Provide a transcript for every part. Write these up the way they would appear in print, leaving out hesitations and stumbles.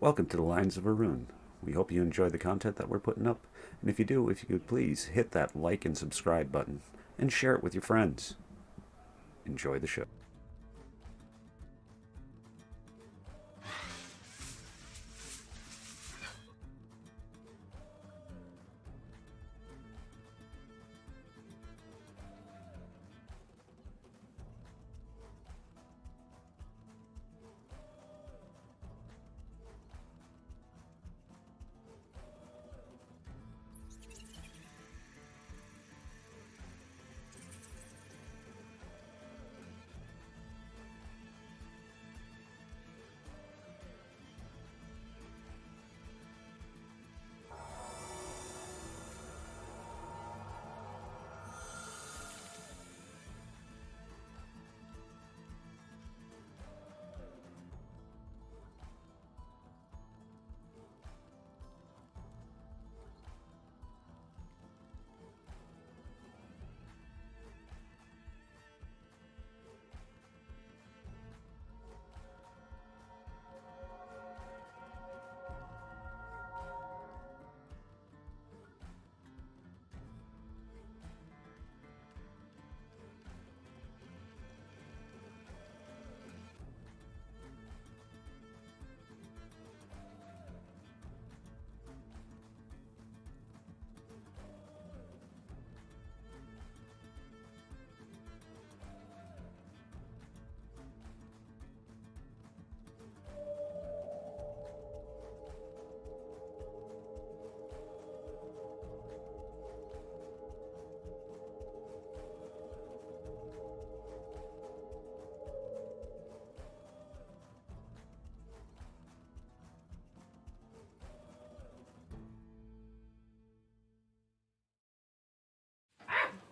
Welcome to the Lines of Arun. We hope you enjoy the content that we're putting up, and if you do, if you could please hit that like and subscribe button and share it with your friends. Enjoy the show.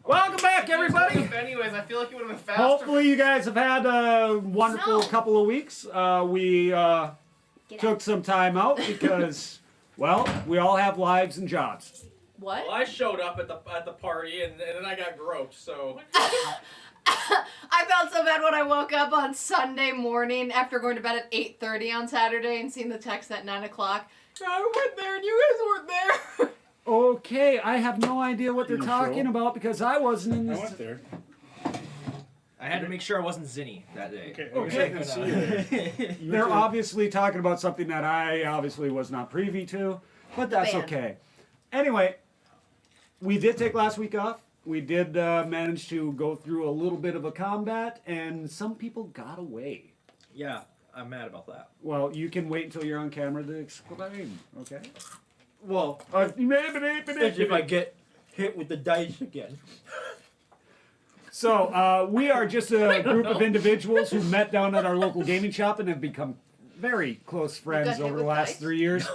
Welcome back, everybody! Anyways, I feel like it would have been faster. Hopefully you guys have had a wonderful couple of weeks. We took some time out because, well, we all have lives and jobs. What? Well, I showed up at the party and then I got groped, so... I felt so bad when I woke up on Sunday morning after going to bed at 8:30 on Saturday and seeing the text at 9 o'clock. I went there and you guys weren't there. Okay, I have no idea what they're talking about because I wasn't in I this. went there. I had to make sure I wasn't Zinni that day. Okay, I wish I could see you there. They're obviously talking about something that I obviously was not privy to, but that's band. okay. Anyway, we did take last week off. We did manage to go through a little bit of a combat, and some people got away. Yeah, I'm mad about that. Well, you can wait until you're on camera to explain, okay? Well, If I get hit with the dice again. So, we are just a group of individuals who met down at our local gaming shop and have become very close friends hit over the with last dice? 3 years.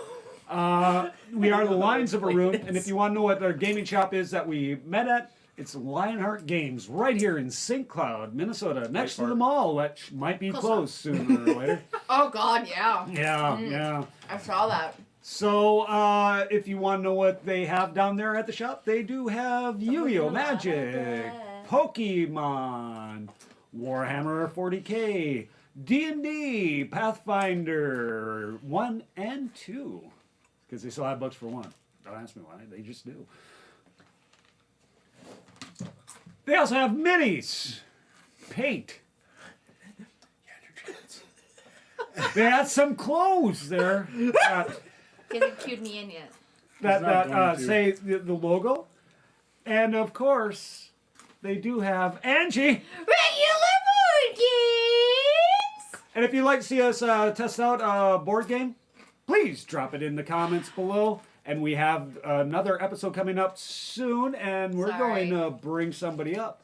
We are the Lions of Arun, and if you want to know what our gaming shop is that we met at, it's Lionheart Games right here in St. Cloud, Minnesota, next to the mall, which might be closed sooner or later. Oh God, yeah. Yeah. I saw that. So, if you want to know what they have down there at the shop, they do have Yu-Gi-Oh! Magic, Pokemon, Warhammer 40K, D&D, Pathfinder 1 and 2. Because they still have books for 1. Don't ask me why, they just do. They also have minis, paint. They had some clothes there. Hasn't cued me in yet. that say the logo. And of course, they do have Angie. Regular board games! And if you'd like to see us test out a board game, please drop it in the comments below. And we have another episode coming up soon, and we're going to bring somebody up.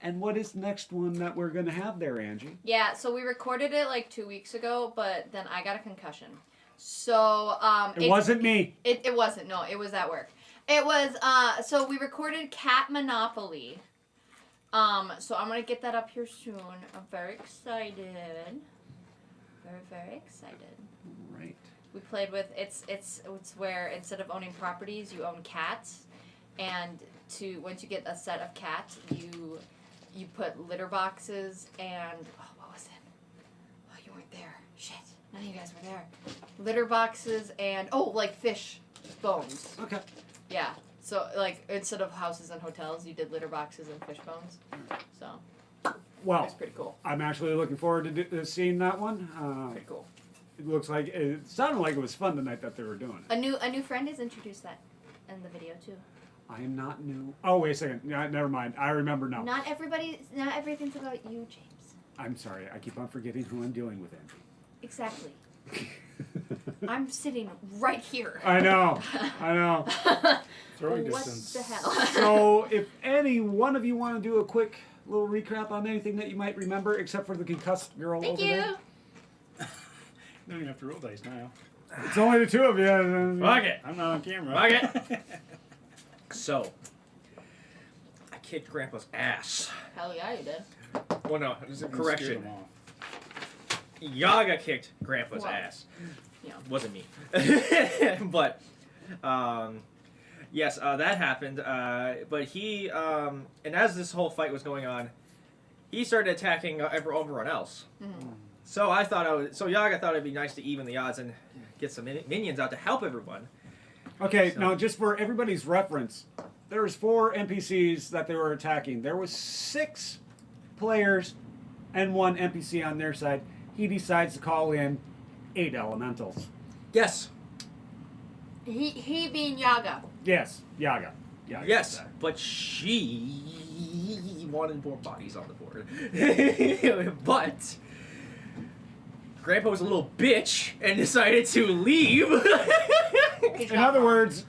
And what is the next one that we're going to have there, Angie? Yeah, so we recorded it like 2 weeks ago, but then I got a concussion. So, It wasn't me. It wasn't, no, it was at work. It was, so we recorded Cat Monopoly. So I'm gonna get that up here soon. I'm very excited. Very, very excited. Right. We played with, it's where instead of owning properties, you own cats. And once you get a set of cats, you put litter boxes and, oh, what was it? Oh, you weren't there. Shit. None of you guys were there. Litter boxes and like fish bones. Okay. Yeah. So like instead of houses and hotels, you did litter boxes and fish bones. So Well, it's pretty cool. I'm actually looking forward to seeing that one. Pretty cool. It looks like it sounded like it was fun tonight that they were doing it. A new friend has introduced that in the video too. I am not new. Oh, wait a second. Yeah, never mind. I remember now. Not everything's about you, James. I'm sorry. I keep on forgetting who I'm dealing with, Andrew. Exactly. I'm sitting right here. I know. I know. Throwing What distance. the hell? So, if any one of you want to do a quick little recap on anything that you might remember, except for the concussed girl Thank over you. there. You don't even have to roll dice now. It's only the two of you. Fuck it. I'm not on camera. Fuck it. So, I kicked Grandpa's ass. Hell yeah, you did. Well, no, there's a You scared correction. them off. Yaga kicked Grandpa's Well, ass. yeah. Wasn't me. But, yes, that happened. But he, and as this whole fight was going on, he started attacking everyone else. Mm-hmm. So Yaga thought it'd be nice to even the odds and get some minions out to help everyone. Okay, So- now just for everybody's reference, there's 4 NPCs that they were attacking. There was 6 players and 1 NPC on their side. He decides to call in 8 elementals. Yes. He being Yaga. Yes, Yaga. Yaga Yes, did but she wanted more bodies on the board. But Grandpa was a little bitch and decided to leave. Good In job, other Mom. words,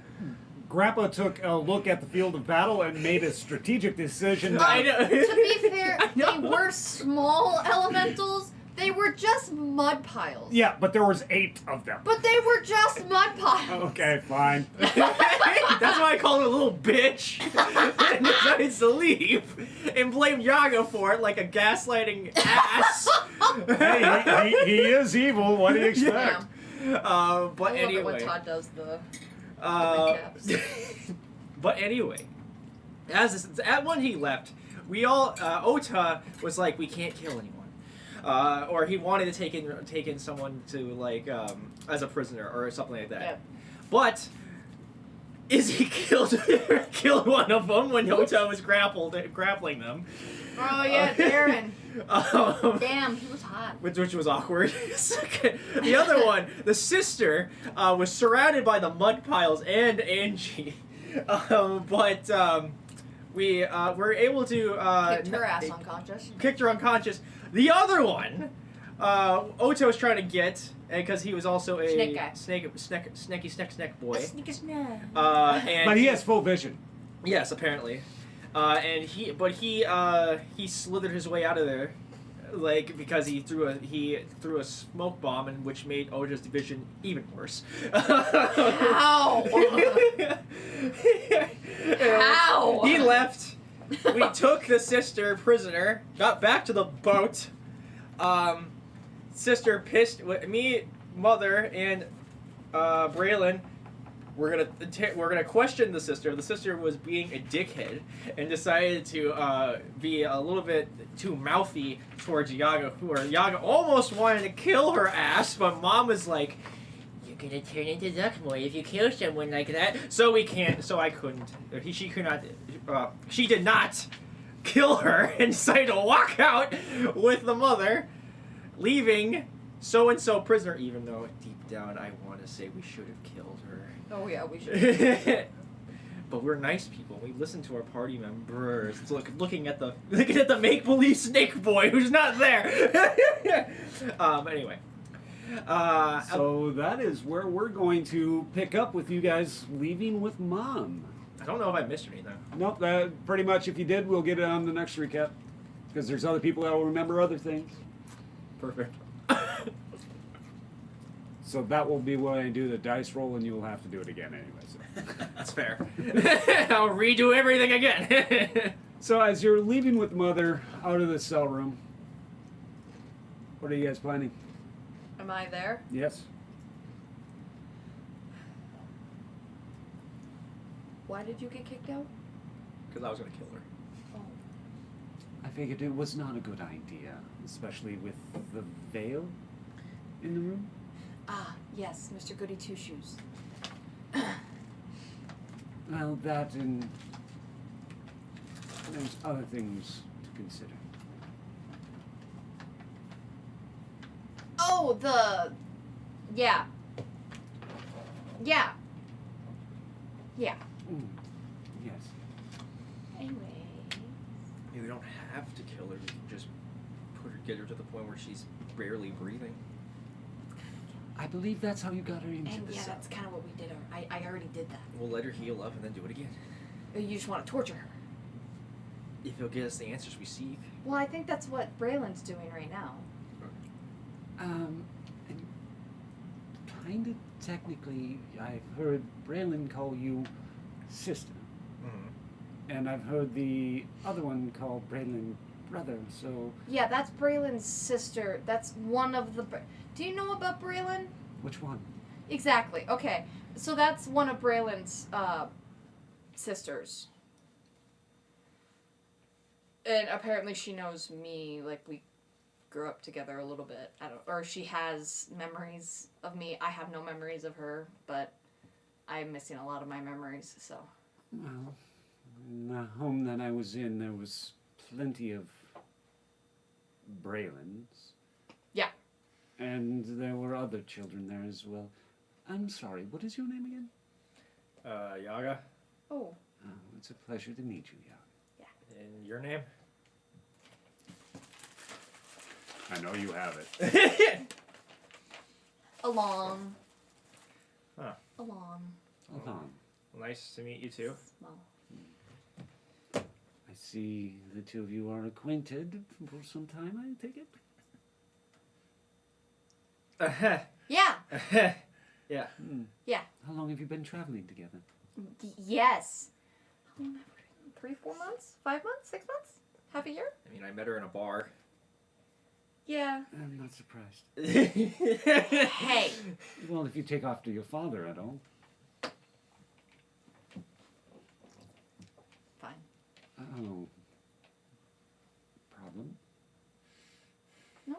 Grandpa took a look at the field of battle and made a strategic decision. I know. To be fair, I know. they were small elementals. They were just mud piles. Yeah, but there was 8 of them. But they were just mud piles. Okay, fine. That's why I called her a little bitch and decides to leave and blame Yaga for it like a gaslighting ass. Hey, he is evil. What do you expect? Yeah. But I love it anyway. when Todd does the Recaps. But anyway, when he left, we all Ota was like, we can't kill anyone, or he wanted to take in someone to like as a prisoner or something like that. Yeah. But Izzy killed one of them when Ota was grappling them. Oh yeah, Darren. Damn, he was hot. which was awkward. The other one, the sister, was surrounded by the mud piles and Angie, we were able to Kicked her ass unconscious. kicked her unconscious. The other one, Oto was trying to get, because he was also a Snake guy. snack boy. Sneaker And But he has full vision. Yes, apparently. And he slithered his way out of there, like because he threw a smoke bomb, and which made Oja's division even worse. How? How? He left. We took the sister prisoner. Got back to the boat. Sister pissed me, mother, and Braylon. We're gonna question the sister. The sister was being a dickhead and decided to be a little bit too mouthy towards Yaga, Yaga almost wanted to kill her ass, but Mom was like, "You're gonna turn into Zuckboy if you kill someone like that." So we can't. So I couldn't. She could not. She did not kill her and decided to walk out with the mother, leaving so-and-so prisoner. Even though deep down I want to say we should have killed her. Oh yeah, we should. But we're nice people. We listen to our party members. It's looking at the make-believe snake boy who's not there. Anyway. So that is where we're going to pick up with you guys leaving with Mom. I don't know if I missed anything. Nope, pretty much if you did, we'll get it on the next recap. Because there's other people that will remember other things. Perfect. So that will be when I do the dice roll, and you'll have to do it again anyway. So. That's fair. I'll redo everything again. So as you're leaving with Mother out of the cell room, what are you guys planning? Am I there? Yes? Why did you get kicked out? Because I was going to kill her. Oh. I figured it was not a good idea, especially with the veil in the room? Ah, yes, Mr. Goody Two Shoes. Well, that and there's other things to consider. Oh, yeah. Yeah. Yeah. Yes. Anyway. Maybe we don't have to kill her. We can just get her to the point where she's barely breathing. I believe that's how you got her into And the yeah, cell. that's kind of what we did. I already did that. We'll let her heal up and then do it again. You just want to torture her. If he'll get us the answers we seek. Well, I think that's what Braylon's doing right now. And kind of technically, I've heard Braylon call you sister. Mm-hmm. And I've heard the other one call Braylon brother, so... Yeah, that's Braylon's sister. That's one of the... Do you know about Braylon? Which one? Exactly. Okay. So that's one of Braylon's sisters. And apparently she knows me, like we grew up together a little bit. Or she has memories of me. I have no memories of her, but I'm missing a lot of my memories, so. Well, in the home that I was in, there was plenty of Braylons. Yeah. And there were other children there as well. I'm sorry, what is your name again? Yaga. Oh. Oh, it's a pleasure to meet you, Yaga. And your name? I know you have it. Alon. Huh. Alon. Hold on. Nice to meet you too. Small. I see the two of you are acquainted for some time, I take it? Yeah. Yeah. Yeah. How long have you been traveling together? Yes. How long have we been? 3, 4 months? 5 months? 6 months? Half a year? I mean, I met her in a bar. Yeah. I'm not surprised. Hey. Well, if you take after your father at all. Fine. Oh. Problem? No.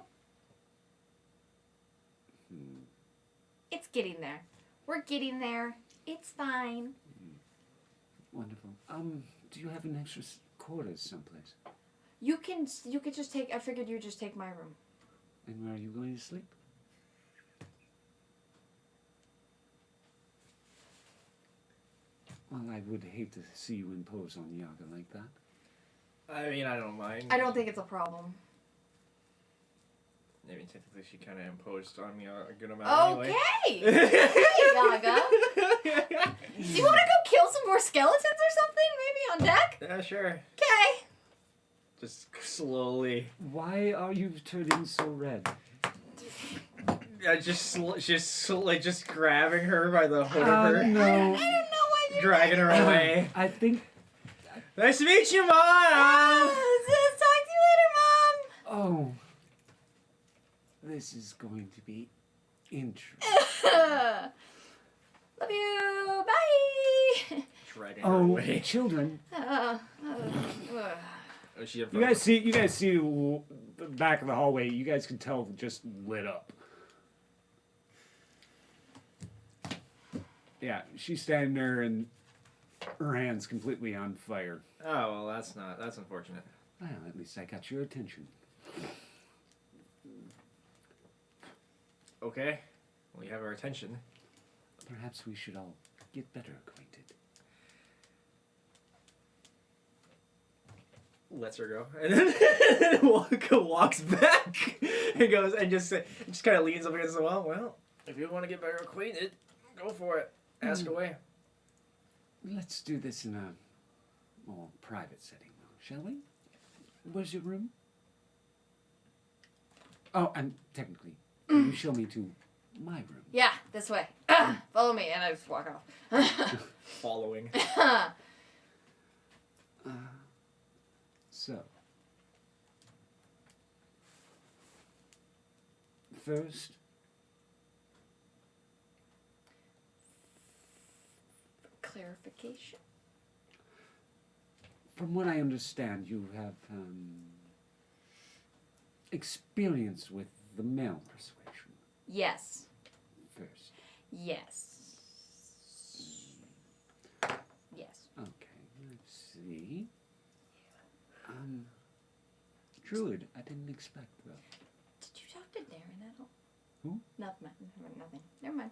It's getting there. We're getting there. It's fine. Wonderful. Do you have an extra quarters someplace? You could just take. I figured you'd just take my room. And where are you going to sleep? Well, I would hate to see you impose on Yaga like that. I mean, I don't mind. I don't think it's a problem. I mean, technically, she kind of imposed on me a good amount Okay. anyway. Hey, Gaga. Do you want to go kill some more skeletons or something? Maybe on deck? Yeah, sure. Okay. Just slowly. Why are you turning so red? Just grabbing her by the hood of her, No. I don't know what you're dragging her away. I think... Nice to meet you, Mom! Talk to you later, Oh. This is going to be interesting. Mom. Love you. Bye. Dragging her Oh, away. children. Oh, she in You guys see the back of the hallway. You guys can tell just lit up. Yeah, she's standing there and her hand's completely on fire. Oh, well, that's unfortunate. Well, at least I got your attention. Okay. Well, you have our attention. Perhaps we should all get better acquainted. Lets her go, and then walks back and goes and just kind of leans up against the wall. Well, if you want to get better acquainted, go for it. Ask away. Let's do this in a more private setting, shall we? Where's your room? Oh, and technically, can you show me to my room? Yeah, this way. Follow me, and I just walk off. Following. So, first, Clarification. from what I understand, you have experience with the male persuasion. Yes. first. Yes. Yes. Okay, let's see. Druid, I didn't expect that. Did you talk to Darren at all? Who? Nothing. Nothing. Never mind.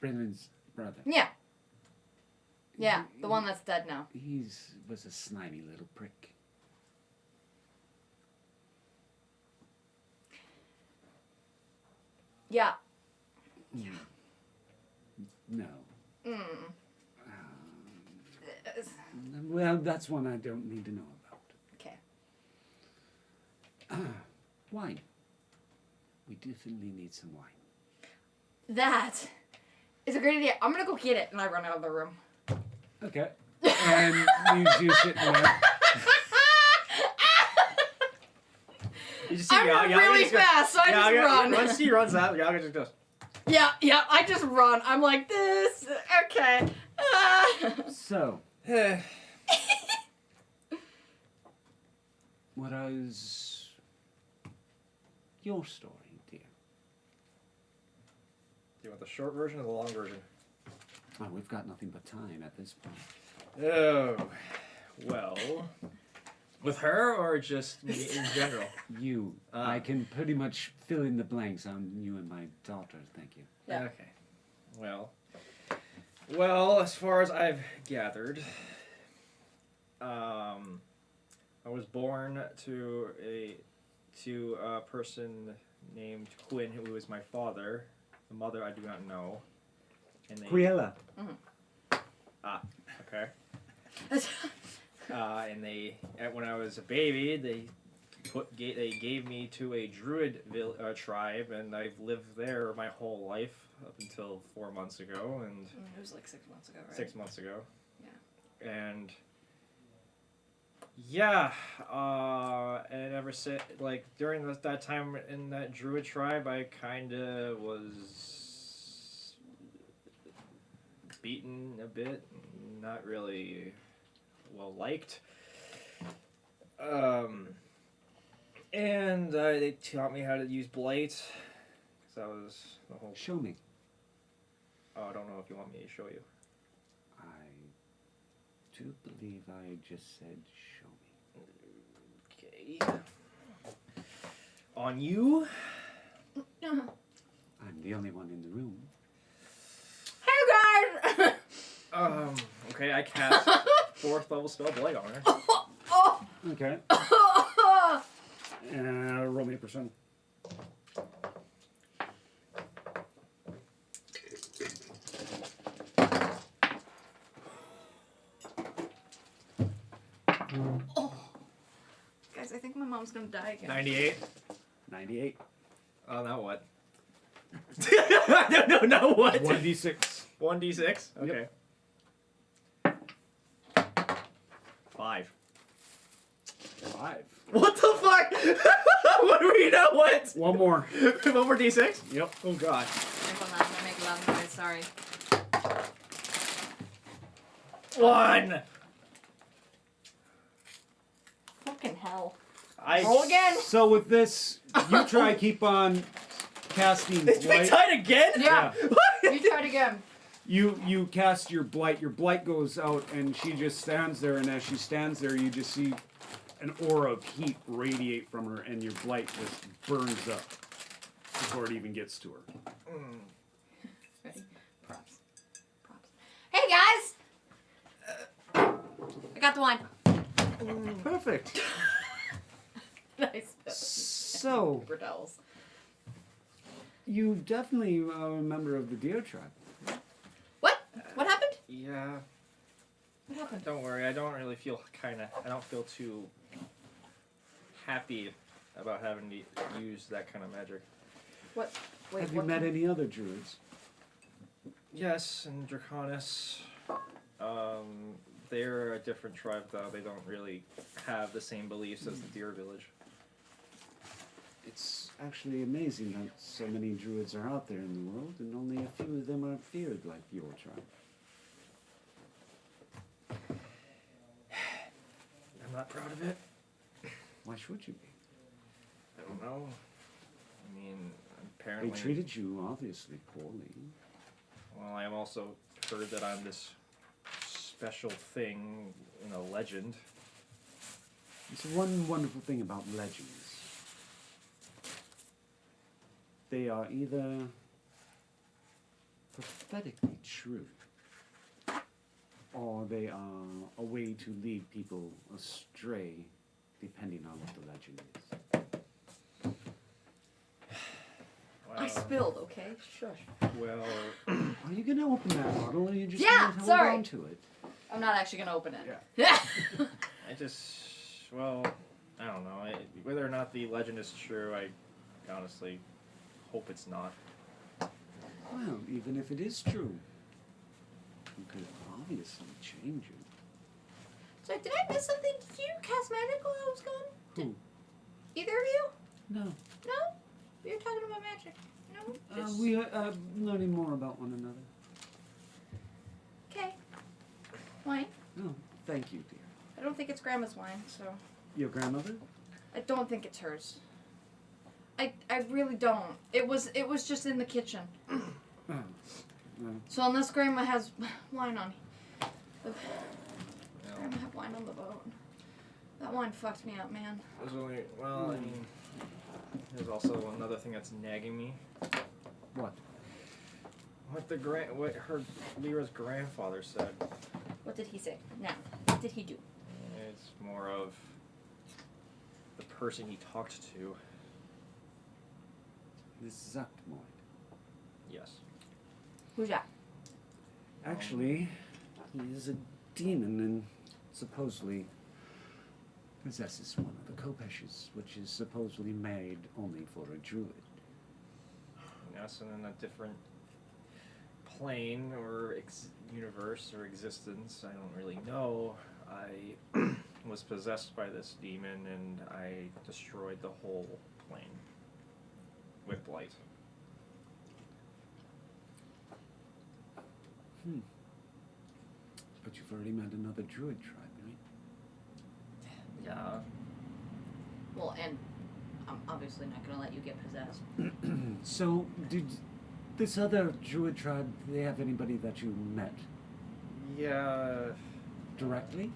Brennan's brother. Yeah. Yeah, the one that's dead now. Was a slimy little prick. Yeah. No. Mm. Well, that's one I don't need to know about. Okay. Wine. We definitely need some wine. That is a great idea. I'm gonna go get it, and I run out of the room. Okay. And you juice it in there. You just see I run really fast, so I just run. Once he runs out, Yaga just goes. Yeah, I just run. I'm like this. Okay. So, what is your story, dear? Do you want the short version or the long version? Oh, we've got nothing but time at this point. Oh, well, with her or just me in general? You. I can pretty much fill in the blanks on you and my daughter, thank you. Yeah. Okay. Well, as far as I've gathered, I was born to a person named Quinn, who was my father. The mother I do not know. And they, Quiella. okay. And they, when I was a baby, they gave me to a druid tribe, and I've lived there my whole life up until 4 months ago, and It was like 6 months ago, right? 6 months ago. Yeah. And yeah, and ever since, like during that time in that druid tribe, I kind of was beaten a bit, not really well liked. And they taught me how to use blight, because that was the whole. Show me. Oh, I don't know if you want me to show you. I do believe I just said show me. Okay. On you. I'm the only one in the room. Hey guys! Okay, I cast 4th level spell blight on her. Okay. Roll me a percent. Guys, I think my mom's gonna die again. 98. 98. Oh, now what? I don't know, now what? 1d6. 1d6? Okay. Yep. 5. 5. What the fuck? What do we know? What? One more. 1 more d6? Yep. Oh god. Hold on, I'm gonna make a loud noise, sorry. 1! Fucking hell. Roll again! So with this, you try keep on casting It's been blight. tied again? Yeah. You try it again. You cast your blight. Your blight goes out, and she just stands there. And as she stands there, you just see an aura of heat radiate from her, and your blight just burns up before it even gets to her. Ready? Props. Hey guys! I got the wine. Perfect. Nice. So Bordels. you definitely are a member of the deer tribe. What? What happened? Yeah. What happened? Don't worry, I don't really feel I don't feel too happy about having to use that kind of magic. What? Wait, Have you what? met any other druids? Yes, and Draconis. They're a different tribe though. They don't really have the same beliefs as the Deer Village. It's actually amazing that so many druids are out there in the world, and only a few of them are feared like your tribe. I'm not proud of it. Why should you be? I don't know. I mean, apparently. They treated you obviously poorly. Well, I am also heard that I'm this special thing in a legend. It's one wonderful thing about legends. They are either prophetically true, or they are a way to lead people astray, depending on what the legend is. I spilled, okay? Shush. Well, Are you gonna open that bottle, or are you just Yeah, gonna hold sorry. on to it? I'm not actually gonna open it. Yeah. I just, well, I don't know. Whether or not the legend is true, I honestly hope it's not. Well, even if it is true, you could obviously change it. So did I miss something? Did you cast magic while I was gone? Who? Either of you? No. No? We were talking about magic. No? Just... We are learning more about one another. Okay. Wine? Oh, thank you, dear. I don't think it's Grandma's wine, so... Your grandmother? I don't think it's hers. I really don't. It was just in the kitchen. Oh. Well, So unless Grandma has wine on... Grandma had wine on the boat. That wine fucked me up, man. There's only, well, I mean, there's also another thing that's nagging me. what? What her Lyra's grandfather said. What did he say? Now, what did he do? It's more of the person he talked to. This Zuckmoid. Yes. Who's that? Actually, he is a demon and supposedly possesses one of the Kopeshes, which is supposedly made only for a druid. Yes, and in a different plane or universe or existence, I don't really know. I was possessed by this demon and I destroyed the whole plane with blight. But you've already met another druid tribe, right? Yeah. Well, and I'm obviously not gonna let you get possessed. So, did this other druid tribe, do they have anybody that you met Yeah. directly?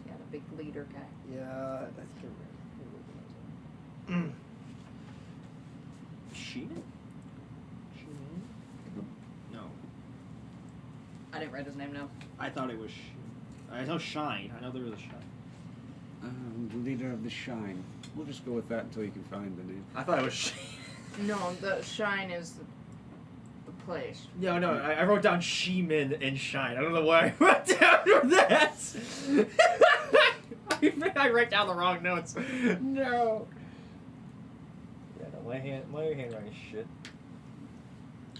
Yeah, the big leader guy. Yeah, I think I Sheehan? No. I didn't write his name, no. I thought it was I know Shine. I know there was a Shine. The leader of the Shine. We'll just go with that until you can find the name. I thought it was Shine. No, the Shine is the place. No, I wrote down Sheeman and Shine. I don't know why I wrote down that. I write down the wrong notes. No. Yeah, no, my handwriting is shit.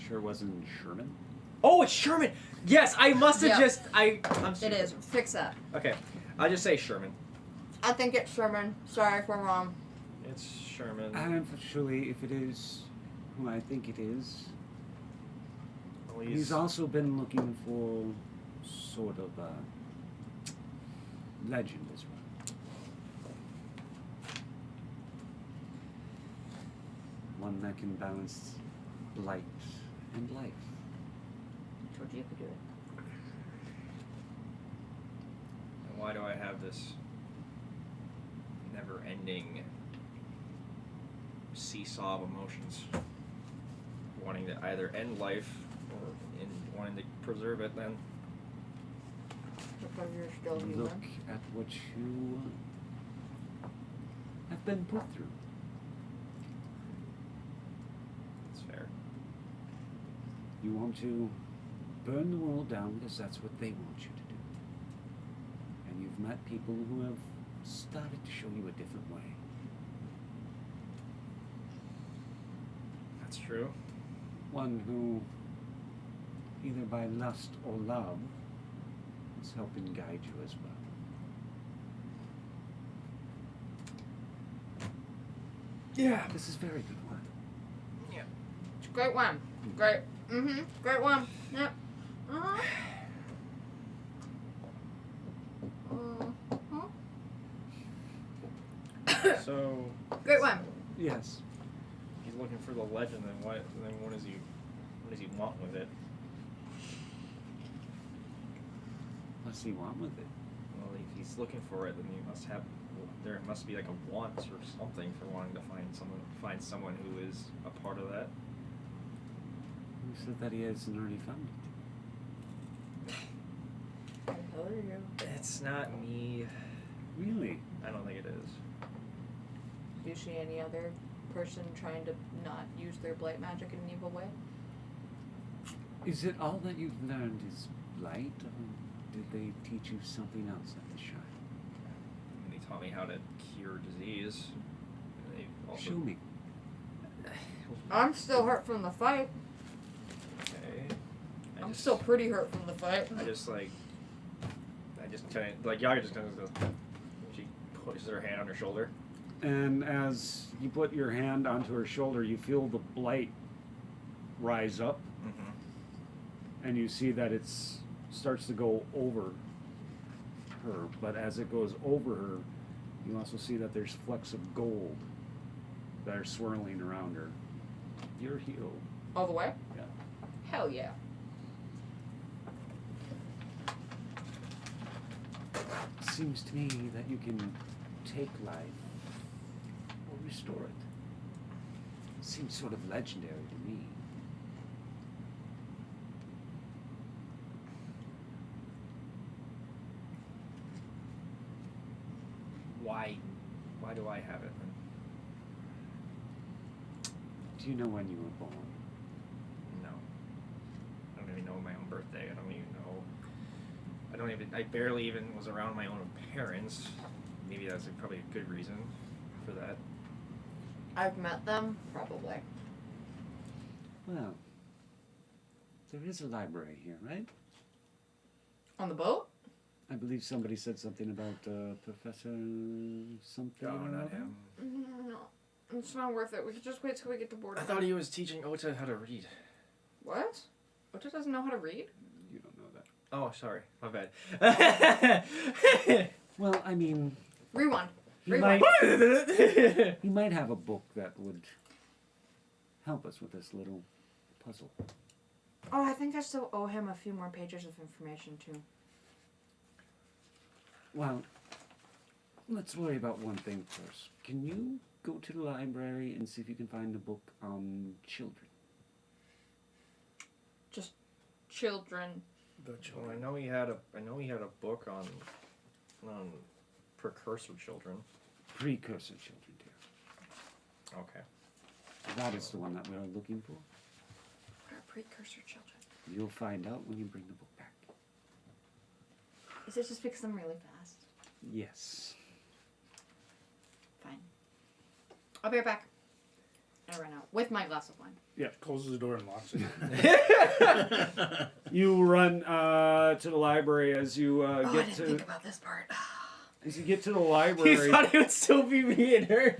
Sure wasn't Sherman? Oh, it's Sherman. Yes, I must have Yeah. I'm It stupid. is. Fix that. Okay, I'll just say Sherman. I think it's Sherman. Sorry if I'm wrong. It's Sherman. Unfortunately, if it is who I think it is, Well, he's also been looking for sort of a legend as well. One that can balance blight and life. Told you could do it. And why do I have this never-ending seesaw of emotions? Wanting to either end life or wanting to preserve it, then. Because you're still human. Look at what you have been put through. It's fair. You want to burn the world down because that's what they want you to do. And you've met people who have started to show you a different way. That's true. One who, either by lust or love, is helping guide you as well. Yeah. This is very good one. Yeah. It's a great one. Great. Mm-hmm. Great one. Yep. Uh-huh. So Great one. Yes. he's looking for the legend, then what does he want with it? What's he want with it? Well, if he's looking for it, then there must be like a want or something for wanting to find someone who is a part of that. Who said that he hasn't already found it? I told you. It's not me. Really? I don't think it is. Do you see any other person trying to not use their blight magic in an evil way? Is it all that you've learned is blight, or did they teach you something else at the shrine? And they taught me how to cure disease. And they also, Show me. I'm still hurt from the fight. Okay. I'm still pretty hurt from the fight. I just kind of like Yaga just kind of goes. She pushes her hand on her shoulder. And as you put your hand onto her shoulder, you feel the blight rise up, and you see that it starts to go over her. But as it goes over her, you also see that there's flecks of gold that are swirling around her. You're healed. All the way? Yeah. Hell yeah. Seems to me that you can take life or restore it. Seems sort of legendary to me. Why do I have it then? Do you know when you were born? No. I don't even know my own birthday. I barely even was around my own parents. Maybe that's probably a good reason for that. I've met them? Probably. Well, there is a library here, right? On the boat? I believe somebody said something about Professor something. No, or not other? him. No. It's not worth it. We could just wait till we get to Boardermen. I thought he was teaching Ota how to read. What? Ota doesn't know how to read? You don't know that. Oh, sorry. My bad. Well, I mean, Rewind. he Rewind. might, he might have a book that would help us with this little puzzle. Oh, I think I still owe him a few more pages of information, too. Well, let's worry about one thing first. Can you go to the library and see if you can find a book on children? Just children. Well, I know he had a book on precursor children. Precursor children, dear. Okay. That is the one that we are looking for. What are precursor children? You'll find out when you bring the book back. Is it just because I'm really fast? Yes. Fine. I'll be right back. I run out with my glass of wine. Yeah, closes the door and locks it. You run to the library as you I get didn't to think about this part. as you get to the You library. thought it would still be me and her.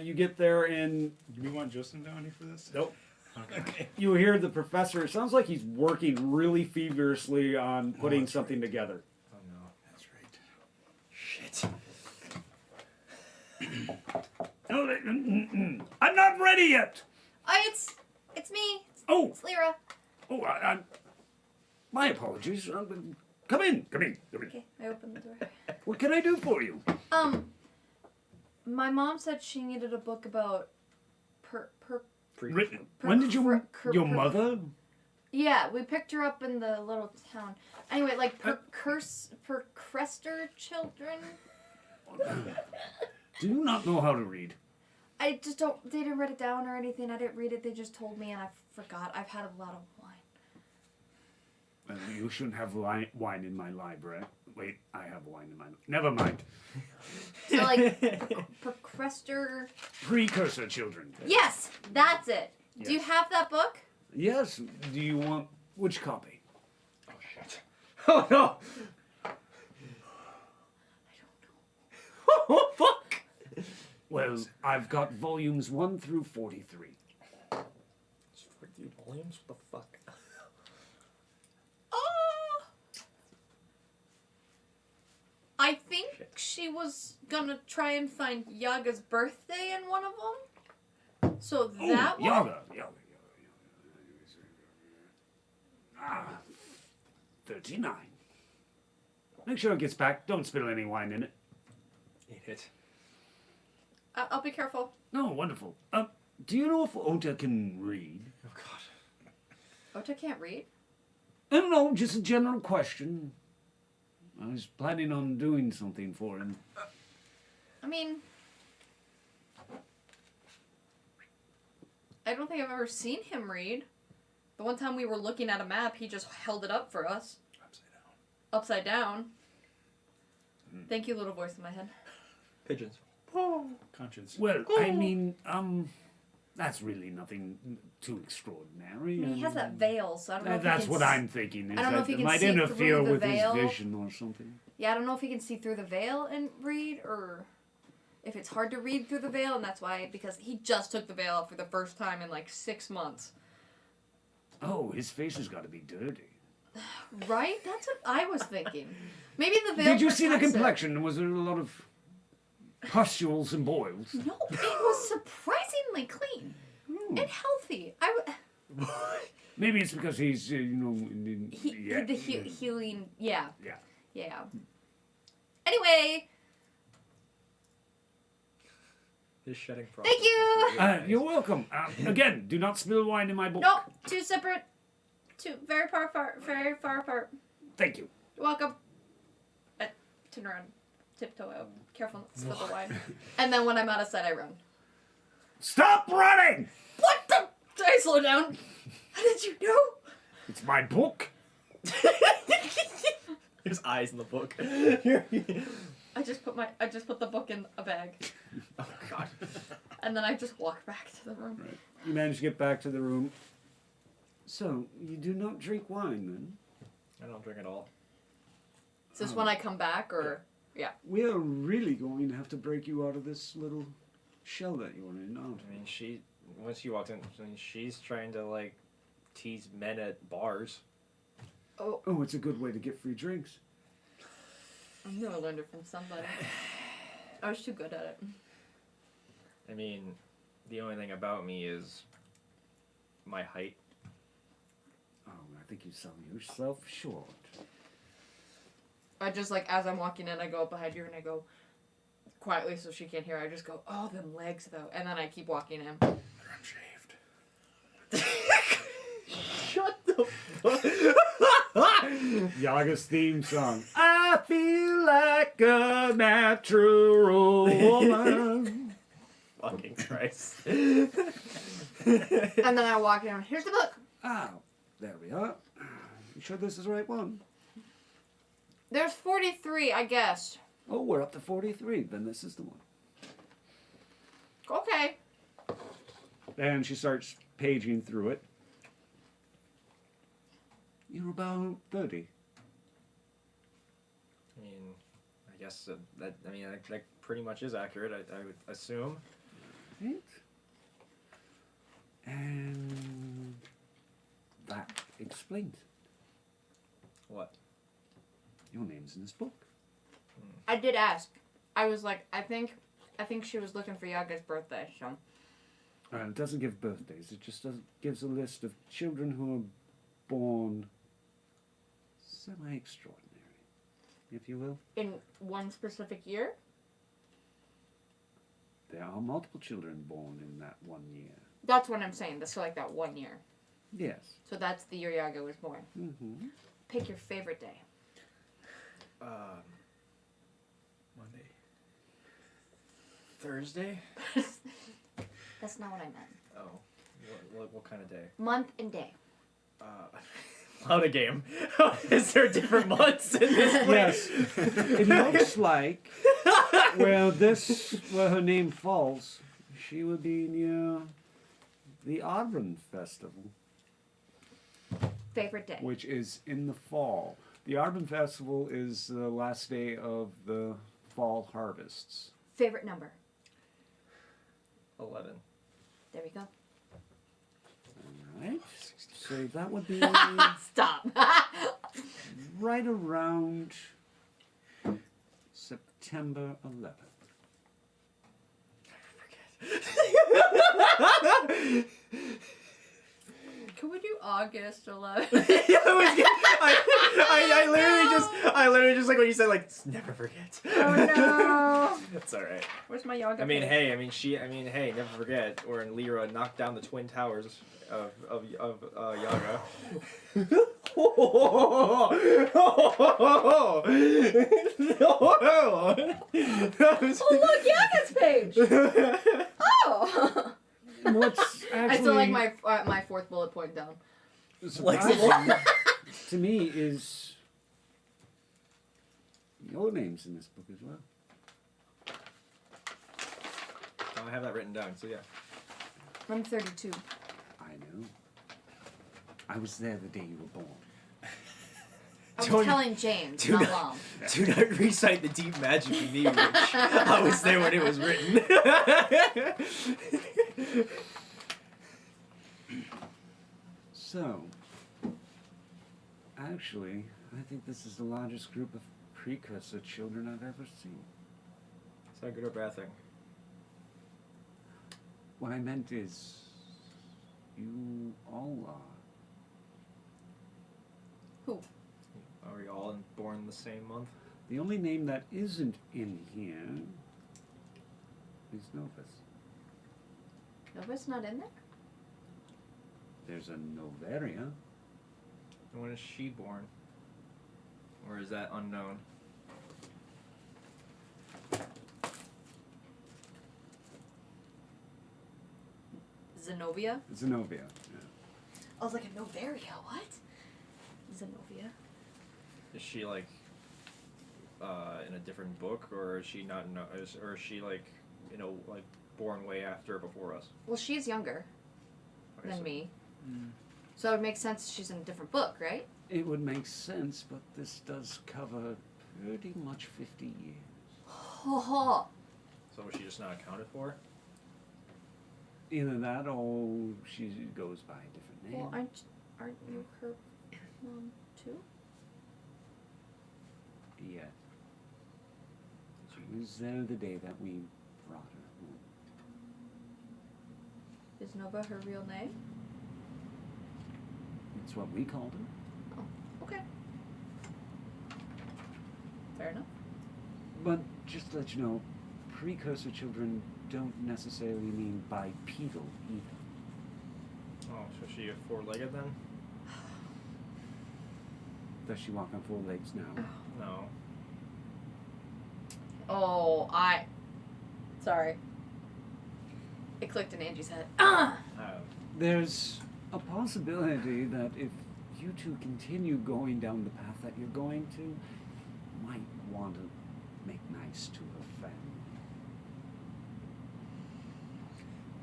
You get there and Do we want Justin down here for this? nope. Okay. You hear the professor. It sounds like he's working really feverishly on putting that's something right. together. Oh no. That's right. Shit. I'm not ready yet. Oh, it's me. Oh, It's Lyra. my apologies. Come in. Okay, I opened the door. What can I do for you? My mom said she needed a book about When did you? Your per- mother? Yeah, we picked her up in the little town. Anyway, like percrester children. Do you not know how to read? I just don't. They didn't write it down or anything. I didn't read it. They just told me, and I forgot. I've had a lot of wine. Well, you shouldn't have wine in my library. Wait, I have wine in my. Never mind. So like percrester. Precursor children. Yes, that's it. Do you Yes. have that book? Yes. Do you want which copy? Oh shit. Oh no. Oh fuck. Well, I've got volumes 1 through 43. It's 40 volumes. What the fuck? I think she was gonna try and find Yaga's birthday in one of them. So that one. Yaga. 39. Make sure it gets back. Don't spill any wine in it. Eat it. I'll be careful. No, wonderful. Do you know if Ota can read? Oh God. Ota can't read. I don't know, just a general question. I was planning on doing something for him. I mean, I don't think I've ever seen him read. The one time we were looking at a map, he just held it up for us. Upside down. Upside down. Thank you, little voice in my head. Pigeons. Conscience. Well, I mean, that's really nothing too extraordinary. I mean, he has that veil, so I don't know if That's he can what I'm thinking. Is I don't know that if he it can might see interfere through the with veil. his vision or something. Yeah, I don't know if he can see through the veil and read, or if it's hard to read through the veil, and that's why, because he just took the veil off for the first time in like 6 months. Oh, his face has got to be dirty. Right? That's what I was thinking. Maybe the veil. Did you see the protects it. complexion? Was there a lot of pustules and boils? No, it was surprisingly clean and healthy. Maybe it's because he's, Healing. Yeah. Yeah. Yeah. Anyway, His shedding process. thank you. You're welcome. Again, do not spill wine in my book. Nope, two separate, very far apart. Thank you. You're welcome. I turn around, tiptoe out, careful not to spill the wine. And then when I'm out of sight, I run. Stop running! What the? I slow down. How did you know? It's my book. There's eyes in the book. I just put the book in a bag, Oh God. and then I just walk back to the room. Right. You managed to get back to the room. So, you do not drink wine, then? I don't drink at all. Is this when I come back, or We are really going to have to break you out of this little shell that you're in, aren't I mean, once she walked in, she's trying to like tease men at bars. we? Oh, it's a good way to get free drinks. I knew I learned it from somebody. I was too good at it. I mean, the only thing about me is my height. Oh, I think you sell yourself short. I just like as I'm walking in, I go up behind you and I go quietly so she can't hear. I just go, "Oh, them legs though," and then I keep walking in. They're unshaved. Shut the fuck. Yaga's theme song. I feel like a natural woman. Fucking Christ. And then I walk in. Here's the book. Ah, there we are. You sure this is the right one? There's 43, I guess. Oh, we're up to 43. Then this is the one. Okay. And she starts paging through it. You're about 30. I mean, I guess that pretty much is accurate. I would assume. Right? And that explains it. What? Your name's in this book. I did ask. I was like, I think she was looking for Yaga's birthday, so. It doesn't give birthdays. It just gives a list of children who are born semi-extraordinary, if you will. In one specific year? There are multiple children born in that 1 year. That's what I'm saying. That's like that 1 year. Yes. So that's the year Yaga was born. Mm-hmm. Pick your favorite day. Monday. Thursday? That's not what I meant. Oh. What kind of day? Month and day. Out of game. Is there different months in this place? Yes. It looks like where her name falls, she would be near the Boardermen Festival, Favorite day. which is in the fall. The Boardermen Festival is the last day of the fall harvests. Favorite number. 11. There we go. All right. So that would be Stop. right around September 11th. Can we do August 11th? I literally just like when you said like never forget. Oh no. That's all right. Where's my yoga? I mean, pants? hey, hey, never forget. When Lyra knocked down the twin towers of Yaga. Oh look, Yaga's page. Oh. What's actually I still like my fourth bullet point down. surprising to me is your name's in this book as well. I have that written down, so yeah. I'm 32. I know. I was there the day you were born. I was Don't- telling James, do not not- Mom. Do not recite the deep magic you need, Rich. I was there when it was written. So, actually, I think this is the largest group of precursor children I've ever seen. Is that a good or bad thing? What I meant is, you all are. Who? Are we all born the same month? The only name that isn't in here is Novus. Nova's not in there? There's a Novaria. And when is she born? Or is that unknown? Zenobia? Zenobia. Yeah. I was like, a Novaria? What? Zenobia. Is she like in a different book, or is she not? Or is she like like born way after or before us? Well, she's younger Okay, than so- me. So it would make sense she's in a different book, right? It would make sense, but this does cover pretty much 50 years. Ho ho. So was she just not accounted for? Either that or she goes by a different name. Well, aren't you her mom too? Yeah. She was there the day that we brought her home. Is Nova her real name? It's what we called her. Okay. Fair enough. But just to let you know, precursor children don't necessarily mean bipedal either. Oh, so she a four-legged then? Does she walk on 4 legs now? No. Oh, sorry. It clicked in Angie's head. There's a possibility that if you two continue going down the path that you're going to, you might want to make nice to her family.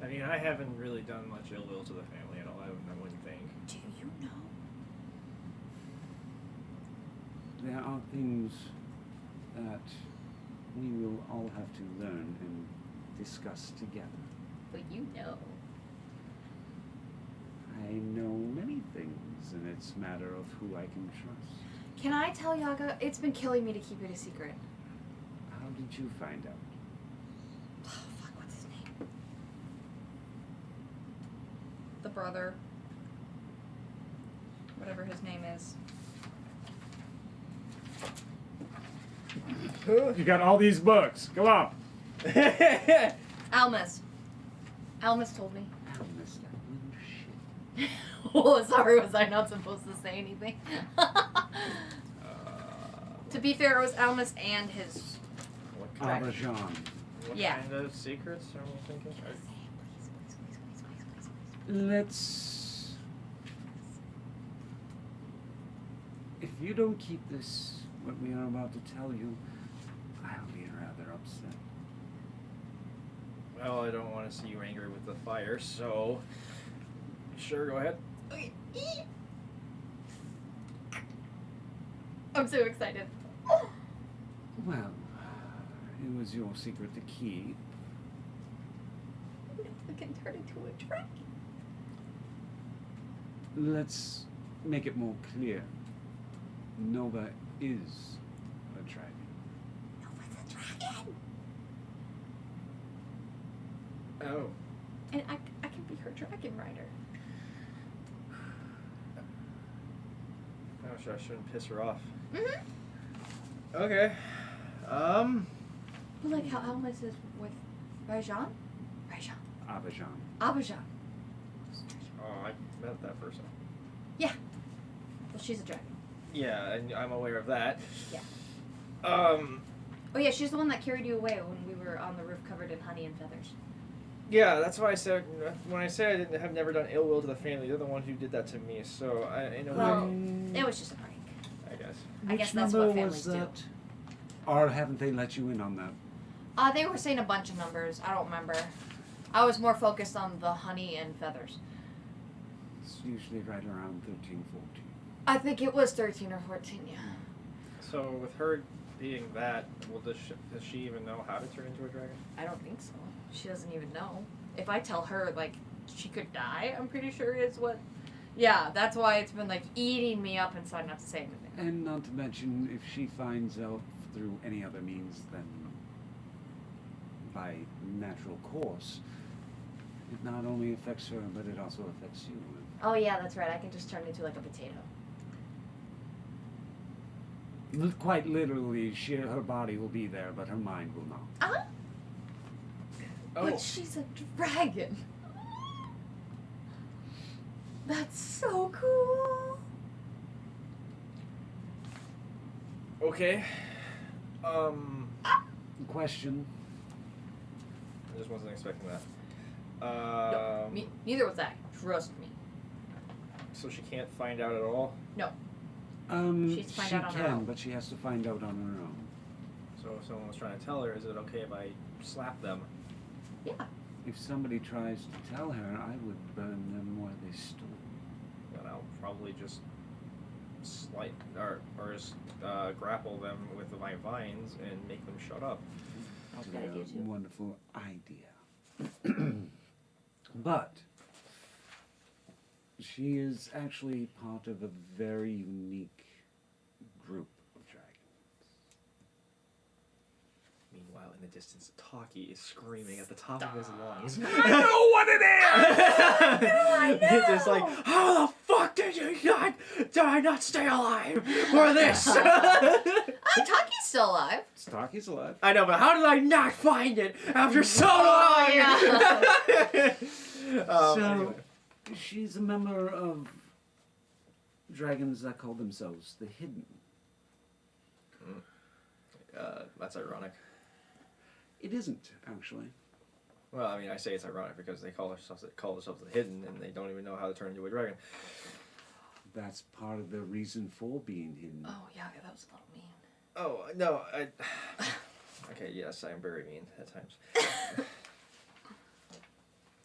I mean, I haven't really done much ill will to the family at all. I wouldn't think. Do you know? There are things that we will all have to learn and discuss together. But you know. I know many things, and it's a matter of who I can trust. Can I tell Yaga? It's been killing me to keep it a secret. How did you find out? Oh, fuck, what's his name? The brother. Whatever his name is. You got all these books. Go on. Almus. Almus told me. I missed that little shit. Oh, sorry, was I not supposed to say anything? To be fair, it was Almus and his... What kind, Arajan. what Yeah. kind of secrets are we thinking? Let's... If you don't keep this, what we are about to tell you, I'll be rather upset. Well, I don't want to see you angry with the fire, so... Sure, go ahead. Okay. I'm so excited. Well, it was your secret to keep. I can turn into a dragon. Let's make it more clear. Nova is a dragon. Nova's a dragon! Oh. And I can be her dragon rider. Oh, sure, I shouldn't piss her off. Mm-hmm. Okay. But like how Elmas is with Rajan? Abajan. Abajan. Oh, I met that person. Yeah. Well, she's a dragon. Yeah, and I'm aware of that. Yeah. Oh yeah, she's the one that carried you away when we were on the roof covered in honey and feathers. Yeah, that's why I said when I said I didn't have never done ill will to the family, they're the ones who did that to me. So in a Well, way, it was just a prank. I guess. I guess Which that's number what families was that? Or haven't they let you in on that? They were saying a bunch of numbers. I don't remember. I was more focused on the honey and feathers. It's usually right around 13, 14. I think it was 13 or 14, yeah. So with her being that, well, does she even know how to turn into a dragon? I don't think so. She doesn't even know. If I tell her, like, she could die, I'm pretty sure is what... Yeah, that's why it's been, like, eating me up inside not to say anything. And not to mention, if she finds out through any other means than by natural course, it not only affects her, but it also affects you. Oh, yeah, that's right. I can just turn into, like, a potato. Quite literally, her body will be there, but her mind will not. Uh-huh. Oh, But she's a dragon. That's so cool. okay. Question. I just wasn't expecting that. No, neither was I. Trust me. So she can't find out at all. No. She's to find She out on her can, own. but she has to find out on her own. So if someone was trying to tell her, is it okay if I slap them? Yeah. If somebody tries to tell her, I would burn them where they stood. Then I'll probably just grapple them with my vines and make them shut up. That's a That's good idea, too. wonderful idea. But she is actually part of a very unique group of dragons. Meanwhile, in the distance, Taki is screaming at the top of his lungs. I know what it is! It's just like, how the fuck did I not stay alive for this? Taki's still alive. Stocky's alive. I know, but how did I not find it after so long? Oh, yeah. So, Anyway. she's a member of dragons that call themselves the Hidden. That's ironic. It isn't, actually. Well, I mean, I say it's ironic because they call themselves the Hidden, and they don't even know how to turn into a dragon. That's part of the reason for being hidden. Oh, yeah, that was a little mean. Oh no, Okay, yes, I am very mean at times.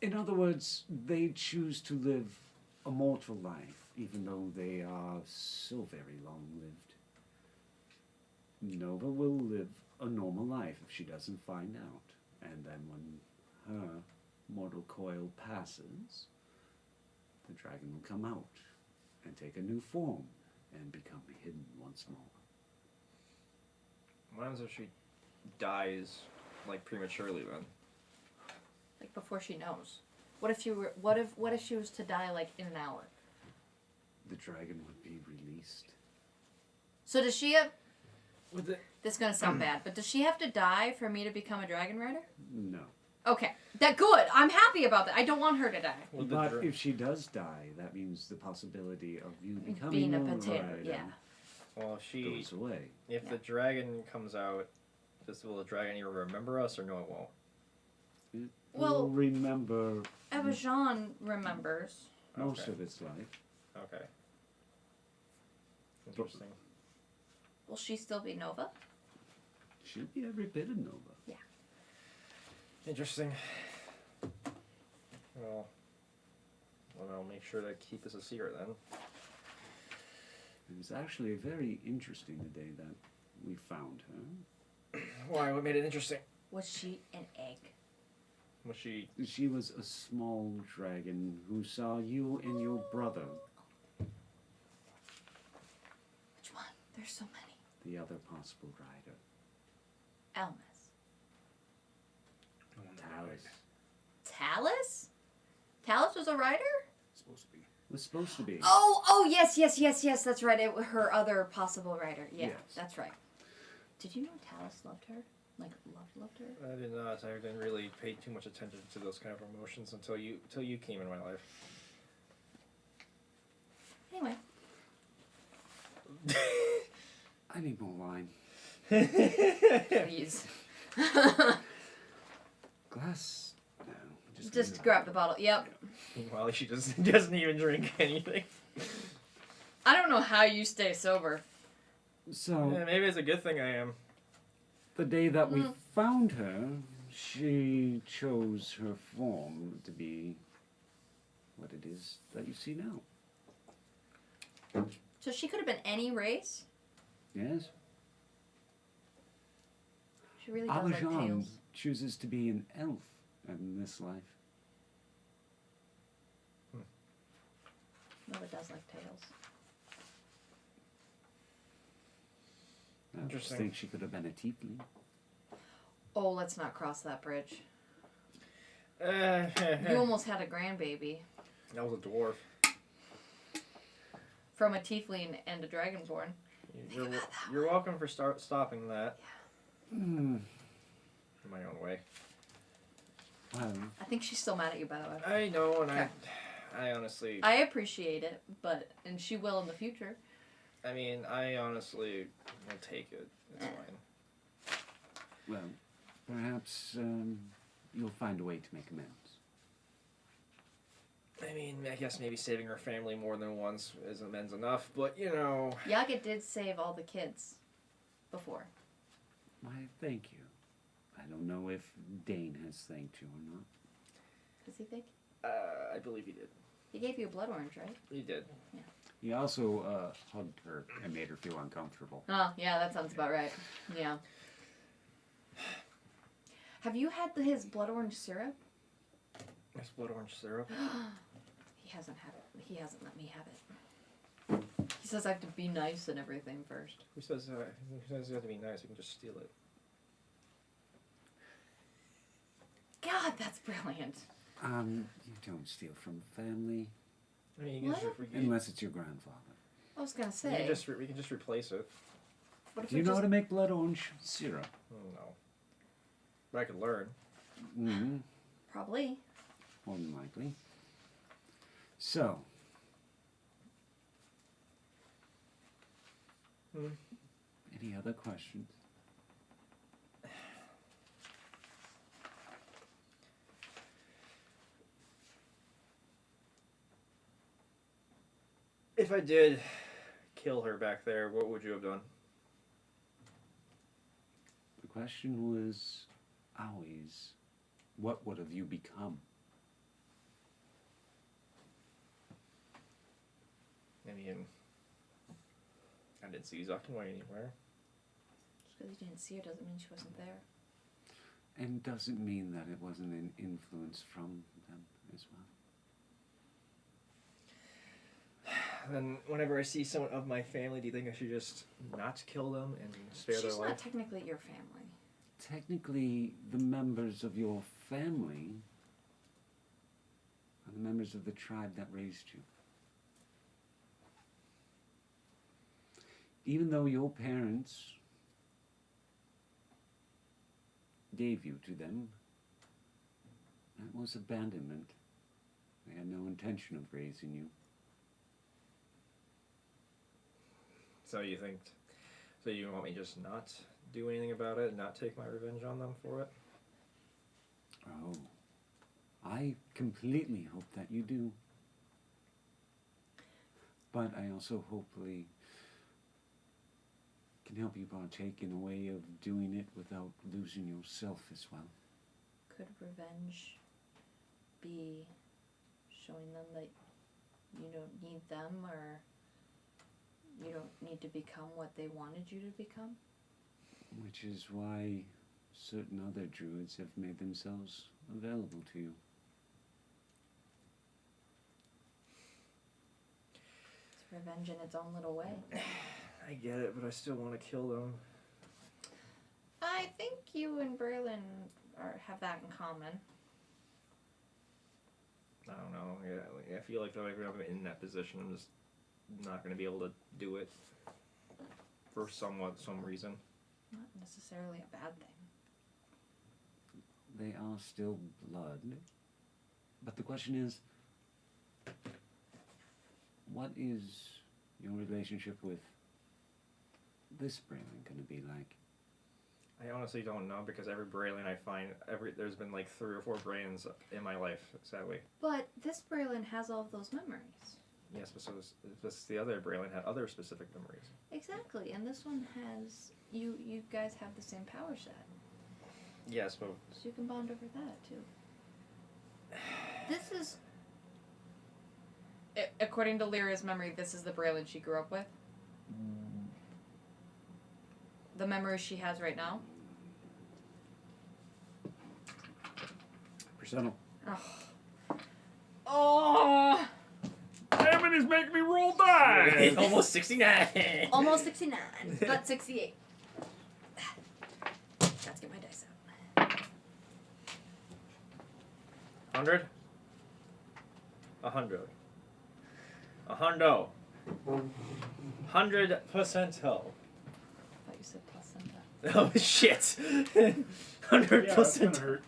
In other words, they choose to live a mortal life, even though they are so very long-lived. Nova will live a normal life if she doesn't find out. And then when her mortal coil passes, the dragon will come out and take a new form and become hidden once more. What happens if she dies, like, prematurely then? Like, before she knows. What if she was to die, like, in an hour? The dragon would be released. So does she have... With it? This is gonna sound bad, but does she have to die for me to become a dragon rider? No. Okay. That good. I'm happy about that. I don't want her to die. But if she does die, that means the possibility of you becoming Being a a potato, rider yeah. Well, if she, goes away. if the dragon comes out, will the dragon even remember us, or no, it won't? It Well- will remember Abajan remembers. most Okay. of its life. Okay. Interesting. Will she still be Nova? She'll be every bit of Nova. Interesting. Well, I'll make sure to keep this a secret then. It was actually very interesting the day that we found her. Why? What made it interesting? Was she an egg? Was she? She was a small dragon who saw you and your brother, Which one? There's so many. the other possible rider. Elmas. Talus. Talus? Talus was a rider? Supposed to be. Was supposed to be. Oh, yes, that's right. Her other possible rider. Yeah, Yes. that's right. Did you know Talus loved her? Like, loved her? I did not. I didn't really pay too much attention to those kind of emotions until you came in my life. Anyway. I need more wine. Please. Glass? No. Just grab the bottle. Yep. Meanwhile, she doesn't even drink anything. I don't know how you stay sober. So, Yeah, maybe it's a good thing I am. the day that we found her, she chose her form to be what it is that you see now. So she could have been any race. Yes? She really does like Alajan tails. chooses to be an elf in this life. Nova does like tails. I Interesting. think she could have been a tiefling. Oh, let's not cross that bridge. You That almost had a grandbaby was a dwarf. from a tiefling and a dragonborn. You're welcome for stopping that Hmm. in my own way. Well, I think she's still mad at you, by the way. I know, and Okay. I honestly, I appreciate it, and she will in the future. I honestly will take it. It's fine. well, perhaps you'll find a way to make amends. I guess maybe saving her family more than once is amends enough, but Yaga did save all the kids before. Why, thank you. I don't know if Dane has thanked you or not. Does he think? I believe he did. He gave you a blood orange, right? He did. He also hugged her and made her feel uncomfortable. Oh, yeah, that sounds about right. Yeah. Have you had his blood orange syrup? It's blood orange syrup. He hasn't had it. He hasn't let me have it. He says I have to be nice and everything first. Who says you have to be nice? You can just steal it. God, that's brilliant. You don't steal from family You can just, unless it's your grandfather. I was gonna we say. can just replace it. What if Do we you know just? how to make blood orange syrup? No. But I could learn. Mm-hmm. Probably. More than likely. So. Any other questions? If I did kill her back there, what would you have done? The question was always, what would have you become? I didn't see Zuckenway anywhere. Just because you didn't see her doesn't mean she wasn't there. And doesn't mean that it wasn't an influence from them as well. Then whenever I see someone of my family, do you think I should just not kill them and spare their She's life? not technically your family. Technically, the members of your family are the members of the tribe that raised you. Even though your parents gave you to them, that was abandonment. They had no intention of raising you. So you want me just not do anything about it, not take my revenge on them for it? Oh, I completely hope that you do. But I also hopefully can help you partake in a way of doing it without losing yourself as well. Could revenge be showing them that you don't need them, or you don't need to become what they wanted you to become? Which is why certain other druids have made themselves available to you. It's revenge in its own little way. I get it, but I still want to kill them. I think you and Braylon have that in common. I don't know. Yeah, I feel like if I'm in that position, I'm just not going to be able to do it for some reason. Not necessarily a bad thing. They are still blood. But the question is, what is your relationship with this Braylon going to be like? I honestly don't know because every Braylon I find, there's been like 3 or 4 Braylons in my life, sadly. But this Braylon has all of those memories. Yes, but so this the other Braylon had other specific memories. Exactly, and this one has you guys have the same power set. Yes, but So you can bond over that too. This is according to Lyra's memory, this is the Braylon she grew up with. The memories she has right now. Percentile. Oh. Damn it, he's making me roll dice! almost 69. Almost 69, but 68. Let's get my dice out. 100. 100. A hundo. 100%. I thought you said placenta. Oh shit. 100%. hurt.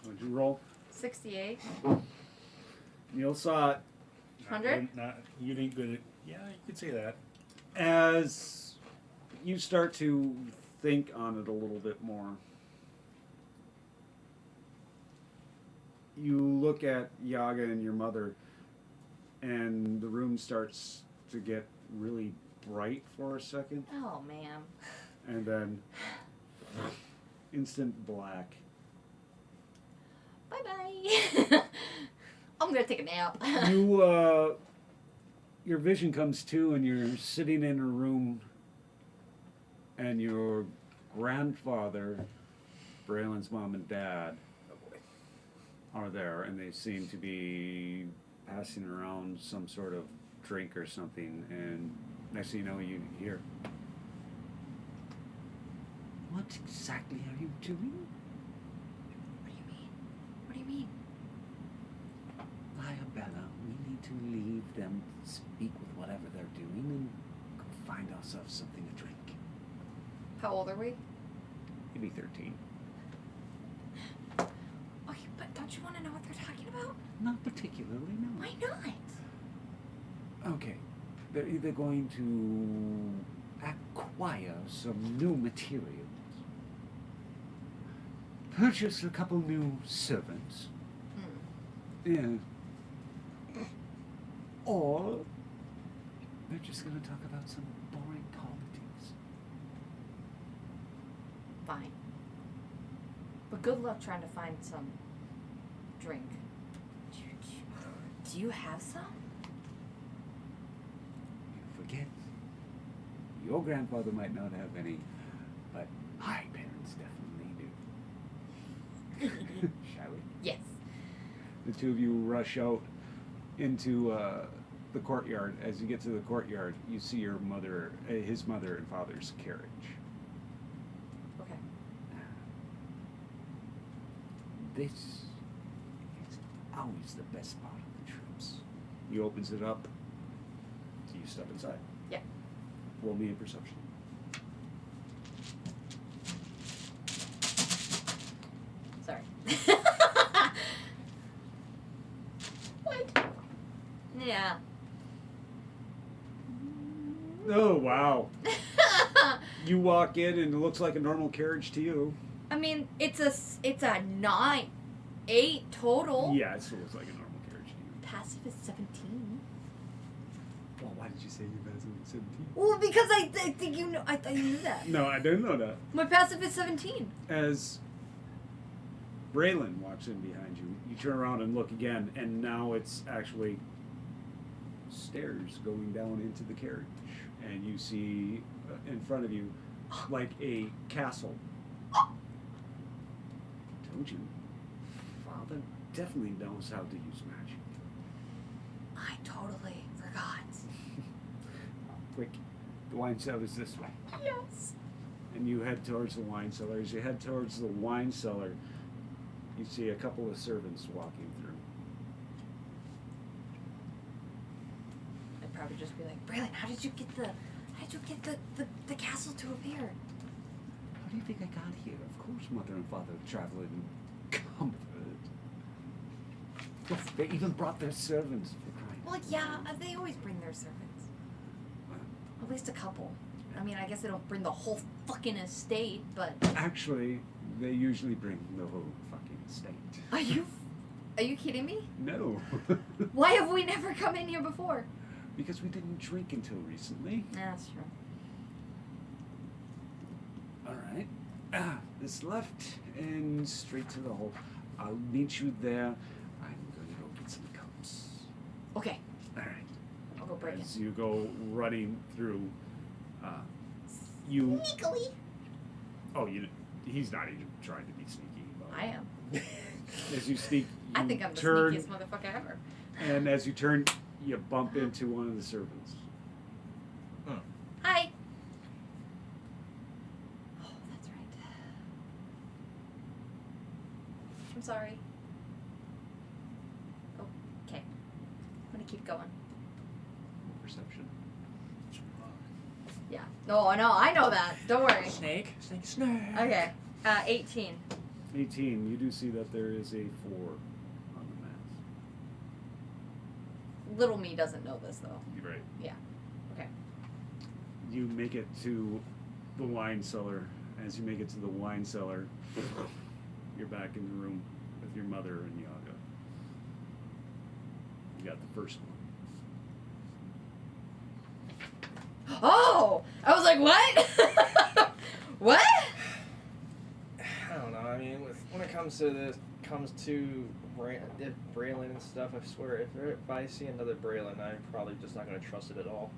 What'd you roll? 68. Neil saw it 100? You ain't good at. Yeah, you could say that. as you start to think on it a little bit more. You look at Yaga and your mother, and the room starts to get really bright for a second, Oh, man. and then instant black. Bye-bye. I'm going to take a nap. You, your vision comes to, and you're sitting in a room, and your grandfather, Braylon's mom and dad, are there, and they seem to be passing around some sort of drink or something, and next thing you know, you hear, "What exactly are you doing?" What do you mean? What do you mean? Bella, we need to leave them speak with whatever they're doing and go find ourselves something to drink. How old are we? Maybe 13. Okay, but don't you want to know what they're talking about? Not particularly, no. Why not? Okay, they're either going to acquire some new materials, purchase a couple new servants, yeah, or they're just going to talk about some boring politics. Fine. But good luck trying to find some drink. Do you have some? You forget, your grandfather might not have any, but my parents definitely do. Shall we? Yes. The two of you rush out into the courtyard. As you get to the courtyard, you see your mother, his mother and father's carriage. Okay. This is always the best part of the trips. He opens it up. Do you step inside? Yeah. Roll me a perception. Sorry. What? Yeah. Oh, wow. You walk in and it looks like a normal carriage to you. I mean, it's a 9, 8 total. Yeah, it still looks like a normal carriage to you. Passive is 17. Well, why did you say you passive is 17? Well, because I think you know. I thought you knew that. No, I didn't know that. My passive is 17. As Braylon walks in behind you, you turn around and look again, and now it's actually stairs going down into the carriage. And you see in front of you like a castle. Told you, Father definitely knows how to use magic. I totally forgot. Quick, the wine cellar is this way. Yes. and you head towards the wine cellar. As you head towards the wine cellar, you see a couple of servants walking through. I'd probably just be like, Braylon, how did you get the castle to appear? How do you think I got here? Of course, mother and father traveled in comfort. Yes, they even brought their servants for crying. Well, yeah, they always bring their servants. At least a couple. I mean, I guess they don't bring the whole fucking estate, but... Actually, they usually bring the whole fucking estate. Are you kidding me? No. Why have we never come in here before? Because we didn't drink until recently. Yeah, that's true. Alright. This left and straight to the hole. I'll meet you there. I'm gonna go get some cups. Okay, Alright. I'll go break it. As you go running through, you... Sneakily. Oh, he's not even trying to be sneaky. But I am. as you sneak, I you think I'm the turn, sneakiest motherfucker ever. and as you turn, you bump into one of the servants. Hi. Oh, that's right. I'm sorry. Okay. I'm gonna keep going. Perception. Yeah. No, I know that. Don't worry. Snake. Okay. 18. 18. You do see that there is a 4 on the mask. Little me doesn't know this though. You're right. Yeah. Okay. You make it to the wine cellar. As you make it to the wine cellar, you're back in the room with your mother and Yaga. You got the first one. Oh! I was like, what? What? I don't know. I mean, when it comes to Braylon and stuff, I swear, if I see another Braylon, I'm probably just not going to trust it at all.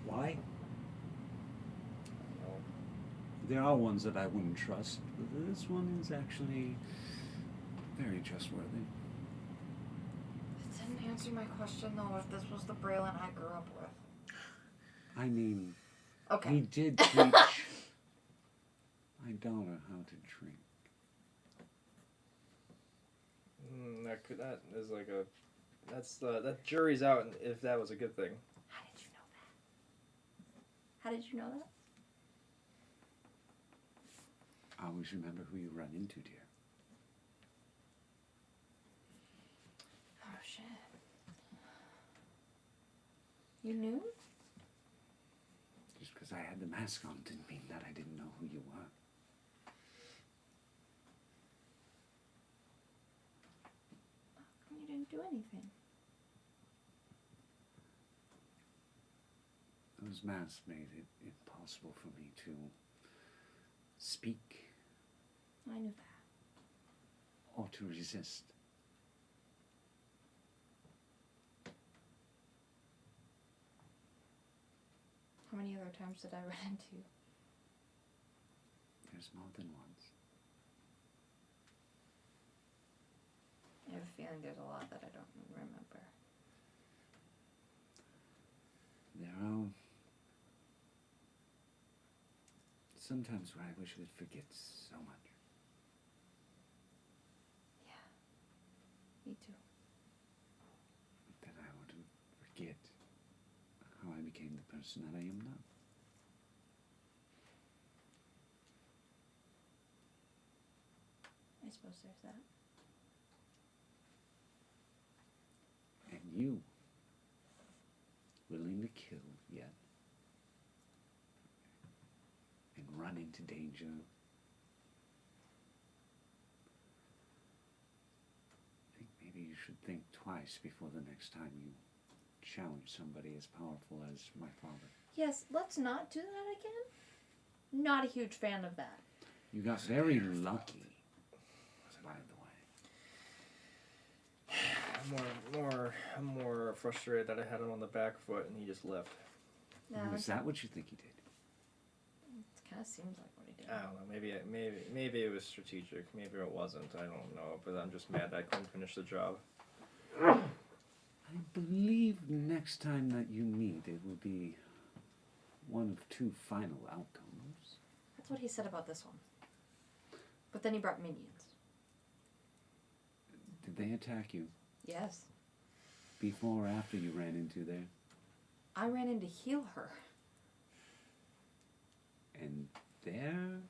Why? I don't know. There are ones that I wouldn't trust, but this one is actually very trustworthy. It didn't answer my question though, if this was the Braylon I grew up with. I mean, Okay. he did teach my daughter how to drink. That is like a, that jury's out if that was a good thing. How did you know that? How did you know that? Always remember who you run into, dear. Oh shit. You knew? Just because I had the mask on didn't mean that I didn't know who you were. You didn't do anything. Those masks made it impossible for me to speak I knew that. or to resist. How many other times did I run into you? There's more than once. I have a feeling there's a lot that I don't remember. There are sometimes where I wish I could forget so much. Me too. That I would forget how I became the person that I am now. I suppose there's that. And you, willing to kill yet, and run into danger. I think maybe you should think twice before the next time you challenge somebody as powerful as my father. Yes, let's not do that again. Not a huge fan of that. You got very lucky, by the way. I'm more frustrated that I had him on the back foot and he just left. No, Is that what you think he did? it kind of seems like what he did. I don't know. Maybe it was strategic. Maybe it wasn't. I don't know. But I'm just mad that I couldn't finish the job. I believe next time that you meet, it will be one of two final outcomes. That's what he said about this one. But then he brought minions. Did they attack you Yes. before or after you ran into there? I ran in to heal her. And there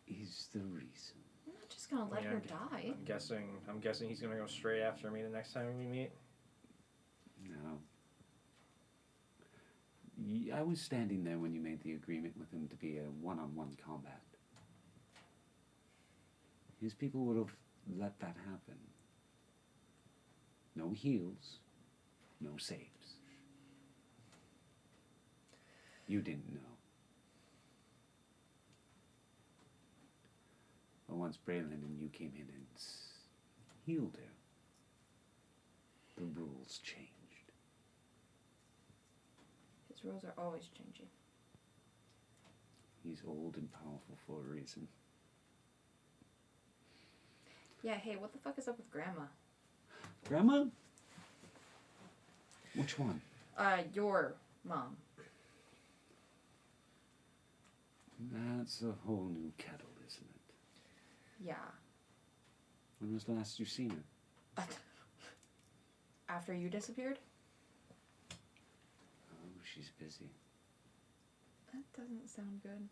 is the reason. I'm not just gonna let Yeah, her die. I'm guessing he's gonna go straight after me the next time we meet. No. I was standing there when you made the agreement with him to be a one-on-one combat. His people would have let that happen. No heals, no saves. You didn't know. But once Braylon and you came in and healed her, the rules changed. His rules are always changing. He's old and powerful for a reason. Yeah, hey, what the fuck is up with Grandma? Grandma? Which one? Your mom. That's a whole new kettle, isn't it? Yeah. When was the last you seen her? After you disappeared? Oh, she's busy. That doesn't sound good.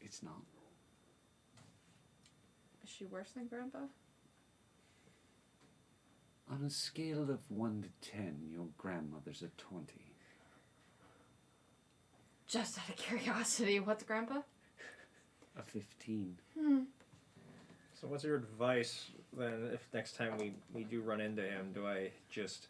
It's not. Is she worse than Grandpa? On a scale of 1 to 10, your grandmother's a 20. Just out of curiosity, what's Grandpa? A 15. So what's your advice then if next time we do run into him, do I just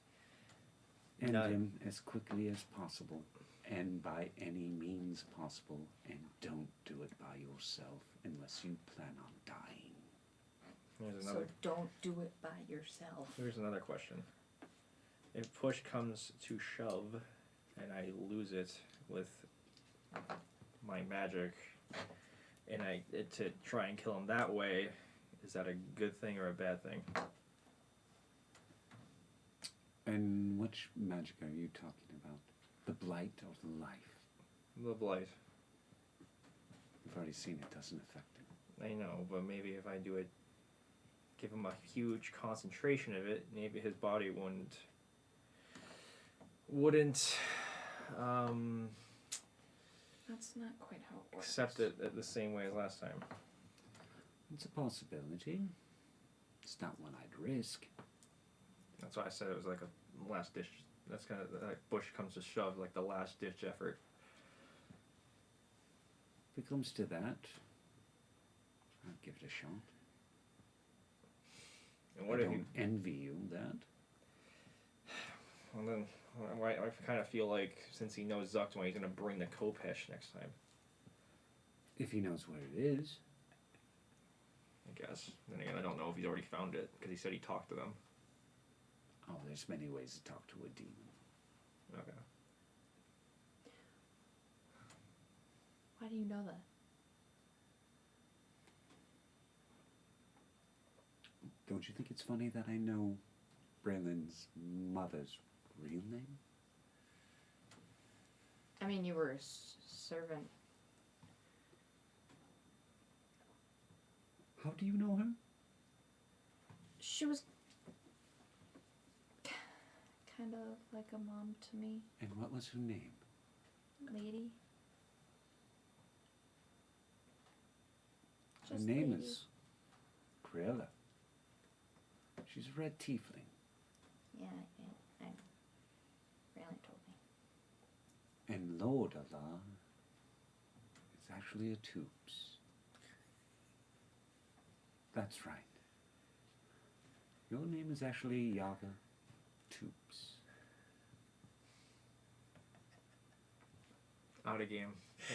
End None. him as quickly as possible, and by any means possible, and don't do it by yourself unless you plan on dying. Here's So another don't do it by yourself. here's another question. If push comes to shove and I lose it with my magic and to try and kill him that way, is that a good thing or a bad thing? And which magic are you talking about? The blight or the life? The blight. You've already seen it doesn't affect him. I know, but maybe if I do it, give him a huge concentration of it, maybe his body wouldn't That's not quite how it works. accept it the same way as last time. It's a possibility. It's not one I'd risk. That's why I said it was like a last ditch. That's kind of like push comes to shove, like the last ditch effort. If it comes to that, I'd give it a shot. And what I if don't envy you that. Well then, I kind of feel like since he knows Zuck's he's gonna bring the Kopesh next time. If he knows what it is. I guess. Then again, I don't know if he's already found it because he said he talked to them. Oh, there's many ways to talk to a demon. Okay. Why do you know that? Don't you think it's funny that I know Braylon's mother's real name? I mean, you were a servant. How do you know her? She was kind of like a mom to me, And what was her name? lady. Her Just name lady. is Grilla. She's a red tiefling. Yeah, Raylan told me. And Lord Allah is actually a Toops. That's right. Your name is actually Yaga Toops. Out of game.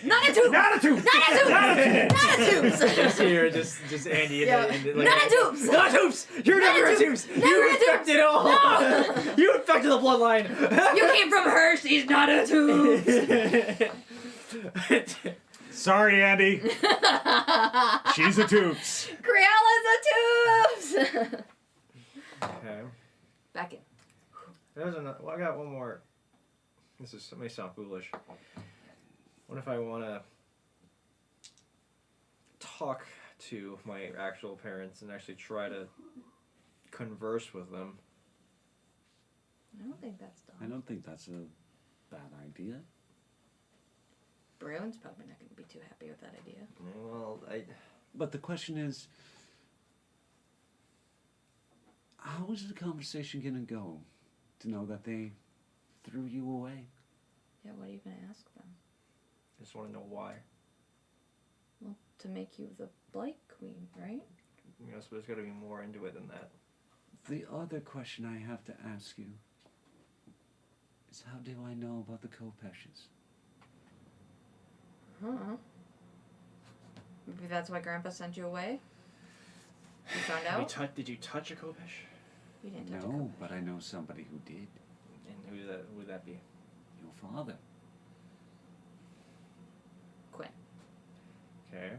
Not a tube! Not a tube! Not a tube! Not a tube! Just here, just Andy. Yeah. Not a tubes! Not tubes! You're Not never a a tubes! tubes! Never You a tubes! infected all! No! You infected the bloodline! You came from her, she's not a tube! Sorry, Andy. She's a tubes. Creola's a tubes! Okay. Back in. There's another. Well, I got one more. This may sound foolish. What if I want to talk to my actual parents and actually try to converse with them. I don't think that's I dumb. don't think that's a bad idea. Braylon's probably not going to be too happy with that idea. Well, But the question is, how is the conversation going to go to know that they threw you away? Yeah, what are you going to ask them? just want to know why. Well, to make you the Blight Queen, right? Yes, but there's got to be more into it than that. The other question I have to ask you is, how do I know about the Kopeshes? Huh. Maybe that's why Grandpa sent you away? You found out? Did you touch a Kopesh? You didn't touch a No, Kopesh. but I know somebody who did. And who would that be? Your father. Quinn. Okay.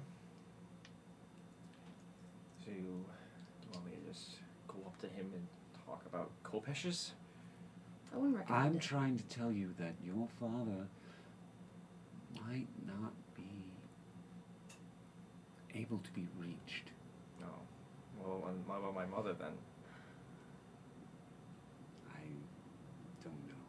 So you want me to just go up to him and talk about Kopeshes? I wouldn't recommend I'm it. trying to tell you that your father might not be able to be reached. No. Well, and what about my mother then? I don't know.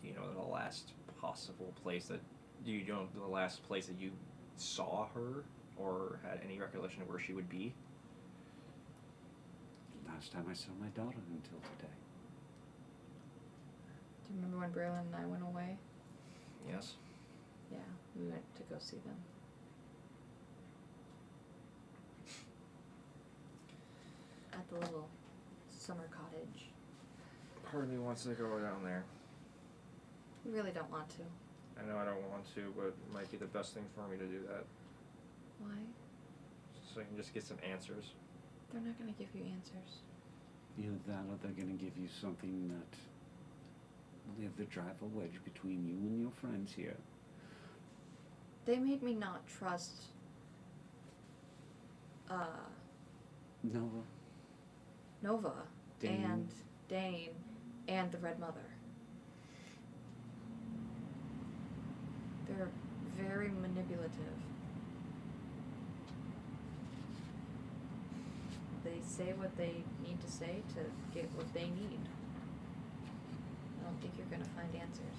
Do you know the last possible place that the last place that you saw her or had any recollection of where she would be? Last time I saw my daughter until today. Do you remember when Braylon and I went away? Yes. Yeah, we went to go see them. At the little summer cottage. Part of me wants to go down there. We really don't want to. I know I don't want to, but it might be the best thing for me to do that. Why? So I can just get some answers. They're not going to give you answers. Either that or they're going to give you something that will either drive a wedge between you and your friends here. They made me not trust Nova. Nova Dane. and Dane and the Red Mother. They're very manipulative. They say what they need to say to get what they need. I don't think you're going to find answers.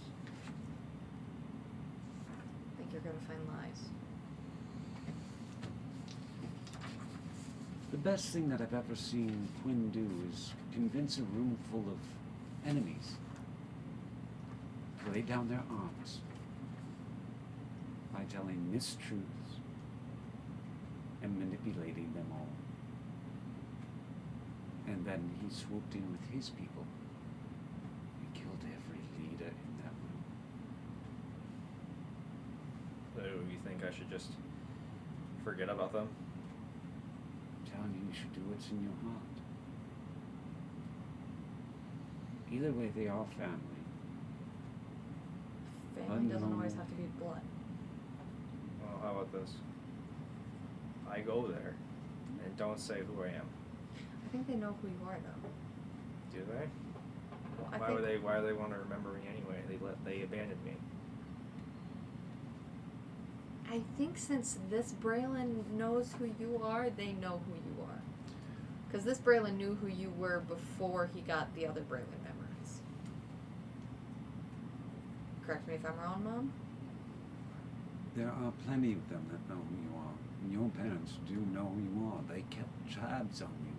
I think you're going to find lies. The best thing that I've ever seen Quinn do is convince a room full of enemies to lay down their arms by telling mistruths and manipulating them all. And then he swooped in with his people and killed every leader in that room. So you think I should just forget about them? I'm telling you, you should do what's in your heart. Either way, they are family. Family doesn't Unknown. always have to be blood. Well, how about this? I go there and don't say who I am. I think they know who you are, though. Do they? Well, I Why think would they? Why do they want to remember me anyway? They abandoned me. I think since this Braylon knows who you are, they know who you are. Because this Braylon knew who you were before he got the other Braylon memories. Correct me if I'm wrong, Mom? There are plenty of them that know who you are. And your parents do know who you are. They kept tabs on you.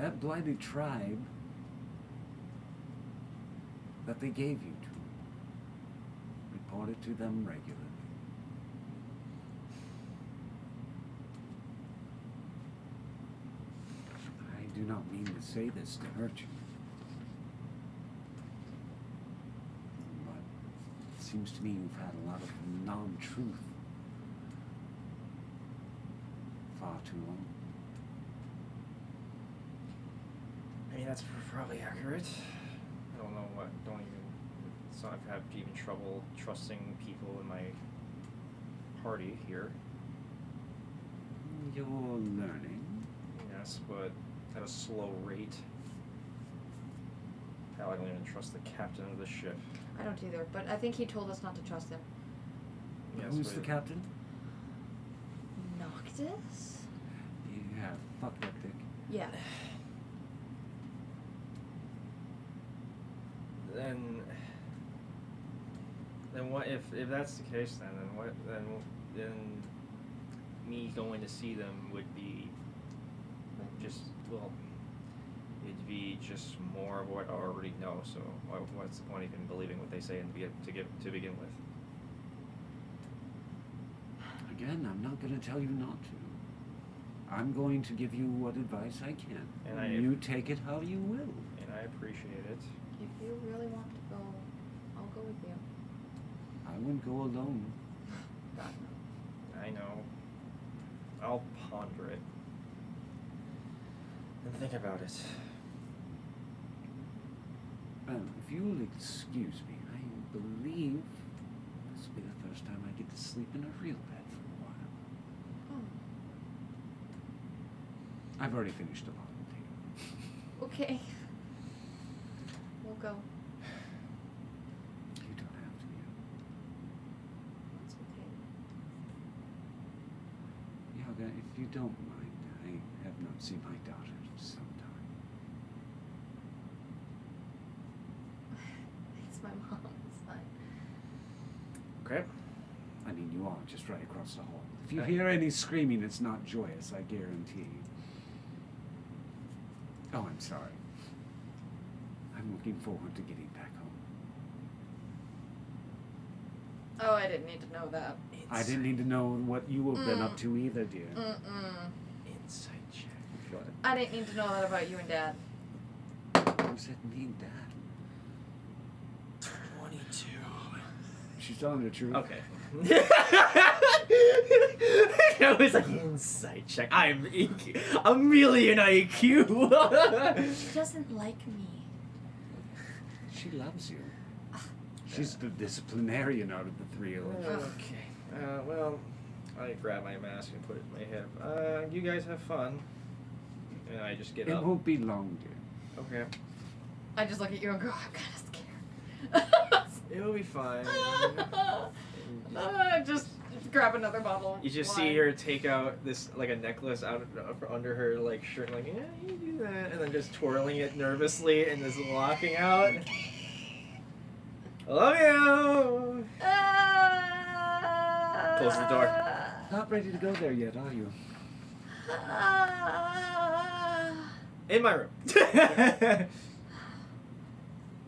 That blighted tribe that they gave you to reported to them regularly. I do not mean to say this to hurt you, but it seems to me you've had a lot of non-truth far too long. I mean, that's probably accurate. I don't know what. It's not I have even trouble trusting people in my party here. You're learning. Yes, but at a slow rate. Hell, I don't even trust the captain of the ship. I don't either, but I think he told us not to trust him. Yes, Who's but the captain? justice? Yeah, fuck that dick. Yeah. Then what if that's the case? Then me going to see them would be just it'd be just more of what I already know. So what's the point even believing what they say and to begin with? Again, I'm not going to tell you not to. I'm going to give you what advice I can. And you take it how you will. And I appreciate it. If you really want to go, I'll go with you. I wouldn't go alone. God, no. I know. I'll ponder it and think about it. If you'll excuse me, I believe this will be the first time I get to sleep in a real bed for a while. Oh. I've already finished a bottle, dear. Okay. We'll go. You don't have to. That's okay. Yaga, if you don't mind, I have not seen my daughter in some time. It's my mom. It's fine. Okay. I mean, you are just right across the hall. If you hear any screaming, it's not joyous, I guarantee. Oh, I'm sorry. I'm looking forward to getting back home. Oh, I didn't need to know that. I didn't need to know what you have been up to either, dear. Insight check. What? I didn't need to know that about you and Dad. Who said me and Dad? 22. She's telling the truth. Okay. I was like, insight check. I'm EQ. A million IQ. She doesn't like me. She loves you. She's the disciplinarian out of the three of us. Okay. Well, I grab my mask and put it in my hip. You guys have fun. And I just get It up. won't be long, dear. Okay. I just look at you and go, I'm kind of scared. It'll be fine. Just grab another bottle. of You just wine. see her take out this, like, a necklace out of, under her, like, shirt, like, yeah, you do that, and then just twirling it nervously and just walking out. I love you! Close the door. Not ready to go there yet, are you? In my room.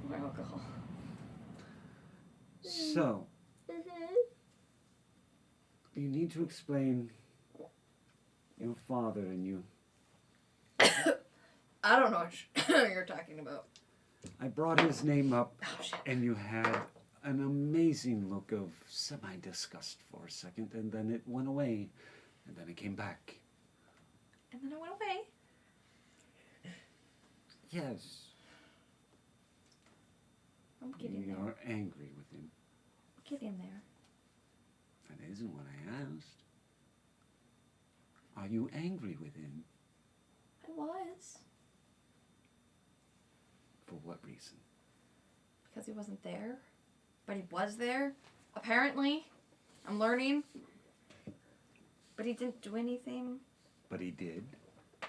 More alcohol. So, you need to explain your father and you. I don't know what you're talking about. I brought his name up, Oh, shit. and you had an amazing look of semi-disgust for a second, and then it went away, and then it came back. And then I went away. Yes, I'm getting there. you're angry with him. Get in there. That isn't what I asked. Are you angry with him? I was. For what reason? Because he wasn't there. But he was there. Apparently. I'm learning. But he didn't do anything. But he did.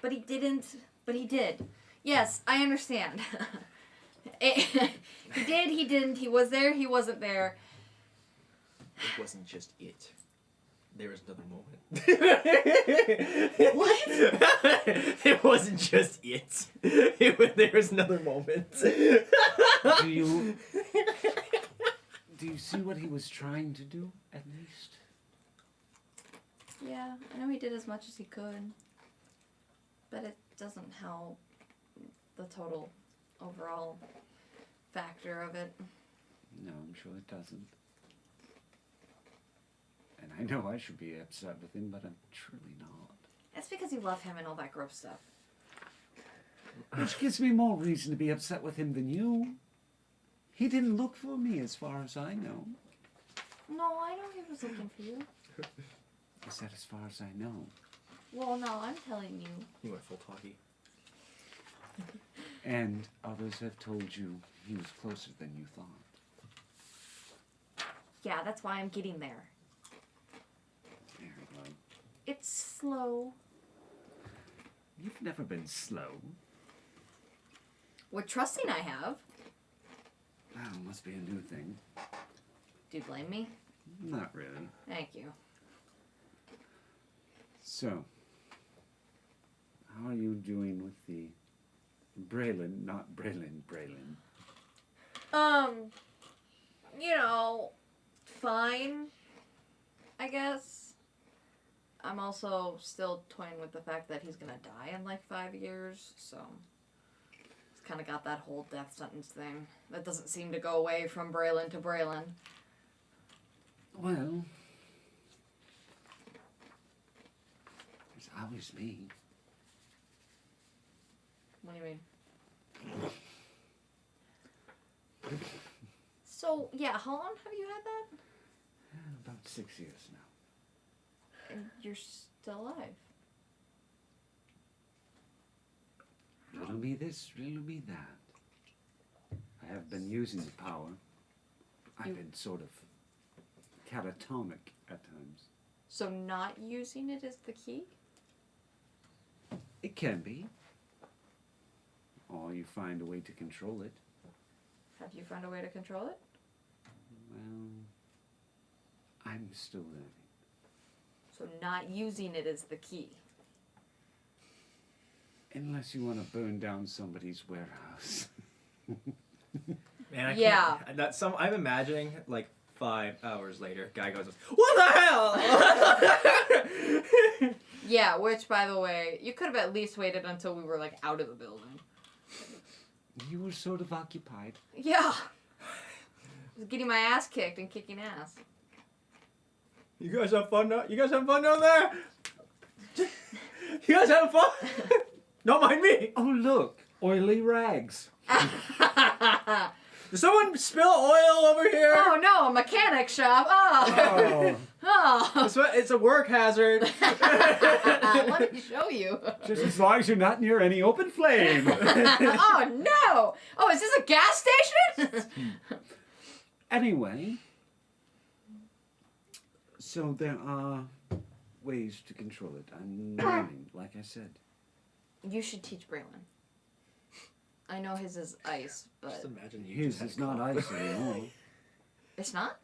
But he didn't. But he did. Yes, I understand. He did, he didn't. He was there, he wasn't there. It wasn't just it. There was another moment. What? It wasn't just it. There was another moment. Do you see what he was trying to do, at least? Yeah, I know he did as much as he could. But it doesn't help the total overall factor of it. No, I'm sure it doesn't. And I know I should be upset with him, but I'm truly not. It's because you love him and all that gross stuff. Which gives me more reason to be upset with him than you. He didn't look for me, as far as I know. No, I know he was looking for you. Is that as far as I know? Well, no, I'm telling you. You went full talkie. And others have told you he was closer than you thought. Yeah, that's why I'm getting there. Very well. It's slow. You've never been slow. With trusting I have. Oh, must be a new thing. Do you blame me? Not really. Thank you. So, how are you doing with the Braylon, not Braylon, Braylon? You know, fine, I guess. I'm also still toying with the fact that he's gonna die in like 5 years, so it's kind of got that whole death sentence thing that doesn't seem to go away from Braylon to Braylon. Well, there's always me. What do you mean? So, yeah, how long have you had that? About 6 years now. And you're still alive. Little me this, little me that. I have been using the power. I've been sort of catatonic at times. So not using it is the key? It can be. Or you find a way to control it. Have you found a way to control it? Well, I'm still learning. So not using it is the key. Unless you want to burn down somebody's warehouse. Man, I Yeah. can't. I'm imagining like 5 hours later, guy goes, "What the hell?" Yeah, which, by the way, you could have at least waited until we were, like, out of the building. You were sort of occupied. Yeah. I was getting my ass kicked and kicking ass. You guys have fun now? You guys have fun down there? You guys having fun? Don't mind me. Oh, look. Oily rags. Did someone spill oil over here? Oh, no, a mechanic shop. Oh. Oh. Oh. It's a work hazard. Let me show you. Just as long as you're not near any open flame. Oh, no. Oh, is this a gas station? Anyway. So there are ways to control it. I'm learning, like I said. You should teach Braylon. I know his is ice, but Just imagine you. His is not ice anymore. it's not?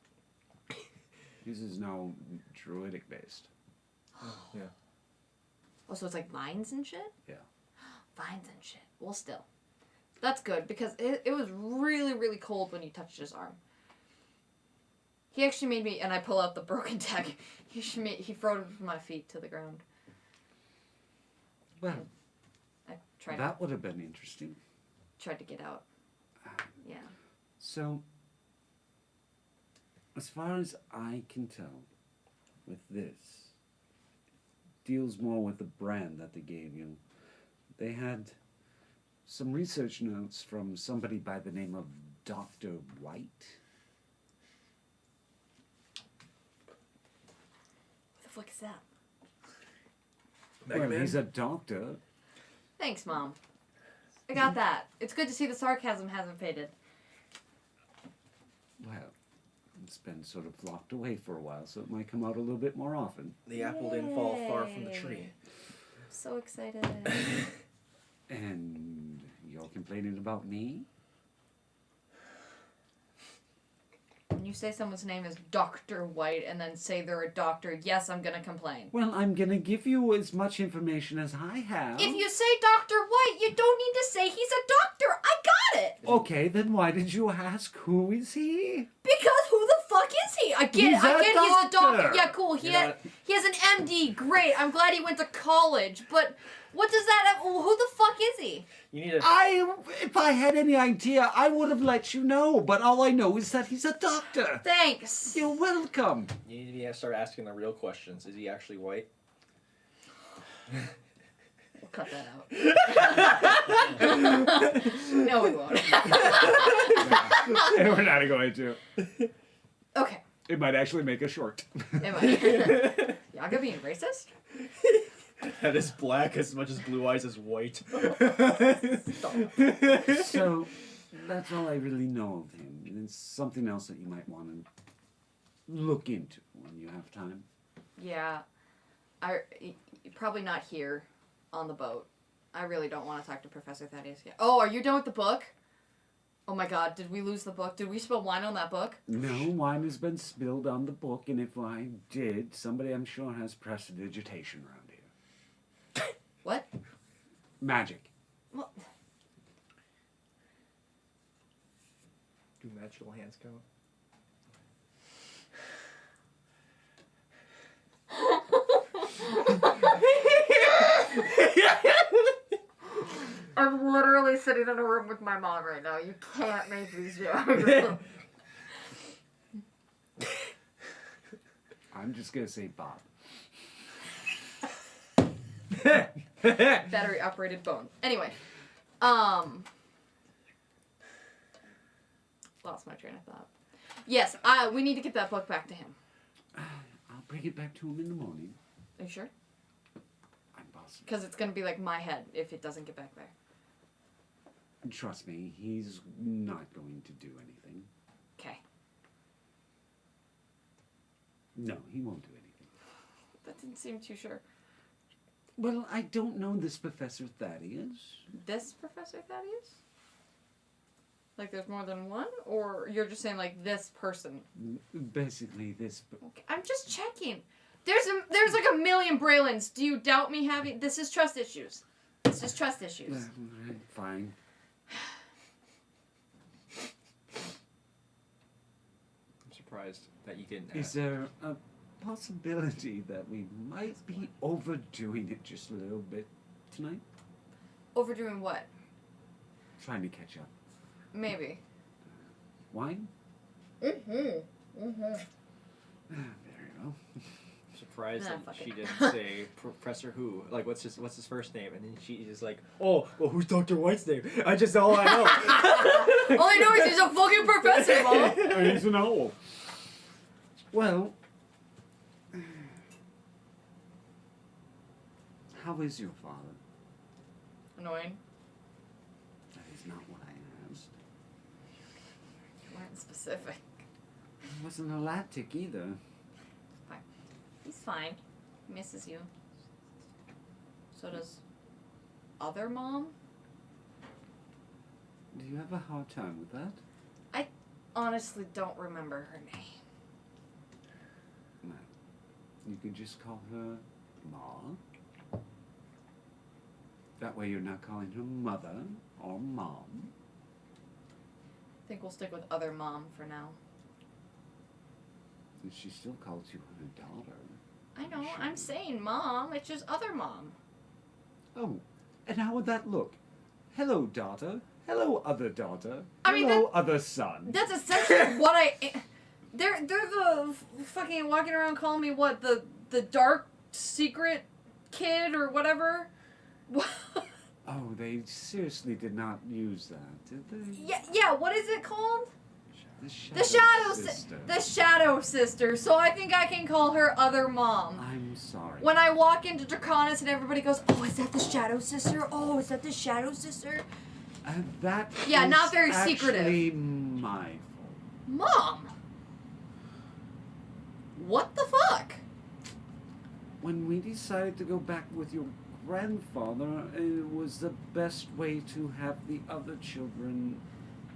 His is now druidic based. Yeah. Oh, so it's like vines and shit? Yeah. Vines and shit. Well, still. That's good, because it was really, really cold when you touched his arm. He actually made me, and I pull out the broken deck, he froze my feet to the ground. Well, I tried that would have been interesting. to get out. Yeah. So, as far as I can tell, with this, deals more with the brand that they gave you. They had some research notes from somebody by the name of Dr. White. What the fuck is that? Well, he's a doctor. Thanks, Mom. I got that. It's good to see the sarcasm hasn't faded. Well, it's been sort of locked away for a while, so it might come out a little bit more often. The apple didn't fall far from the tree. I'm so excited. And you're complaining about me? When you say someone's name is Dr. White and then say they're a doctor, yes, I'm gonna complain. Well, I'm gonna give you as much information as I have. If you say Dr. White, you don't need to say he's a doctor. I got it. Okay, then why did you ask who is he? Because who the fuck is he? I get He's it. I a get he's a doctor. doctor. Yeah, cool. He You know has an MD. Great. I'm glad he went to college. But what does that? Who the fuck is he? You need to. If I had any idea, I would have let you know. But all I know is that he's a doctor. Thanks. Oh, You're welcome. You need to start asking the real questions. Is he actually white? We'll cut that out. No, we won't. We're not going to. Okay. It might actually make a short. Am I? Yaga being racist? That is black as much as Blue Eyes is white. So, that's all I really know of him. And it's something else that you might want to look into when you have time. Yeah. Probably not here on the boat. I really don't want to talk to Professor Thaddeus yet. Oh, are you done with the book? Oh my god, did we lose the book? Did we spill wine on that book? No, wine has been spilled on the book, and if I did, somebody I'm sure has prestidigitation around here. What? Magic. Well, Do magical hands count? I'm literally sitting in a room with my mom right now. You can't make these jokes. I'm just gonna say Bob. Battery operated phone. Anyway, lost my train of thought. Yes, we need to get that book back to him. I'll bring it back to him in the morning. Are you sure? I'm positive. Because it's gonna be like my head if it doesn't get back there. Trust me, he's not going to do anything. Okay. No, he won't do anything. That didn't seem too sure. Well, I don't know this Professor Thaddeus. This Professor Thaddeus? Like there's more than one? Or you're just saying like this person? Basically, this... Okay, I'm just checking. There's like a million Braylons. Do you doubt me having... This is trust issues. This is trust issues. Fine. I'm surprised that you didn't. Is there a possibility that we might be overdoing it just a little bit tonight? Overdoing what? Trying to catch up. Maybe. Wine? Very well. Surprised Nah, that fuck she it. didn't say Professor Who. Like, what's his first name? And then she's like, oh, well, who's Dr. White's name? All I know. All I know is he's a fucking professor, Mom. He's an owl. Well, how is your father? Annoying. That is not what I asked. You weren't specific. He wasn't a lab tick either. Fine. He's fine. He misses you. So does other mom? Do you have a hard time with that? I honestly don't remember her name. No. You can just call her Ma. That way you're not calling her mother or mom. I think we'll stick with other mom for now. And she still calls you her daughter. I know, Sure. I'm saying mom. It's just other mom. Oh, and how would that look? Hello, daughter. Hello, other daughter. I mean, Hello, other son. That's essentially what I... They're the fucking walking around calling me what? The dark secret kid or whatever? Oh, they seriously did not use that, did they? Yeah, what is it called? The Sister. The Shadow Sister. So I think I can call her other mom. I'm sorry. When I walk into Draconis and everybody goes, oh, is that the Shadow Sister? Oh, is that the Shadow Sister? That Yeah, is not very secretive. actually my fault. Mom! What the fuck? When we decided to go back with your grandfather, it was the best way to have the other children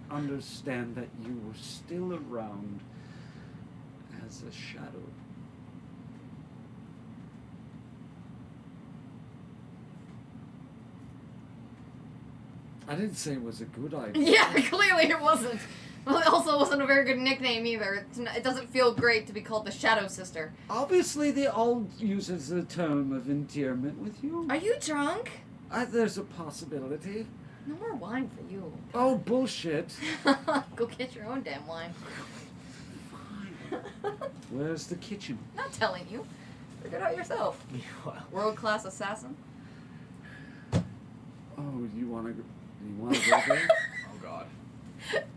understand that you were still around as a shadow. I didn't say it was a good idea. Yeah, clearly it wasn't. Well, it also wasn't a very good nickname either. It doesn't feel great to be called the Shadow Sister. Obviously, they all use it as a term of endearment with you. Are you drunk? There's a possibility. No more wine for you. Oh, bullshit. Go get your own damn wine. Fine. Where's the kitchen? Not telling you. Figure it out yourself. World-class assassin. Oh, you wanna go there? Oh, God.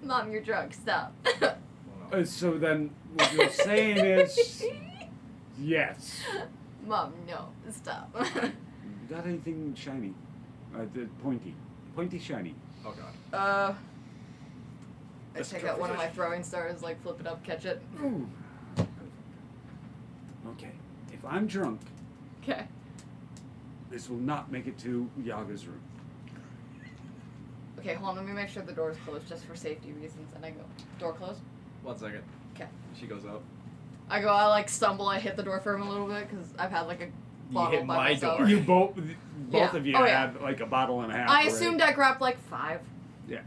Mom, you're drunk. Stop. So then, what you're saying is, yes. Mom, no. Stop. You got anything shiny? Pointy shiny. Oh, God. I take out one of my throwing stars, like flip it up, catch it. Ooh. Okay, if I'm drunk, Okay. This will not make it to Yaga's room. Okay, hold on. Let me make sure the door is closed just for safety reasons. And I go, door closed? 1 second. Okay. She goes up. I go, I like stumble, I hit the door frame a little bit because I've had like a bottle hit by my myself. door. You both Yeah. of you Oh, yeah. had like a bottle and a half. I right? assumed I grabbed like 5. Yeah.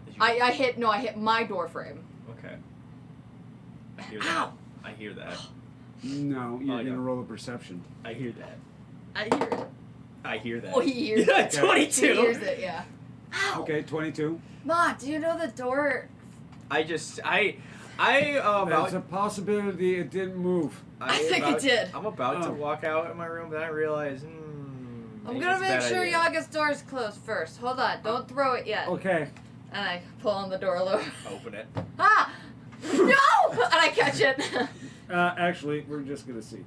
Did you- I hit my door frame. Okay. I hear that. Ow! I hear that. No, you're yeah. gonna roll a perception. I hear that. I hear it. I hear that. Oh, he hears Yeah, it. 22. He hears it, yeah. Ow! Okay, 22. Ma, do you know the door? There's I a possibility it didn't move. I think it did. I'm about to Oh. walk out of my room, then I realize, I'm maybe gonna it's a make bad sure idea. Yaga's door is closed first. Hold on, don't throw it yet. Okay. And I pull on the door a little. Open it. Ah! No! And I catch it. Actually, we're just gonna see.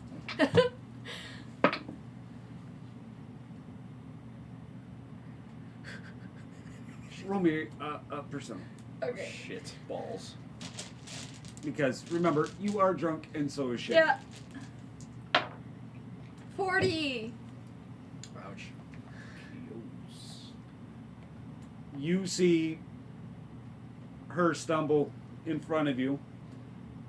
Roll me a persona. Okay. Shit balls. Because remember, you are drunk and so is she. Yeah. 40. Ouch. You see her stumble in front of you,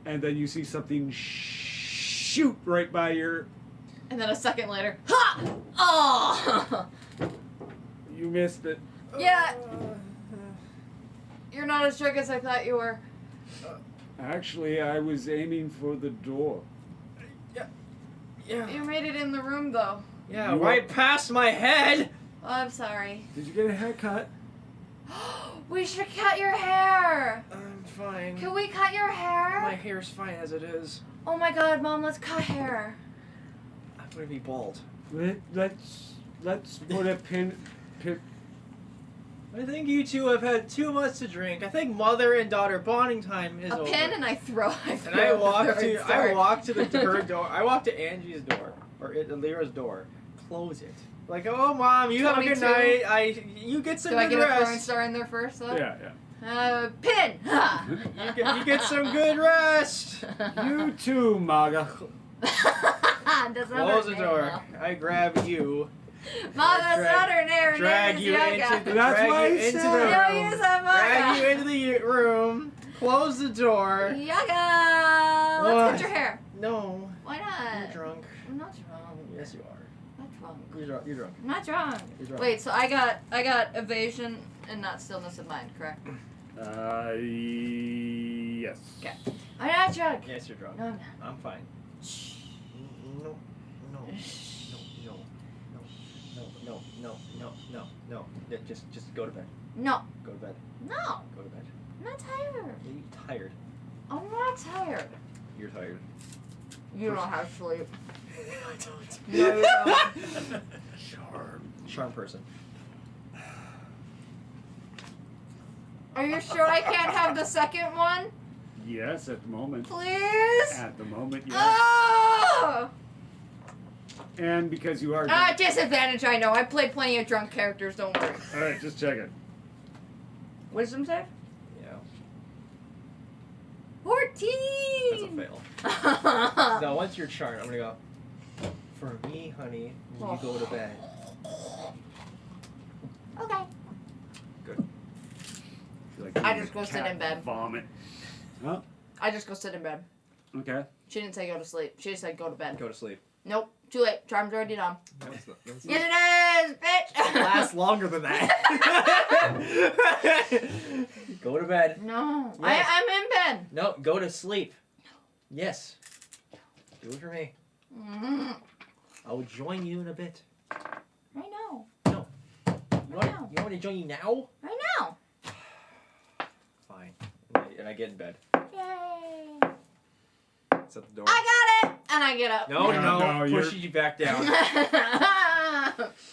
and then you see something shoot right by your. And then a second later, ha! Oh! You missed it. Yeah. You're not as drunk as I thought you were. Actually, I was aiming for the door. Yeah. You made it in the room though. Yeah, You right past my head. Oh, I'm sorry. Did you get a haircut? We should cut your hair. I'm fine. Can we cut your hair? My hair's fine as it is. Oh my god, Mom, let's cut hair. I'm gonna be bald. Let's put a pin. I think you two have had too much to drink. I think mother and daughter bonding time is A over. pin and I throw. And I walk third to her door. I walk to Angie's door or Lyra's door. Close it. Like, oh mom, you have a good 22. night. You get some Do I good get a throwing rest. star in there first though? Yeah. Pin! Ha! You get some good rest. You too, Maga. That's not Close her the name, door. I grab you. Mom, that's not her name. Her Drag name you is into Yaga. the That's drag why you I into the said. room. No, use that Drag you Yaga. into the room. Close the door. Yaga! Let's What? cut your hair. No. Why You're not? drunk. I'm not drunk. Yes, you are. I'm not drunk. You're drunk. You're drunk. I'm not drunk. You're drunk. Wait, so I got evasion and not stillness of mind, correct? Yes. Okay. I'm not drunk. Yes, you're drunk. No, I'm not. I'm fine. Shh. No. No. No. Just go to bed. No. Go to bed. No. Go to bed. I'm not tired. You're tired. I'm not tired. You're tired. You don't have sleep. I don't. No, you don't. Charm person. Are you sure I can't have the second one? Yes, at the moment. Please? At the moment, yes. Oh! And because you are drunk. Disadvantage, I know. I played plenty of drunk characters, don't worry. Alright, just check it. Wisdom save? Yeah. 14! That's a fail. Now, once you're charmed, I'm gonna go. For me, honey, you go to bed. Okay. Good. Feel like I you just go cat sit in bed. Vomit. Huh? I just go sit in bed. Okay. She didn't say go to sleep. She just said go to bed. Go to sleep. Nope. Too late. Charm's already done. That's not, Yes, it is, bitch! lasts longer than that. Go to bed. No. Yes. I'm in bed. No, go to sleep. Yes. Do it for me. Mm, I will join you in a bit. right now. No. You want me to join you now? Right now. Fine. And I get in bed. Yay. Set the door. I got it! And I get up. No, No, you're- push you back down.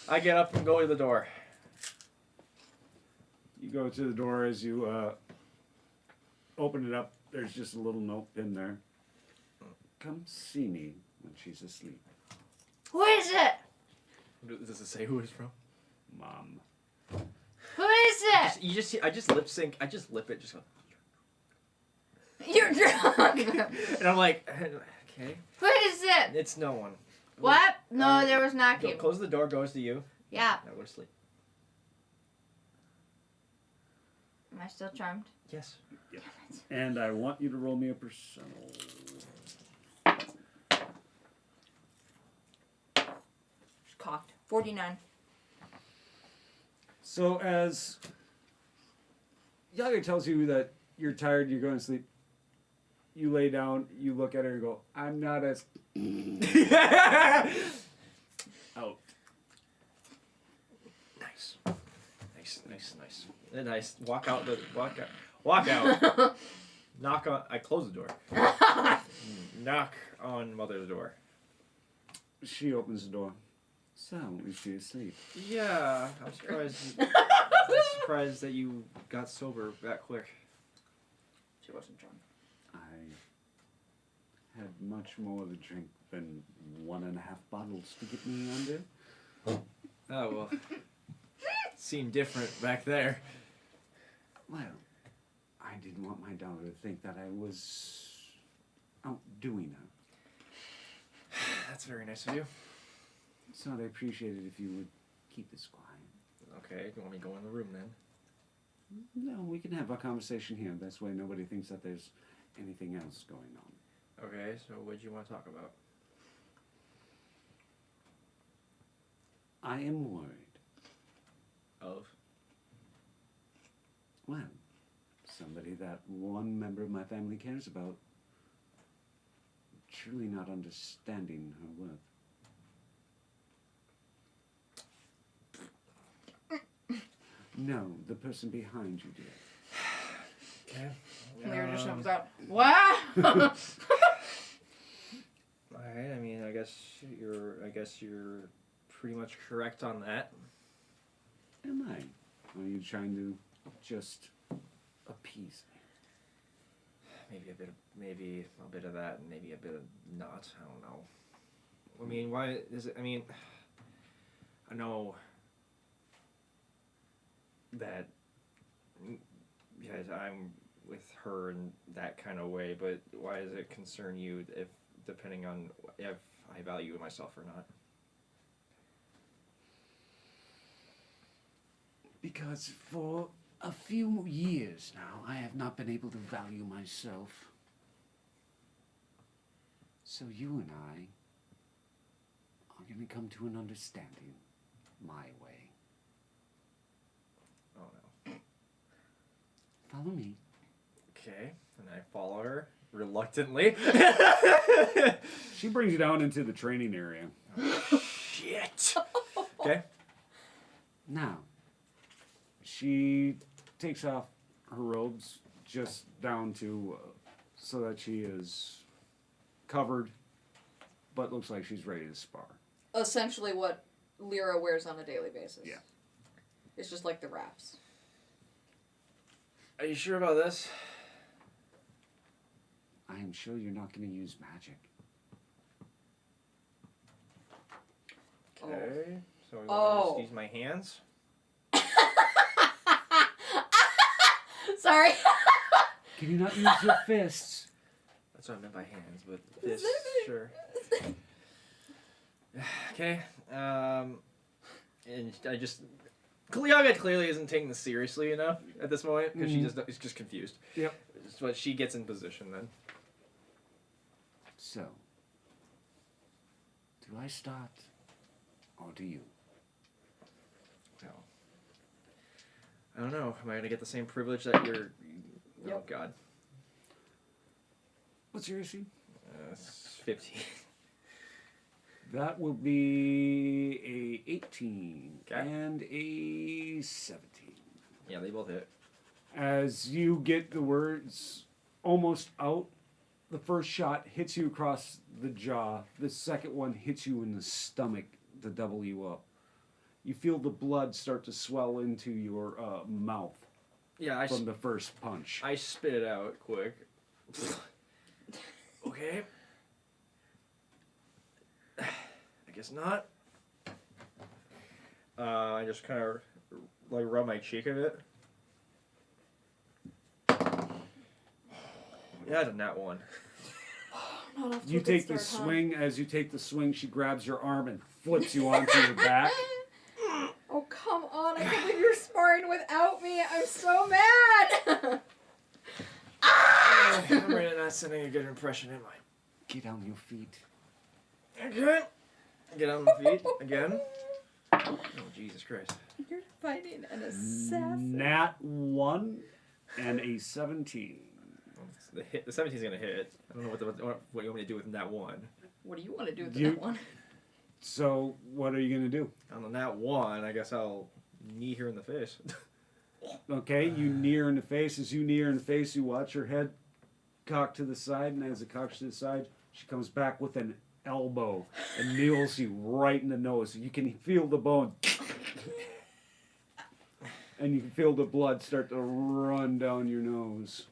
I get up and go to the door. You go to the door as you open it up. There's just a little note in there. Come see me when she's asleep, Who is it? Does it say who it's from? Mom. Who is it? You just see, I just lip sync. I just lip it. Just go. You're drunk. And I'm like, okay. Who is it? It's no one. What? No, there was Go, knocking. close the door, goes to you. Yeah. Now go to sleep. Am I still charmed? Yes. And I want you to roll me a percentile. Just cocked. 49. So as Yaga tells you that you're tired, you're going to sleep, you lay down, you look at her and go, I'm not as out. Nice. Nice. And I walk out. Walk out. Knock on. I close the door. Knock on mother's door. She opens the door. So, is she asleep? Yeah, I'm surprised. Surprised that you got sober that quick. She wasn't drunk. I had much more of a drink than 1.5 bottles to get me under. Oh well. Seemed different back there. Well, I didn't want my daughter to think that I was outdoing her. That's very nice of you. So I'd appreciate it if you would keep this quiet. Okay, you want me to go in the room then? No, we can have a conversation here. That's way nobody thinks that there's anything else going on. Okay, so what do you want to talk about? I am worried. Of? Well, somebody that one member of my family cares about truly not understanding her worth. No, the person behind you, dear. Okay. Lear just comes out. What? Alright, I mean, I guess you're pretty much correct on that. Am I? Are you trying to just appease me? Maybe a bit of that, and maybe a bit of not. I don't know. I mean, why is it? I mean, I know that, yes, I'm with her in that kind of way, but why does it concern you if, depending on if I value myself or not? Because for a few years now, I have not been able to value myself. So you and I are going to come to an understanding my way. Oh no. Follow me. Okay, and I follow her reluctantly. She brings you down into the training area. Shit. Okay. Now, she takes off her robes just down to so that she is covered, but looks like she's ready to spar. Essentially what Lyra wears on a daily basis. Yeah. It's just like the wraps. Are you sure about this? I am sure you're not going to use magic. Okay. So we Oh. just use my hands. Sorry. Can you not use your fists? That's what I meant by hands, but this, sure. Okay. And I just, Yaga clearly isn't taking this seriously enough at this moment because she is just confused. Yep. But she gets in position then. So, do I start, or do you? Well, I don't know. Am I gonna get the same privilege that you're? Oh Yep. God. What's your issue? 15. That will be a 18 Okay. and a 17. Yeah, they both hit. As you get the words almost out, the first shot hits you across the jaw. The second one hits you in the stomach to double you up. You feel the blood start to swell into your mouth Yeah, from the first punch. I spit it out quick. Okay. I guess not. I just kind of like rub my cheek a bit. Yeah, I did that one. I'm not off to You a good take the start, huh? swing. As you take the swing, she grabs your arm and flips you onto your back. Oh, come on. I can't believe you're sparring without me. I'm so mad. I'm really not sending a good impression, am I? Get on your feet. Okay. Get on my feet again. Oh, Jesus Christ. You're fighting an assassin. Nat 1 and a 17. The 17's gonna hit. I don't know what you want me to do with that one. What do you want to do with You- that one? So, what are you going to do? On the nat 1, I guess I'll knee her in the face. Okay, you knee her in the face. As you knee her in the face, you watch her head cock to the side, and as it cocks to the side, she comes back with an elbow and nails you right in the nose. You can feel the bone. And you can feel the blood start to run down your nose.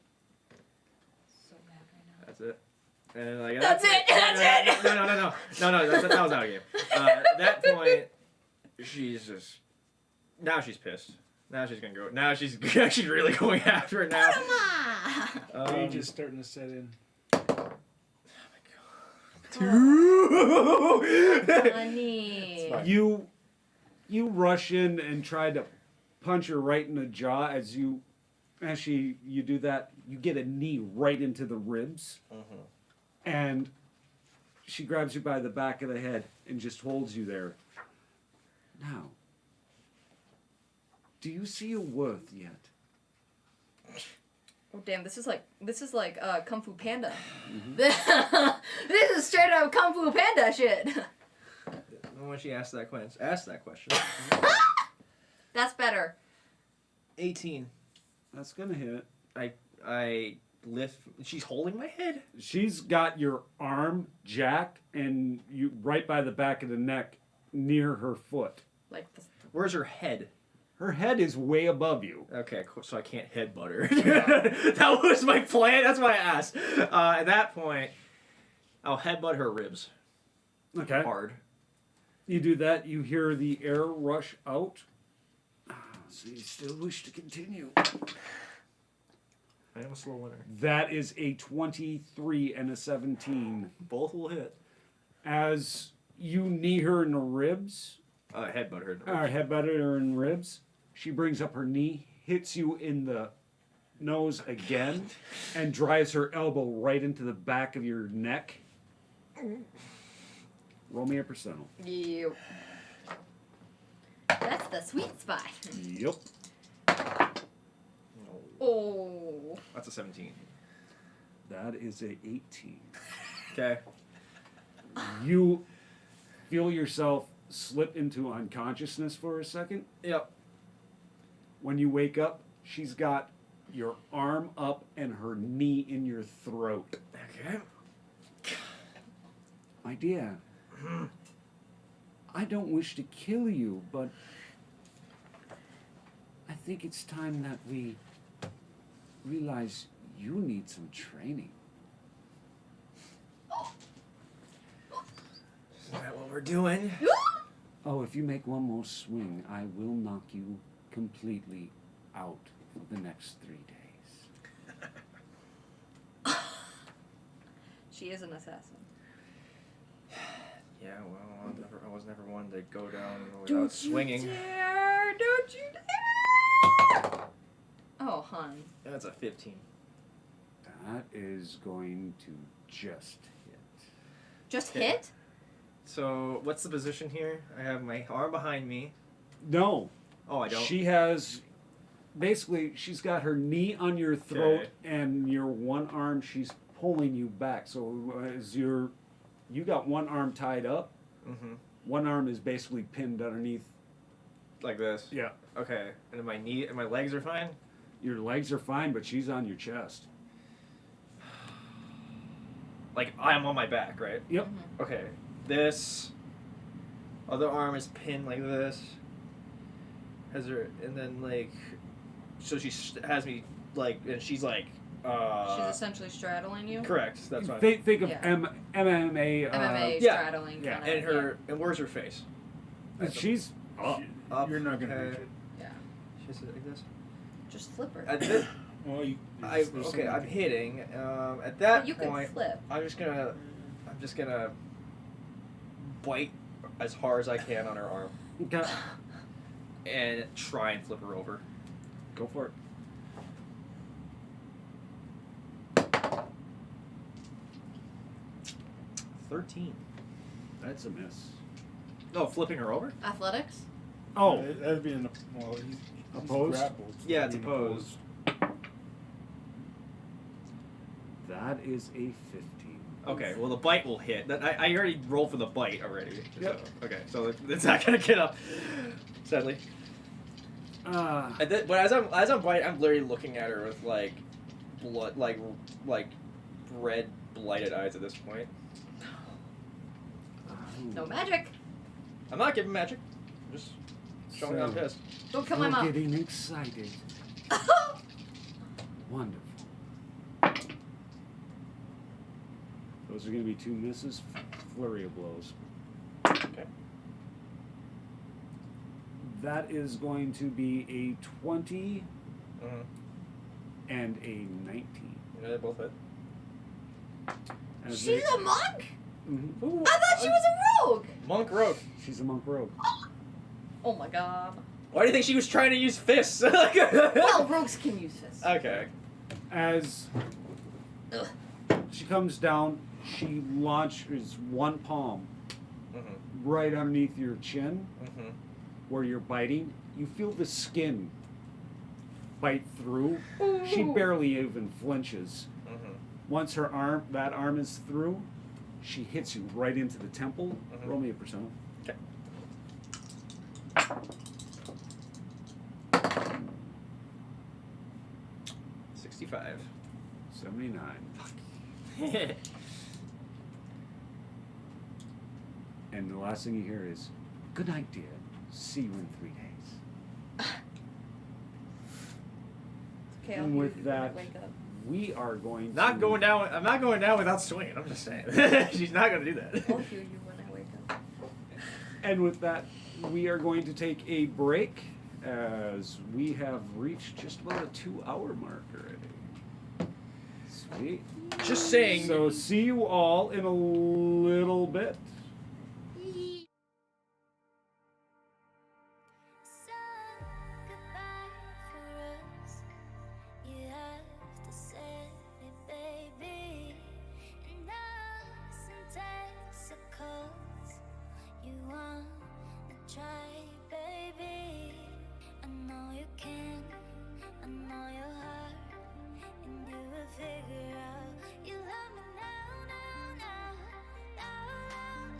So mad right That's it. And like, That's it, that's it! No, that was out of game. At that point, she's just, now she's pissed. Now she's gonna go. Now she's she's really going after it now. Rage is starting to set in. Honey. fine. You rush in and try to punch her right in the jaw. As you do that, you get a knee right into the ribs, and she grabs you by the back of the head and just holds you there. Now, do you see your worth yet? Oh damn! This is like Kung Fu Panda. This is straight up Kung Fu Panda shit. When she asked that question, That's better. 18. That's gonna hit. I lift. She's holding my head. She's got your arm jacked and you right by the back of the neck near her foot. Like this. Where's her head? Her head is way above you. Okay, cool. So I can't headbutt her. That was my plan. That's why I asked. At that point, I'll headbutt her ribs Okay. hard. You do that, you hear the air rush out. So you still wish to continue. I am a slow winner. That is a 23 and a 17. Both will hit. As you knee her in the ribs, Headbutt her. or headbutt her in ribs, she brings up her knee, hits you in the nose again, and drives her elbow right into the back of your neck. Roll me a percentile. You. That's the sweet spot. Yep. Oh. That's a 17. That is a 18. Okay. You feel yourself slip into unconsciousness for a second. Yep. When you wake up, she's got your arm up and her knee in your throat. Okay. My dear, I don't wish to kill you, but I think it's time that we realize you need some training. Is that what we're doing? Oh, if you make one more swing, I will knock you completely out for the next 3 days. She is an assassin. Yeah, well, I was never one to go down without swinging. Dare! Don't you dare! Oh, hun. That's a 15. That is going to just hit. Just Okay. hit? So, what's the position here? I have my arm behind me. No. Oh, I don't. She has, basically, she's got her knee on your throat Okay. and your one arm, she's pulling you back. So as you got one arm tied up, Mm-hmm. one arm is basically pinned underneath. Like this. Yeah. Okay. And then my knee and my legs are fine. Your legs are fine, but she's on your chest. Like I'm on my back, right? Yep. Okay. This other arm is pinned like this. Has her, and then like, so she has me like, and she's like, She's essentially straddling you. correct. That's fine. Think of Yeah. MMA. MMA yeah. straddling. Yeah. Kinda, And her, and where's her face? She's up. Up. You're not gonna okay. reach it. Yeah. She's like this. Just flip her. At Well, you. I'm there's hitting. At But that you point, can flip. I'm just gonna just gonna bite as hard as I can on her arm Okay. and try and flip her over. Go for it. 13. That's a miss. No, flipping her over? Athletics? Oh, That'd be well, he's Opposed? grappled. Yeah, it's Being opposed. that is a 15. Okay, well the bite will hit. That I already rolled for the bite already. Yep. So, okay, so it's not gonna get up. Sadly. But as I'm biting, I'm literally looking at her with like blood, like red blighted eyes at this point. No magic. I'm not giving magic. I'm just showing I'm pissed. Don't kill my You're mom. getting excited. Wonderful. Those are going to be 2 misses. Flurry of blows. Okay. That is going to be a 20 Mm-hmm. and a 19. Yeah, they both hit. As She's they- a monk? Mhm. Ooh, I thought she was a rogue. monk rogue. She's a monk rogue. Oh my god. Why do you think she was trying to use fists? Well, rogues can use fists. Okay. As Ugh. she comes down, she launches one palm Mm-hmm. right underneath your chin Mm-hmm. where you're biting. You feel the skin bite through. She barely even flinches. Mm-hmm. Once that arm is through, she hits you right into the temple. Mhm. Roll me a persona. Okay. 65. 79. And the last thing you hear is, "Good night, dear. See you in 3 days." Okay, I'll And hear with you when I that, wake up. we are going to... Not going down. I'm not going down without swinging. I'm just saying. She's not gonna do that. I'll hear you when I wake up. And with that, we are going to take a break as we have reached just about a 2-hour mark already. Sweet. Just saying. So see you all in a little bit. Goodbye for us. You have to say it, baby. And us in Texas, you wanna try, baby. I know you can, I know your heart, and you will figure out. You love me now, now, now, now, now,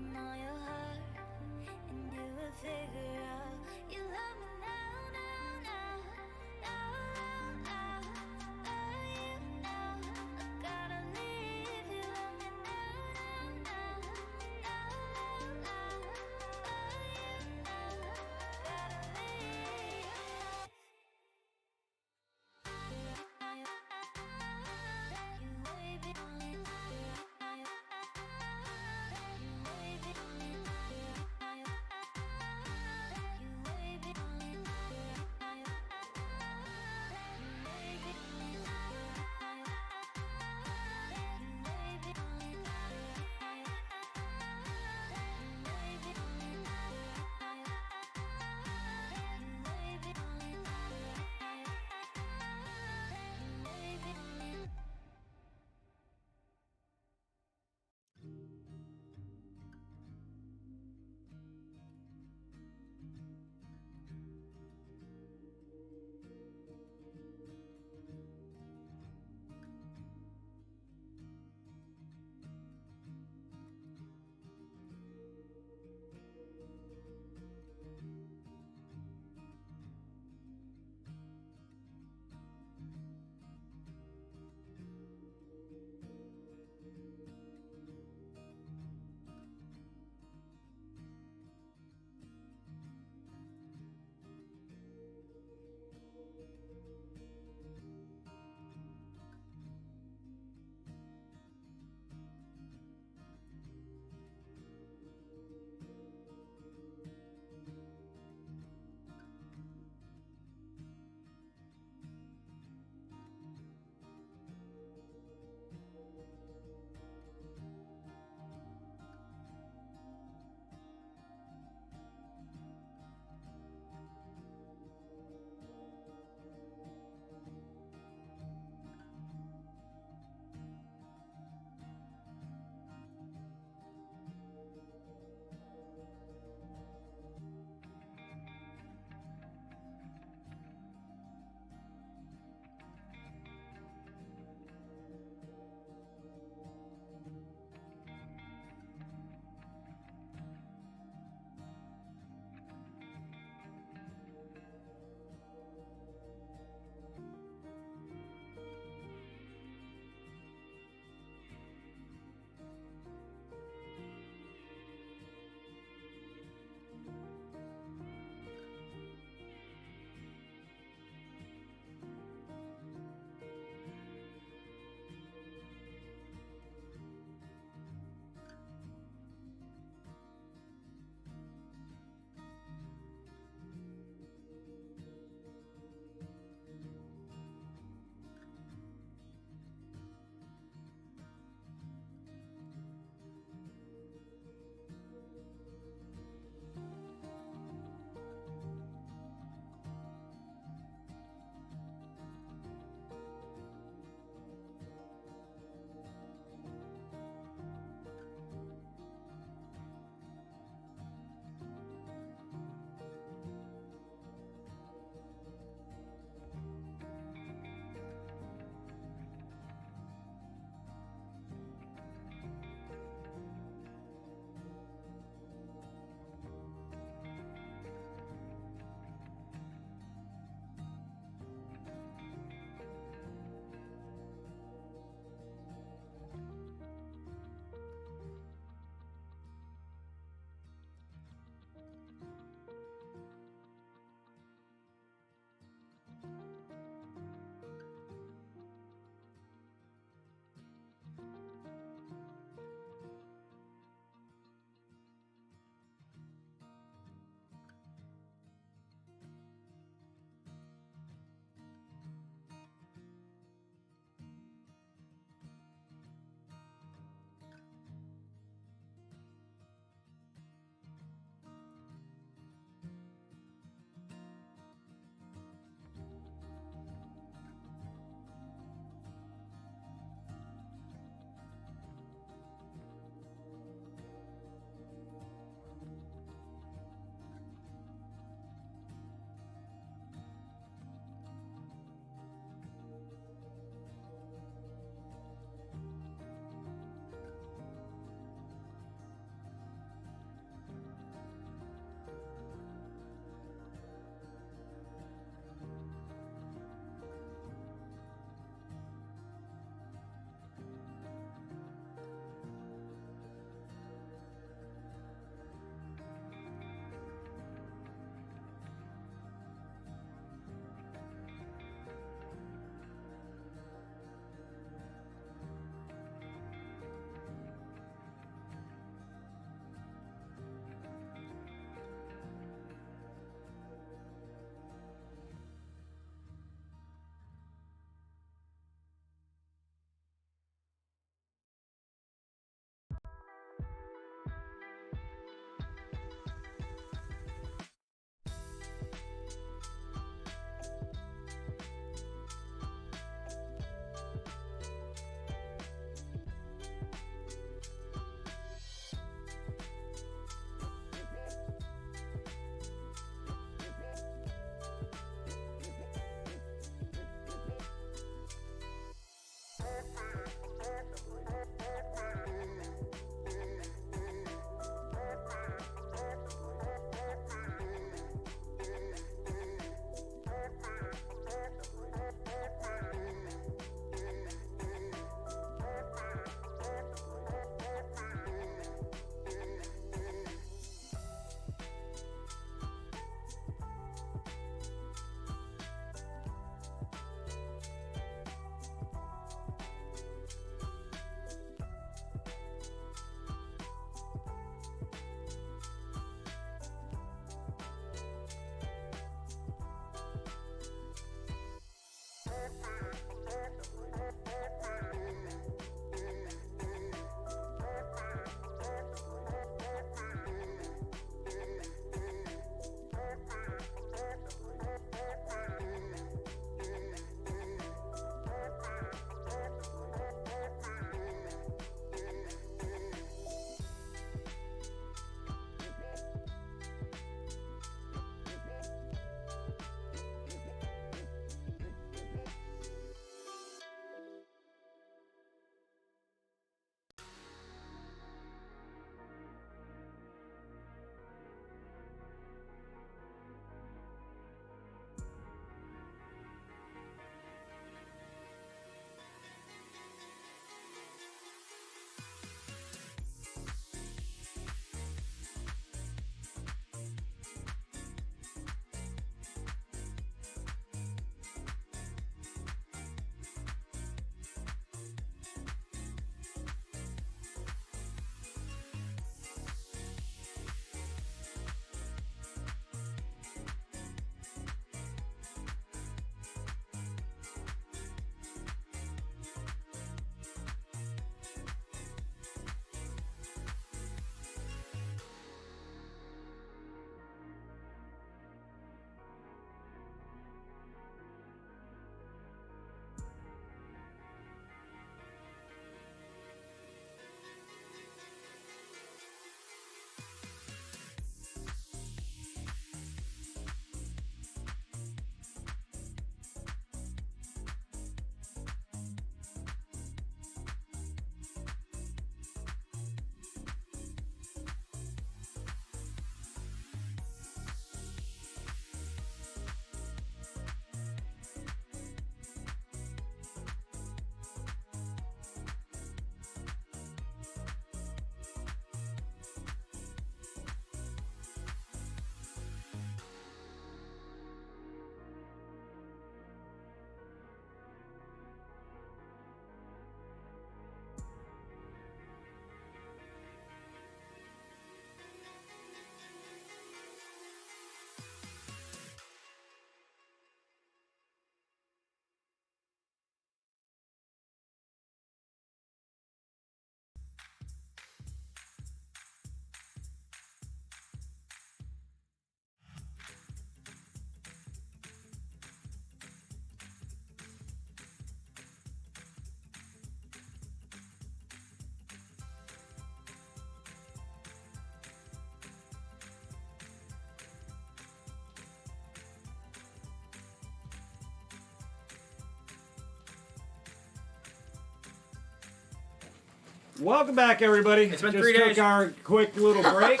Welcome back, everybody. It's been Just 3 took days. our quick little break.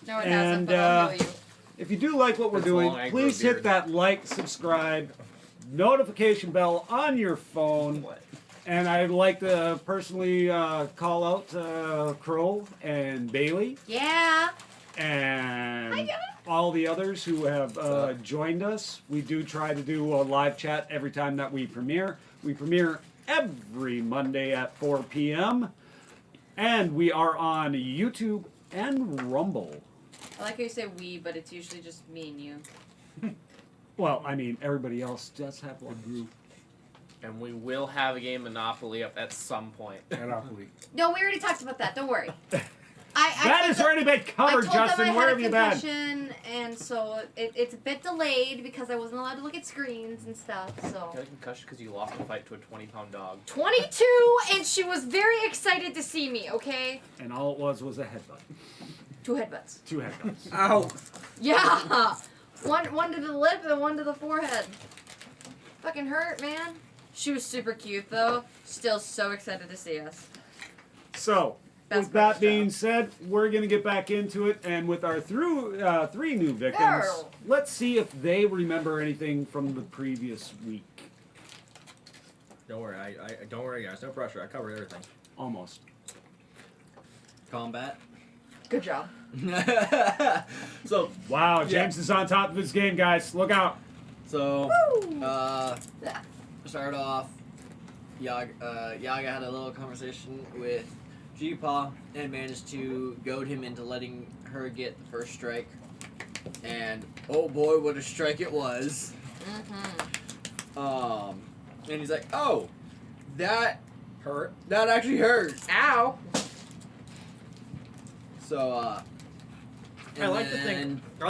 No, it hasn't, And, but I'll heal you. If you do like what we're It's doing, long, I grew a please hit beard. that like, subscribe, notification bell on your phone. What? And I'd like to personally call out Crow and Bailey Yeah. and all the others who have joined us. We do try to do a live chat every time that we premiere. We premiere every Monday at 4 p.m. And we are on YouTube and Rumble. I like how you say we, but it's usually just me and you. Well, I mean, everybody else does have one group. And we will have a game Monopoly up at some point. Monopoly. No, we already talked about that. Don't worry. That has already been I covered, told them I Justin. had Where a have you been? concussion, and so it's a bit delayed because I wasn't allowed to look at screens and stuff. So Got a concussion because you lost a fight to a 20-pound dog. 22, and she was very excited to see me. Okay, And all it was a headbutt. 2 headbutts. 2 headbutts. Ow! Yeah, one to the lip and one to the forehead. Fucking hurt, man. She was super cute though. Still so excited to see us. So, Best with that part being of the said, we're going to get back into it. And with our 3 new victims, Girl. let's see if they remember anything from the previous week. Don't worry, I don't worry, guys. No pressure. I covered everything. Almost. Combat. Good job. So, Wow, Yeah. James is on top of his game, guys. Look out. Start off. Yaga had a little conversation with G-Paw and managed to goad him into letting her get the first strike. And oh boy, what a strike it was. Mm-hmm. And he's like, oh, that Hurt. that actually hurt. Ow. So, I like to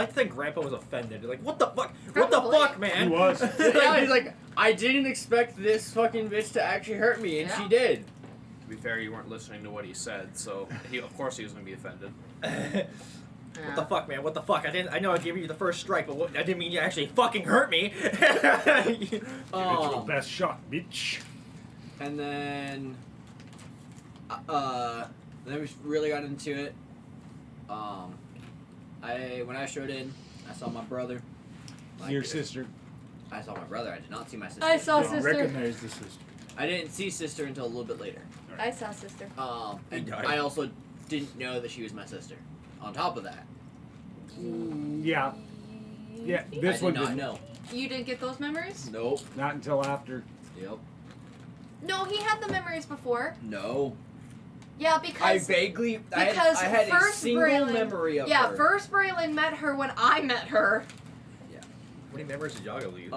think Grandpa was offended. Like, what the fuck? What the Probably. fuck, He man? was. yeah, he's like, I didn't expect this fucking bitch to actually hurt me, and Yeah. she did. To be fair, you weren't listening to what he said, so of course he was gonna be offended. What the fuck, man? What the fuck? I know I gave you the first strike, but I didn't mean you actually fucking hurt me. Give it your um, best shot, bitch. and then we really got into it. When I showed in, I saw my brother. Your sister. I saw my brother. I did not see my sister. I saw I don't sister. recognize the sister. I didn't see sister until a little bit later. I saw sister. And died. I also didn't know that she was my sister. On top of that, Yeah. Yeah, this I one did not didn't. know. You didn't get those memories? Nope. Not until after. Yep. No, he had the memories before. No. Yeah, I because vaguely. because I had a first single Braylon- memory of yeah, her. first Braylon met her when I met her. What many memories did Yaga lose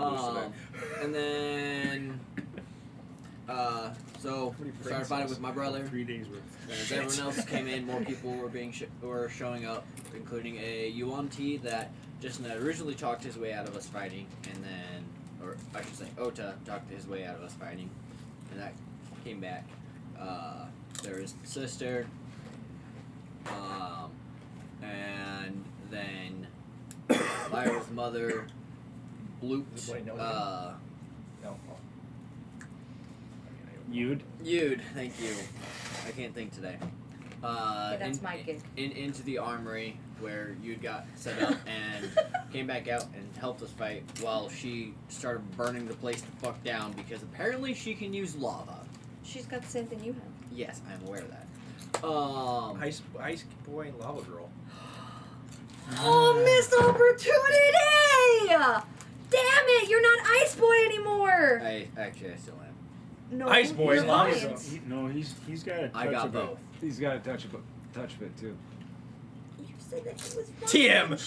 And then, so started fighting with my brother. 3 days worth. As everyone else came in, more people were were showing up, including a Yuan T that Justin had originally talked his way out of us fighting, and then, or I should say, Ota talked his way out of us fighting, and that came back. There was sister, and then Lyra's mother, blooped. No. You'd. Yude, thank you. I can't think today. that's my gig. Into the armory where Yude got set up and came back out and helped us fight while she started burning the place the fuck down because apparently she can use lava. She's got the same thing you have. Yes, I'm aware of that. Ice boy and lava girl. Oh, missed opportunity! Damn it, you're not Ice Boy anymore! I still am. No, Ice Boy you're and Lava Lions. No, he's got a touch I got of both. He's got a touch of it too. You said that he was TM!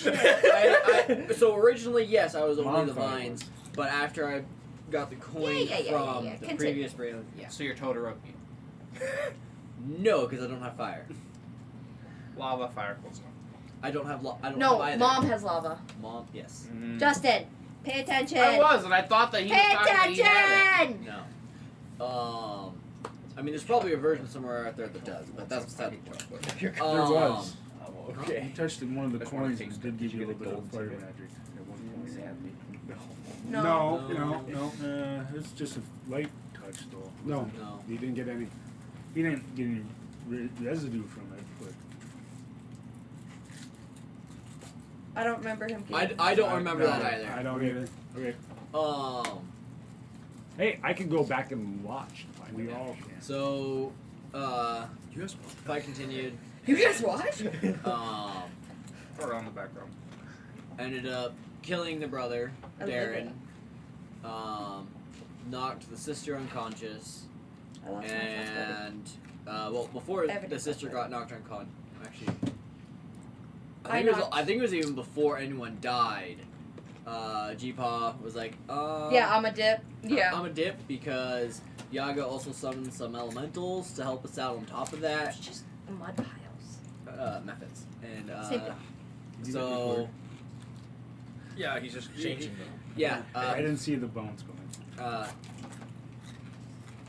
So originally, yes, I was only Mom the thought it vines, but after I got the coin Yeah. from the Continue. previous Braylon, yeah. So you're Todoroki. No, because I don't have fire. Lava, fire, close enough. I don't have No, either. Mom has lava. Mom, yes. Justin, pay attention. I was, and I thought that he was Pay talking that he had it. attention! No. I mean, there's probably a version somewhere out there that does, but that's beside the point. There was. Okay. He touched one of the That's one of coins the and things did give you a that little bit of gold fire to it. magic at one point. Sadly. No. No. It's just a light touch though. No. No. You didn't get any. He didn't get any residue from it, but I don't remember him getting. I don't remember No, that either. I don't either. okay, Hey, I can go back and watch. To find we out. all can. So, fight continued. You guys watch? Or on the background. Ended up killing the brother, I love Darren. Knocked the sister unconscious, I lost my and well, before Evidence the sister of it. got knocked unconscious, actually, I I think it was even before anyone died. G-Paw was like, Yeah, I'm a dip. Yeah. I'm a dip because Yaga also summoned some elementals to help us out on top of that. It's just mud piles. Methods. And Same thing. so Yeah, he's just changing them. yeah, I didn't see the bones going.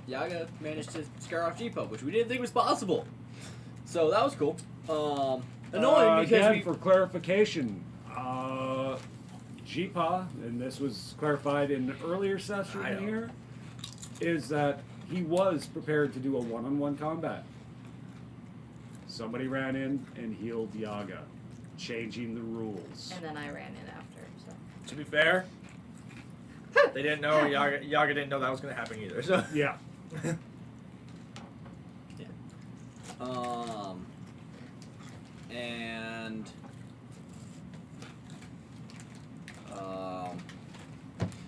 Yaga managed to scare off G-Paw, which we didn't think was possible. So that was cool. Annoying because again, for clarification, G-Paw, and this was clarified in the earlier session I know. here, is that he was prepared to do a one-on-one combat. Somebody ran in and healed Yaga, changing the rules. And then I ran in after. So. To be fair, they didn't know Yaga didn't know that was gonna happen either. So Yeah. And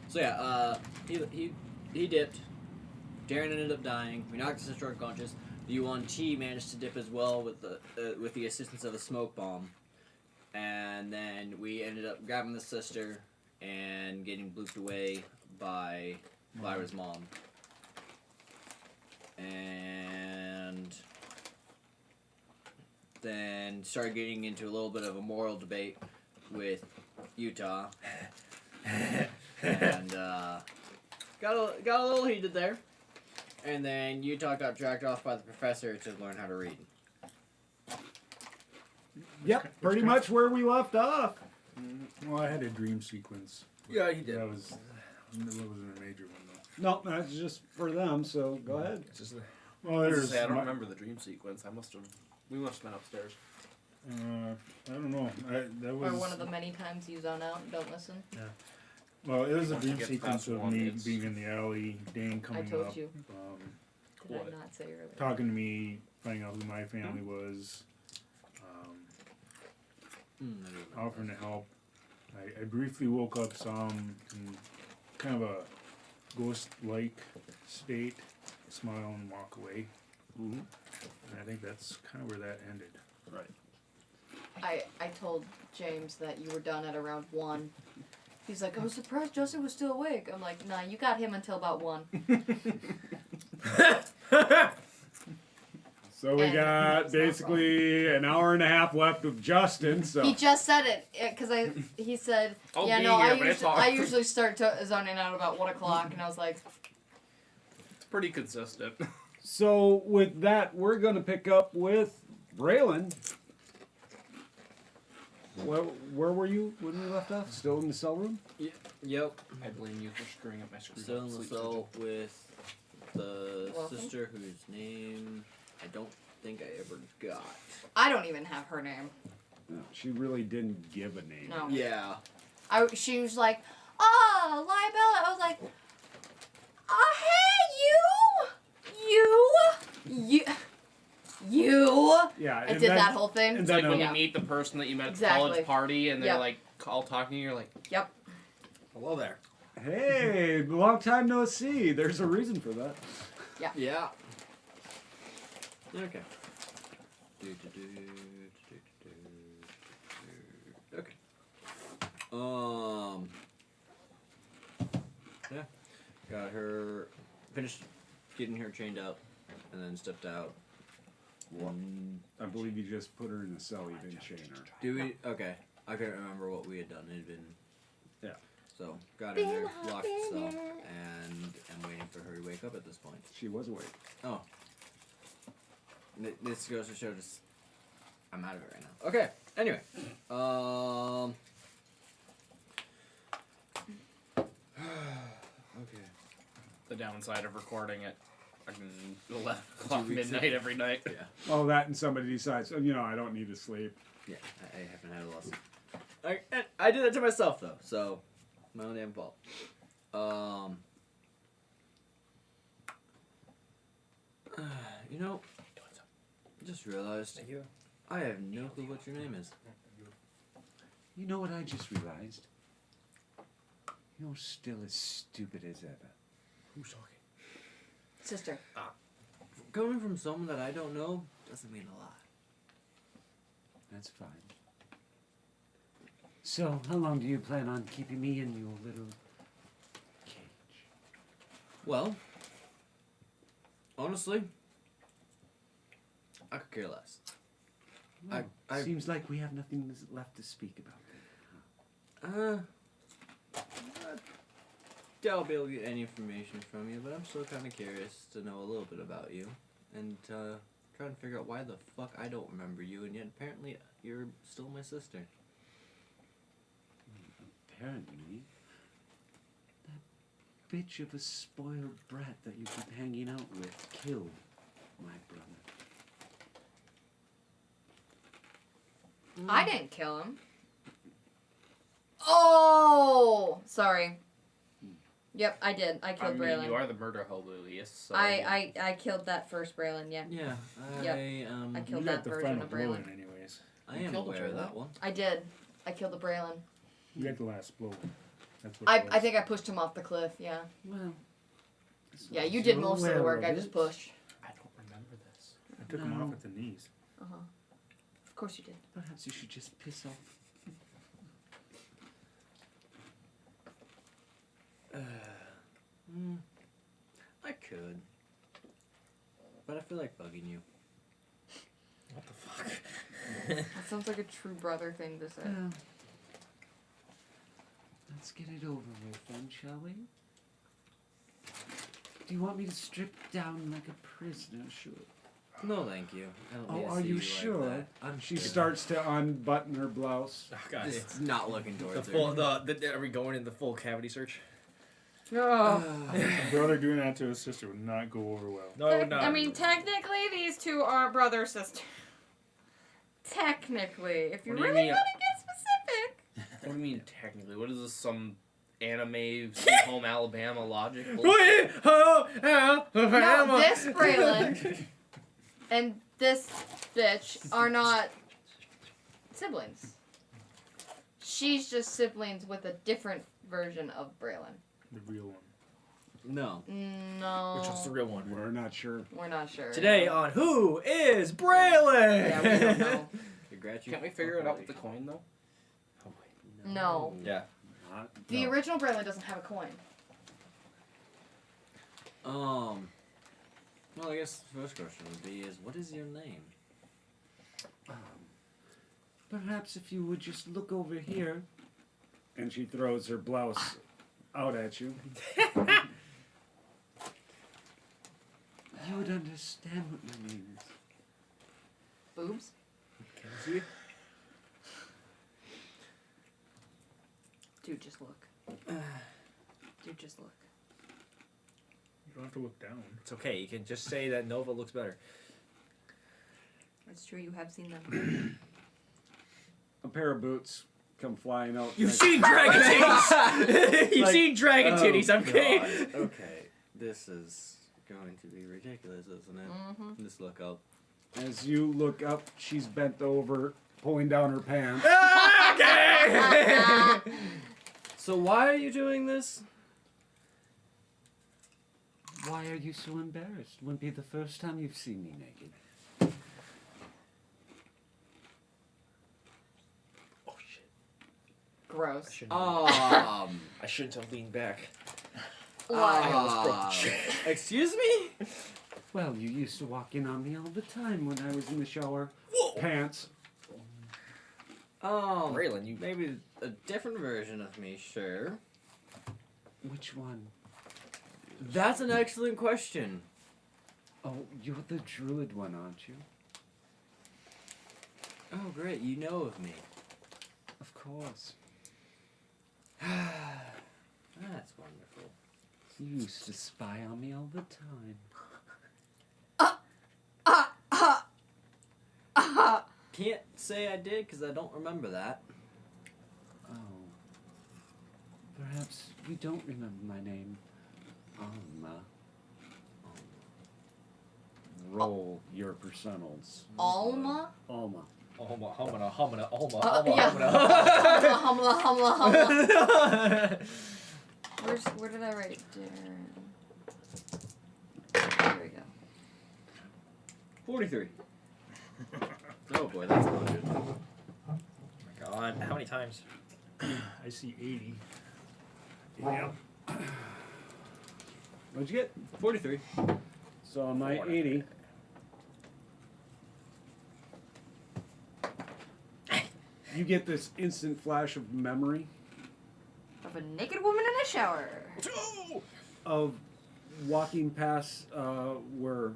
so yeah, he dipped. Darren ended up dying. We knocked the sister unconscious. The Yuan-Ti managed to dip as well with the assistance of a smoke bomb, and then we ended up grabbing the sister and getting blooped away by Lyra's mom. And then started getting into a little bit of a moral debate with Utah, and got a little heated there. And then Utah got dragged off by the professor to learn how to read. Yep, pretty much where we left off. well, I had a dream sequence. Yeah, he did. That wasn't a major one though. No, that's just for them, so go ahead. It's just, Well, I there's. don't remember the dream sequence. We must have been upstairs. I don't know. That was. Or one of the many times you zone out and don't listen. Well, it was a Once you dream get sequence past of one, me it's- being in the alley, Dane coming told up, you. Did What? I not say earlier? talking to me, finding out who my family was, offering to help. I briefly woke up some in kind of a ghost-like state, smile and walk away. Mm-hmm. And I think that's kind of where that ended. Right. I told James that you were done at around 1. He's like, I was surprised Justin was still awake. I'm like, nah, you got him until about 1. So we And got it's not basically an hour and a half left with Justin. So He just said it because he said, I'll yeah, be no, here, but it's all- I usually start zoning out about 1 o'clock, and I was like, It's pretty consistent. So with that, we're gonna pick up with Braylon. Where were you when we left off? Still in the cell room? Yep. I blame you for screwing up my screen. Still in the cell with the Welcome. sister whose name I don't think I ever got. I don't even have her name. No, she really didn't give a name. No. Yeah. She was like, oh, Libella. I was like, oh, hey, you. Yeah, I did that whole thing. and It's like then, when yeah. you meet the person that you met at the Exactly. college party and they're Yep. like all talking to you, you're like, Yep. hello there. Hey, long time no see. There's a reason for that. Yeah. Okay. Okay. Yeah. Got her finished getting her chained up, and then stepped out. I believe you just put her in the cell. You didn't chain her. Do we? Okay. I couldn't remember what we had done. It had been. Yeah. So got in there, locked the cell, and I'm waiting for her to wake up at this point. She was awake. Oh. This goes to show just I'm out of it right now. Okay. Anyway. Okay. The downside of recording it fucking 11 o'clock midnight every night. Yeah. Oh, that and somebody decides, oh, I don't need to sleep. Yeah, I haven't had a lesson. I did that to myself though, so my own damn fault. You know, I just realized Thank you. I have no clue what your name is. You know what I just realized? You're still as stupid as ever. Who's talking? Sister. Coming from someone that I don't know doesn't mean a lot. That's fine. So, how long do you plan on keeping me in your little cage? Well, honestly, I could care less. Well, I- seems like we have nothing left to speak about. I doubt I'll be able to get any information from you, but I'm still kind of curious to know a little bit about you. And trying to figure out why the fuck I don't remember you, and yet apparently you're still my sister. Apparently, that bitch of a spoiled brat that you've been hanging out with killed my brother. I didn't kill him. Oh, sorry. Yep, I did. I killed Braylon. You are the murder holiest. So I killed that first Braylon, yeah. Yeah, Yep. I I killed You that got the version final of blow Braylon. in anyways. I You am killed aware of Braylon? that one. I did. I killed the Braylon. You got the last blow. That's what it I was. think I pushed him off the cliff, yeah. Well, as Yeah, long you as did you're most of the aware work, of I it. just pushed. I don't remember this. I took him No. off at the knees. Uh-huh. Of course you did. Perhaps you should just piss off. I could. But I feel like bugging you. What the fuck? That sounds like a true brother thing to say. Well, let's get it over with then, shall we? Do you want me to strip down like a prisoner should? No, thank you. I don't need Oh, to are see you like sure? that. I'm She kidding. starts to unbutton her blouse. Oh, God. Just not looking The towards full, her. are we going in the full cavity search? Oh. A brother doing that to his sister would not go over well. No, no. I mean, technically, these two are brother sister. Technically, if you What do you really mean? want to get specific. What do you mean technically? What is this? Some anime Sweet Home Alabama logic? No, No, this Braylon and this bitch are not siblings. She's just siblings with a different version of Braylon. The real one. No. No. Which was the real one? We're not sure. We're not sure. Today on Who is Braylon? Yeah, we don't know. Congrats, you Can't we figure it out with the fuck coin though? all. No. Yeah. Not, The no. original Braylon doesn't have a coin. Well, I guess the first question would be is, what is your name? Perhaps if you would just look over here. And she throws her blouse out at you. You would understand what my name is. Boobs? Can I see? Dude, just look. Dude, just look. You don't have to look down. It's okay. You can just say that Nova looks better. It's true, you have seen them. A pair of boots come flying out. You've like- seen dragon titties. You've Like, seen dragon oh, titties. I'm kidding. God. Okay, this is going to be ridiculous, isn't it? Mm-hmm. Just look up. As you look up, she's bent over, pulling down her pants. Okay. So why are you doing this? Why are you so embarrassed? Wouldn't be the first time you've seen me naked. Oh shit! Gross. I shouldn't have leaned back. I almost broke the chair. Excuse me? Well, you used to walk in on me all the time when I was in the shower. Pants. Braylon, you Maybe a different version of me, sure. Which one? That's an excellent question. Oh, you're the druid one, aren't you? Oh, great, you know of me. Of course. That's wonderful. You used to spy on me all the time. can't say I did because I don't remember that. Oh. Perhaps you don't remember my name. Roll your personals. Alma? Alma. Humana, humana, Yeah. Humla, humla, humla. Where did I write it? Darren. There we go. 43. Oh boy, that's not good. Oh my god, how many times? I see 80. Yep. What'd you get? 43. So on my 80. You get this instant flash of memory Of a naked woman in a shower. of walking past where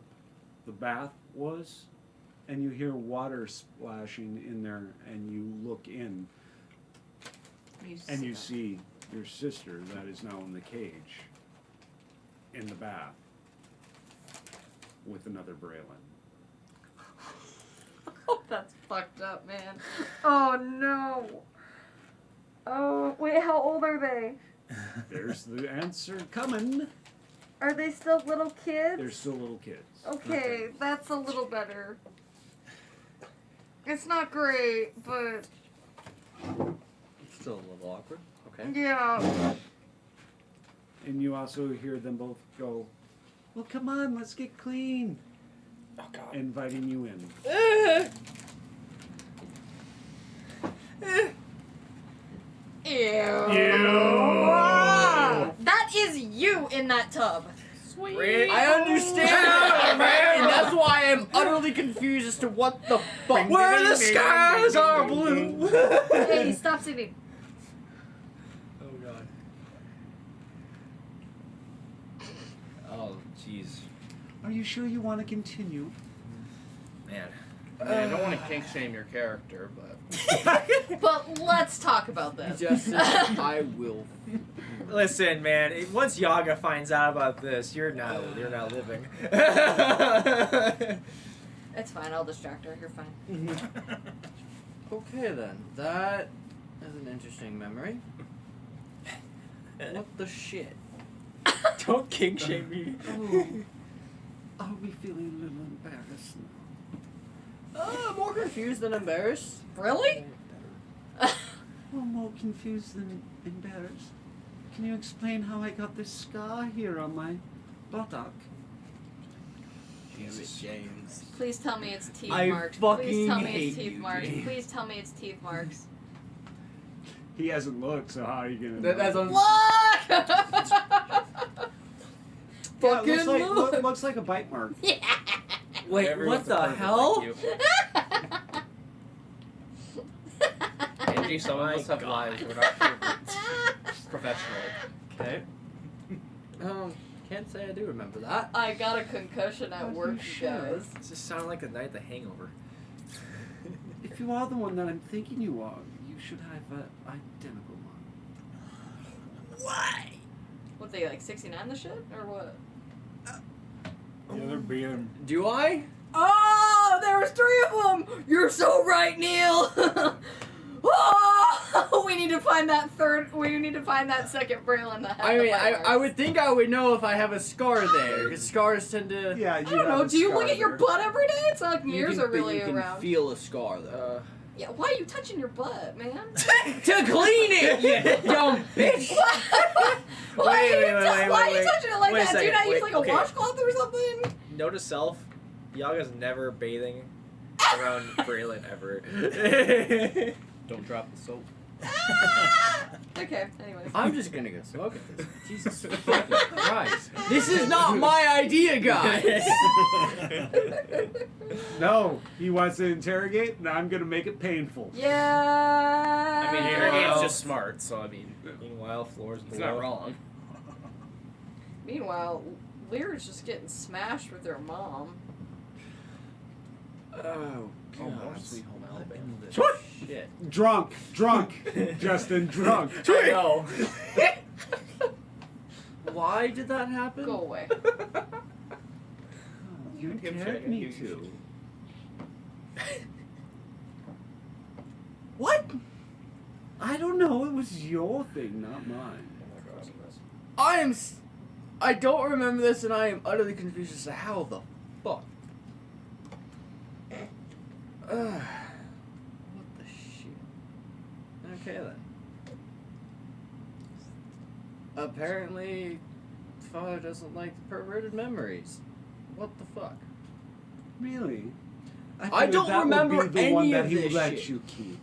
the bath was, and you hear water splashing in there, and you look in, and you see your sister that is now in the cage in the bath with another Braylon. Oh, that's fucked up, man. Oh no. Oh, wait, how old are they? There's the answer coming. Are they still little kids? They're still little kids. Okay, that's a little better. It's not great, but It's still a little awkward. Okay. yeah. And you also hear them both go, "Well, come on, let's get clean," Oh god. inviting you in. That is you in that tub. Sweet. I understand, man, and that's why I'm utterly confused as to what the fuck. Where the skies are blue. Hey, stop singing. Oh god. Oh jeez. Are you sure you want to continue? Man. I mean, I don't want to kink shame your character, but But let's talk about this. Justin, I will. Listen, man. Once Yaga finds out about this, you're not living. It's fine, I'll distract her. You're fine. Okay then, that is an interesting memory. What the shit? Don't kink shame me. Oh, are we feeling a little embarrassed now? More confused than embarrassed. Really? Well, more confused than embarrassed. Can you explain how I got this scar here on my buttock? Jesus, James. Please tell me it's teeth I marks. fucking Please tell me hate it's teeth you, marks. James. Please tell me it's teeth marks. He hasn't looked, so how are you gonna know? That's on. Look! Yeah, it Fucking look! looks like a bite mark. Yeah. Wait, everyone's what the perfect hell? like you. Angie, some of us have lives. We're not perfect professionally. Okay. Can't say I do remember that. I got a concussion at work, you guys. This just sounded like the night of the Hangover. If you are the one that I'm thinking you are, you should have an identical one. Why? What, they like 69 the shit? Or what? The other Braylon. Do I? Oh, there was 3 of them! You're so right, Neil! Oh, we need to find that second Braylon that has I the mean, bite I marks. would think I would know if I have a scar there, because scars tend to. Yeah, I don't know, do you look at your butt every day? It's not like You mirrors can, are really you can around. feel a scar though. Yeah, why are you touching your butt, man? To clean it, you dumb bitch! Why are you wait. touching it like Wait a that? Do you second, not use wait, like a okay. washcloth or something? Note to self, Yaga's never bathing around Braylon ever. Don't drop the soap. Okay, anyways. I'm just gonna go smoke at this. Jesus fucking Christ. This is not my idea, guys! No, he wants to interrogate, and I'm gonna make it painful. Yeah. I mean, Yeah. Interrogate's just smart, so I mean, Meanwhile, floors it's below. not wrong. Meanwhile, Lear's just getting smashed with her mom. Oh, Oh, more Sweet Home Alabama. shit. Drunk, Justin, drunk. I know. Why did that happen? Go away. You Him dared shitting me you. to. is your thing, not mine. I don't remember this, and I am utterly confused as to how the fuck. What the shit? Okay then. Apparently, father doesn't like perverted memories. What the fuck? Really? I figured don't that remember would be the one any that of he this let shit. you keep.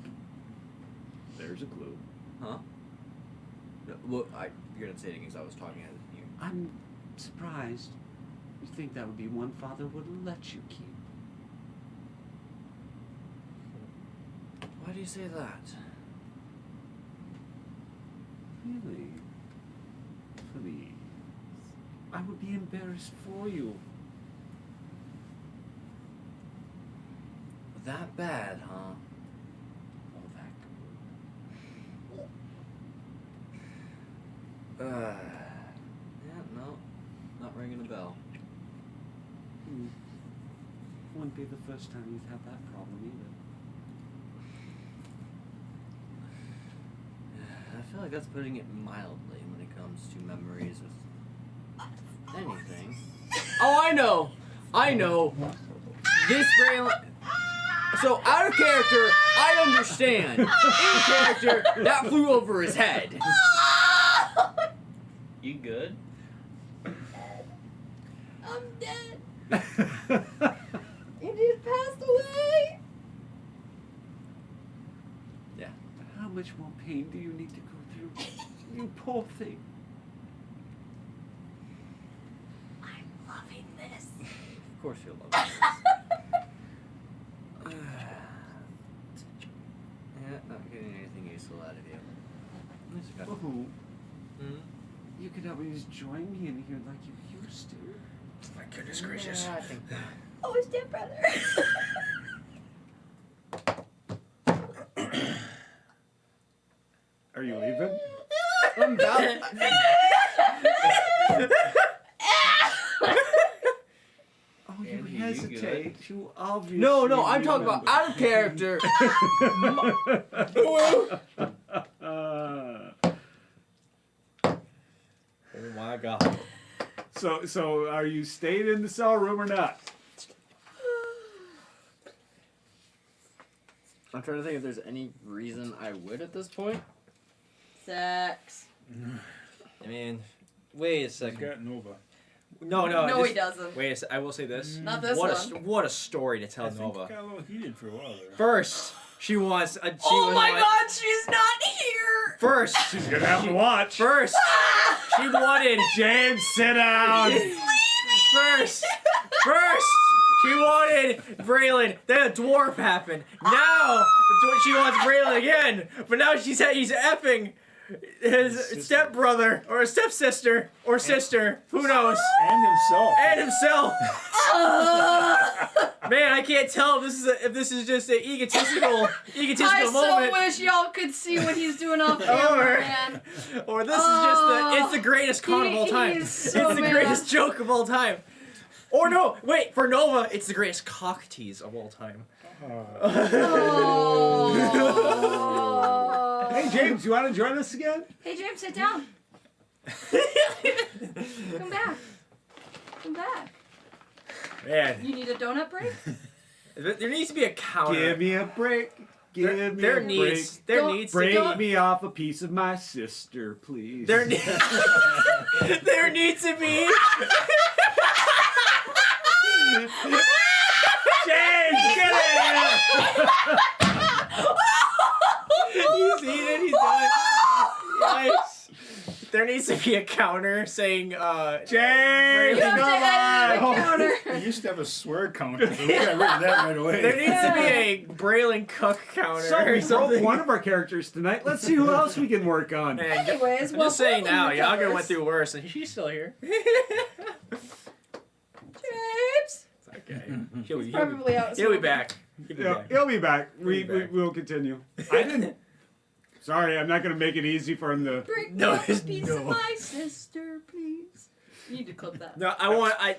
There's a clue. Huh? No, well, you're gonna say it again because I was talking at you. I'm surprised. You think that would be one father would let you keep? Why do you say that? Really? Please. I would be embarrassed for you. That bad, huh? Oh, that Yeah, no. Not ringing a bell. good. Wouldn't be the first time you've had that problem either. I feel like that's putting it mildly when it comes to memories of anything. Oh, I know! I know! This Braylon... So, out of character, I understand. In character, that flew over his head. You good? I'm dead. He just passed away. Yeah. How much more pain do you need to go through? You poor thing. I'm loving this. Of course you'll love this. Yeah, not getting anything useful out of you. Oh, Hmm? you could always join me in here like you used to. My goodness gracious. Yeah, I think not. Oh, his dead brother. Are you leaving? I'm about... Oh, you Andy, you hesitate. You obviously. No, I'm talking about out of character. Oh my god. So are you staying in the cell room or not? I'm trying to think if there's any reason I would at this point. Sex. I mean, wait a He's second. got Nova. No, No, just- he doesn't. Wait a second. I will say this. Not this what one. what a story to I tell think Nova. it got a little heated for a while there. First, she wants a. She Oh was my like- God, she's not here. First, She's gonna have to watch. first, she wanted James, sit down. First, she wanted Braylon. Then a dwarf happened. Now she wants Braylon again. But now he's effing his stepbrother or a stepsister or sister. Who knows? And himself. And himself. Man, I can't tell if this is just an egotistical I so moment. wish y'all could see what he's doing off camera, man. Or this is just it's the greatest con of all time. He's so It's the mad. greatest joke of all time. Or no, wait, for Nova, it's the greatest cock tease of all time. Oh. Hey James, you want to join us again? Hey, James, sit down. Come back. Come back. Man, You need a donut break? there needs to be a counter. Give me a break. Give me there a needs break. Don't- to Break be me off a piece of my sister, please. there needs to be James, get in here! he's eating, he's done. Yikes. There needs to be a counter saying James, You have come to edit the on! counter. He used to have a swear counter, but we got rid of that right away. there needs to be a Braylon cook counter So or we broke something. one of our characters tonight. Let's see who else we can work on. Man, Anyways, I'm well, just saying now, Braylon Yaga recovers. went through worse, and she's still here. James. Okay. He'll be Probably out. back. He'll be Yeah, back. he'll be back. He'll be back. We'll continue. I didn't. Sorry, I'm not gonna make it easy for him to. Break No, me off a piece no. of my sister, please. You need to clip that. No,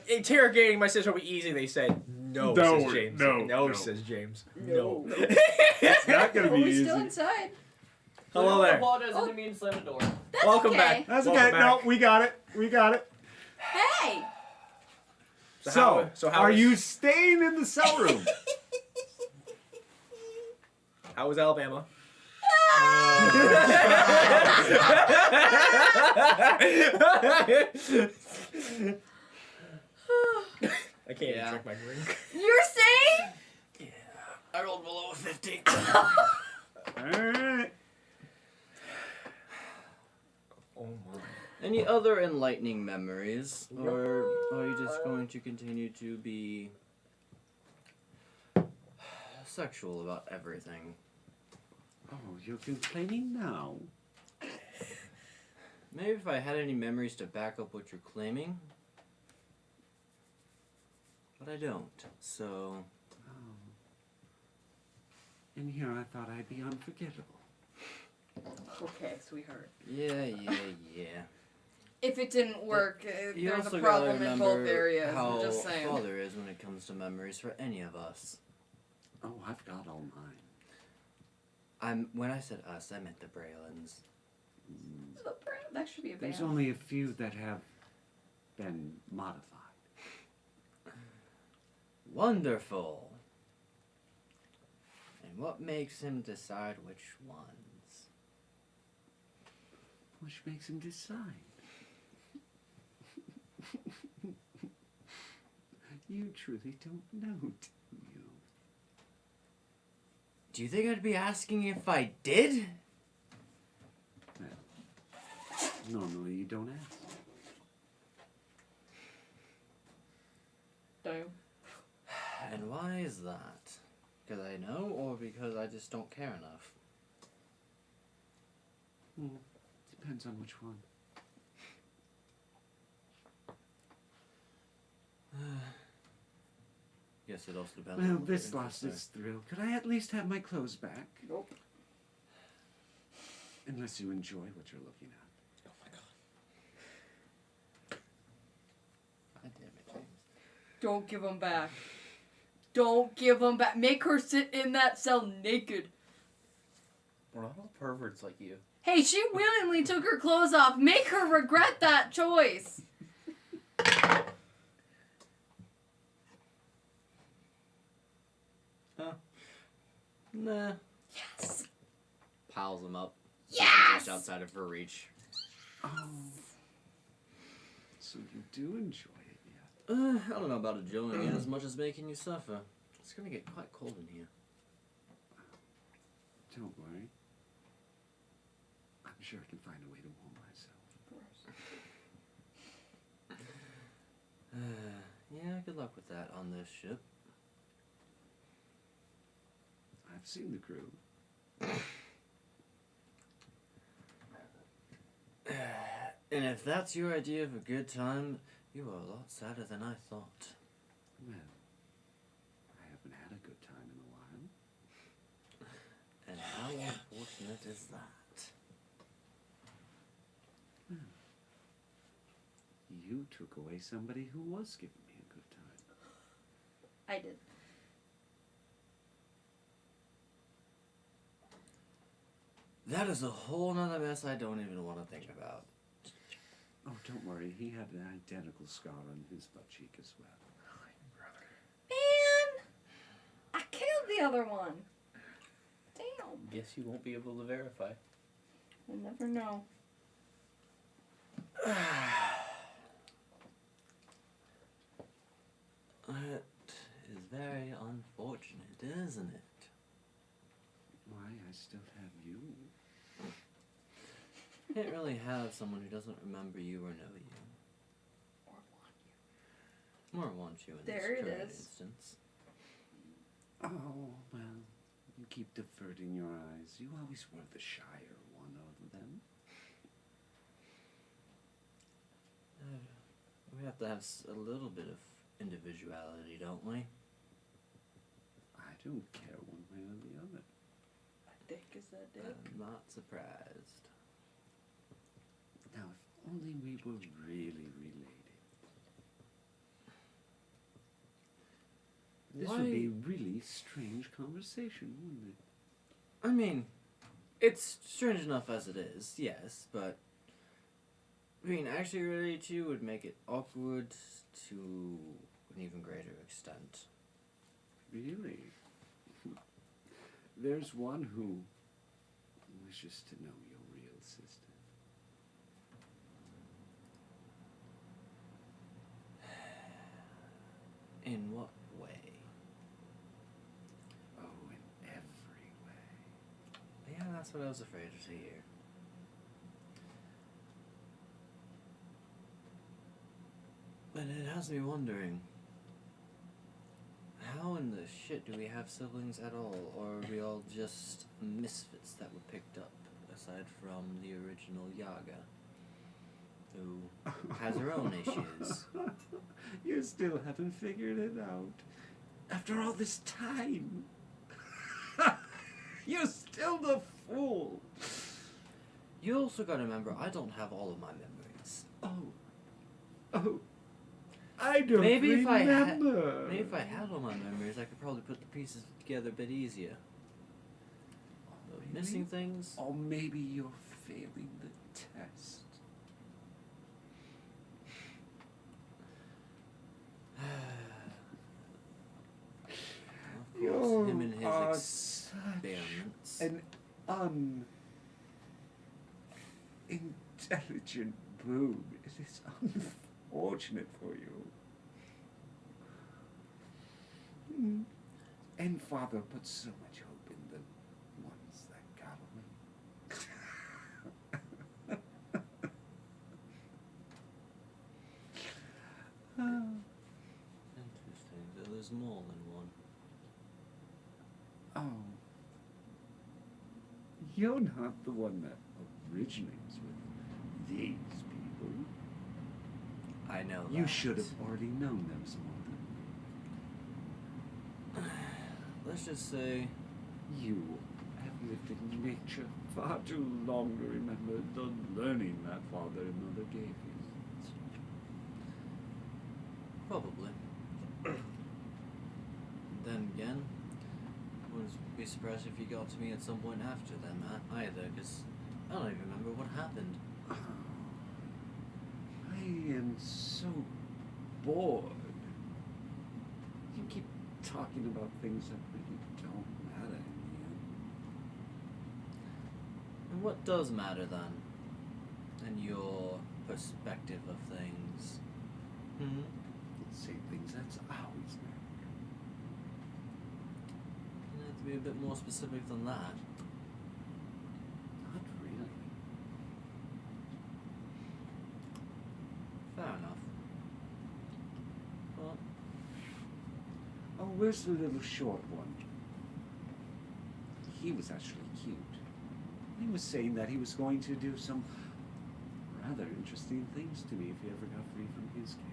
interrogating my sister will be easy. They said no, No, says James. no. says James. No. It's not gonna Oh, be we're easy. still inside. Hello there. Apologize, I didn't mean to slam the door. That's Welcome okay. back. That's Welcome okay. No, back. we got it. We got it. Hey. So, how are is- you staying in the cell room? How was Alabama? I can't even Yeah. drink my drink. You're staying? I rolled below a 50. Alright. Oh my. Any other enlightening memories? Or are you just going to continue to be sexual about everything? Oh, you're complaining now? Maybe if I had any memories to back up what you're claiming. But I don't, so... Oh. In here, I thought I'd be unforgettable. Okay, sweetheart. Yeah. If it didn't work, You there's also a gotta problem in remember both areas. how I'm just saying. father is when it comes to memories for any of us. Oh, I've got all mine. When I said us, I meant the Braylons. That should be a band. There's only a few that have been modified. Wonderful. And what makes him decide which ones? Which makes him decide. You truly don't know, do you? Do you think I'd be asking if I did? Normally you don't ask. Damn. And why is that? Because I know, or because I just don't care enough? Depends on which one. Guess it also depends Well, on what this your lost interests its thrill. Could I at least have my clothes back? Nope. Unless you enjoy what you're looking at. Oh my god. are. God damn it, James. Don't give them back. Don't give them back. Make her sit in that cell naked. We're not all perverts like you. Hey, she willingly took her clothes off. Make her regret that choice. Nah. Yes. Piles them up. Yes. Just outside of her reach. Oh. So you do enjoy it, yeah? I don't know about enjoying it as much as making you suffer. It's gonna get quite cold in here. Don't worry. I'm sure I can find a way to warm myself. Yeah, good luck with that on this ship. I've seen the crew. And if that's your idea of a good time, you are a lot sadder than I thought. Well, I haven't had a good time in a while. And how unfortunate is that? You took away somebody who was giving me a good time. I did. That is a whole nother mess I don't even want to think about. Oh, don't worry. He had an identical scar on his butt cheek as well. Man, I killed the other one. Damn. Guess you won't be able to verify. We'll never know. It is very unfortunate, isn't it? Why, I still have you. Can't really have someone who doesn't remember you or know you. Or want you in There this it current is. instance. Oh, well, you keep diverting your eyes. You always were the shyer one of them. We have to have a little bit of individuality, don't we? I don't care one way or the other. Dick is that dick? I'm not surprised. Now, if only we were really related. This would be a really strange conversation, wouldn't it? I mean, It's strange enough as it is, yes, but being actually related to you would make it awkward to an even greater extent. Really? There's one who wishes to know your real sister. In what way? Oh, in every way. Yeah, that's what I was afraid to hear. But it has me wondering, how in the shit do we have siblings at all, or are we all just misfits that were picked up, aside from the original Yaga, who has her own issues? You still haven't figured it out. After all this time. You're still the fool. You also gotta remember, I don't have all of my memories. Oh, I don't Maybe if I had remember. Maybe if I had all my memories, I could probably put the pieces together a bit easier. But Really? missing things? Or maybe you're failing the test. Of course, him and his are experiments. such an unintelligent boob. It is unfortunate for you. And Father put so much hope in the ones that got away. Interesting. So there's more than one. Oh. You're not the one that originates with these people. I know that. You should have already known there was more than Let's just say, you have lived in nature far too long to remember the learning that father and mother gave you. probably. Then again, wouldn't be surprised if you got to me at some point after them either, because I don't even remember what happened. I am so bored. You keep talking about things that really don't matter in the end. And what does matter then? In your perspective of things? Hmm? Say things that's always mattered. You have to be a bit more specific than that. Not really. Fair enough. Well, Oh, where's the little short one? He was actually cute. He was saying that he was going to do some rather interesting things to me if he ever got free from his cage.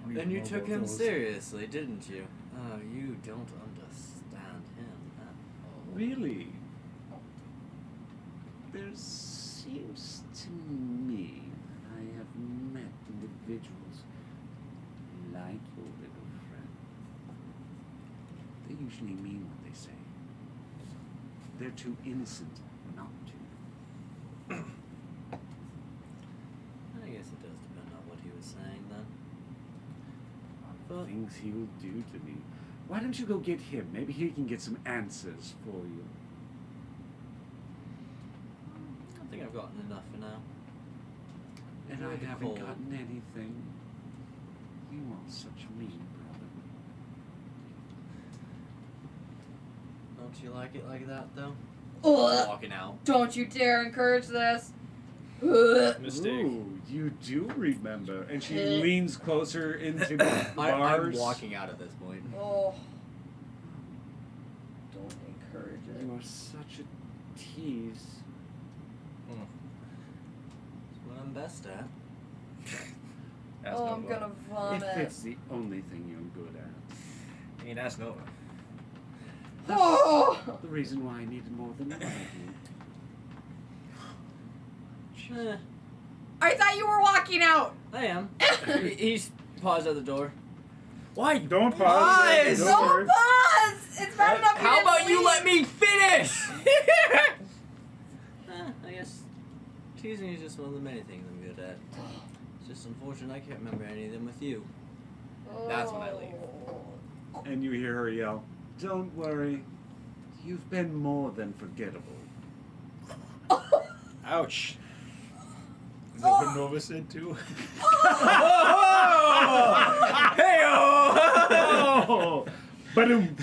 then you took him seriously, didn't you? Oh, you don't understand him at all. Really? There seems to me that I have met individuals like your little friend. They usually mean what they say. They're too innocent not to. I guess it does depend on what he was saying then. The things he will do to me. Why don't you go get him? Maybe he can get some answers for you. I think I've gotten enough for now. And Enjoy I the haven't cold. gotten anything. You are such a mean brother. Don't you like it like that though? Ugh. Walking out. Don't you dare encourage this. Ugh. Mistake. Ooh, you do remember. And she leans closer into the I'm bars. walking out at this point. Oh. Don't encourage it. You are such a tease. That's what I'm best at. That's Oh, Nova. I'm gonna vomit. If it's the only thing you're good at. I mean, that's Nova. Oh. The reason why I needed more than one of you. Eh, I thought you were walking out. I am. He's paused at the door. Why? Don't Pause. pause. Don't Don't pause! It's bad enough How about you let me finish? I guess teasing is just one of the many things I'm good at. It's just unfortunate I can't remember any of them with you. That's when I leave. And you hear her yell, "Don't worry, you've been more than forgettable." Ouch. Is that what Nova said too? Oh! Ba-doom.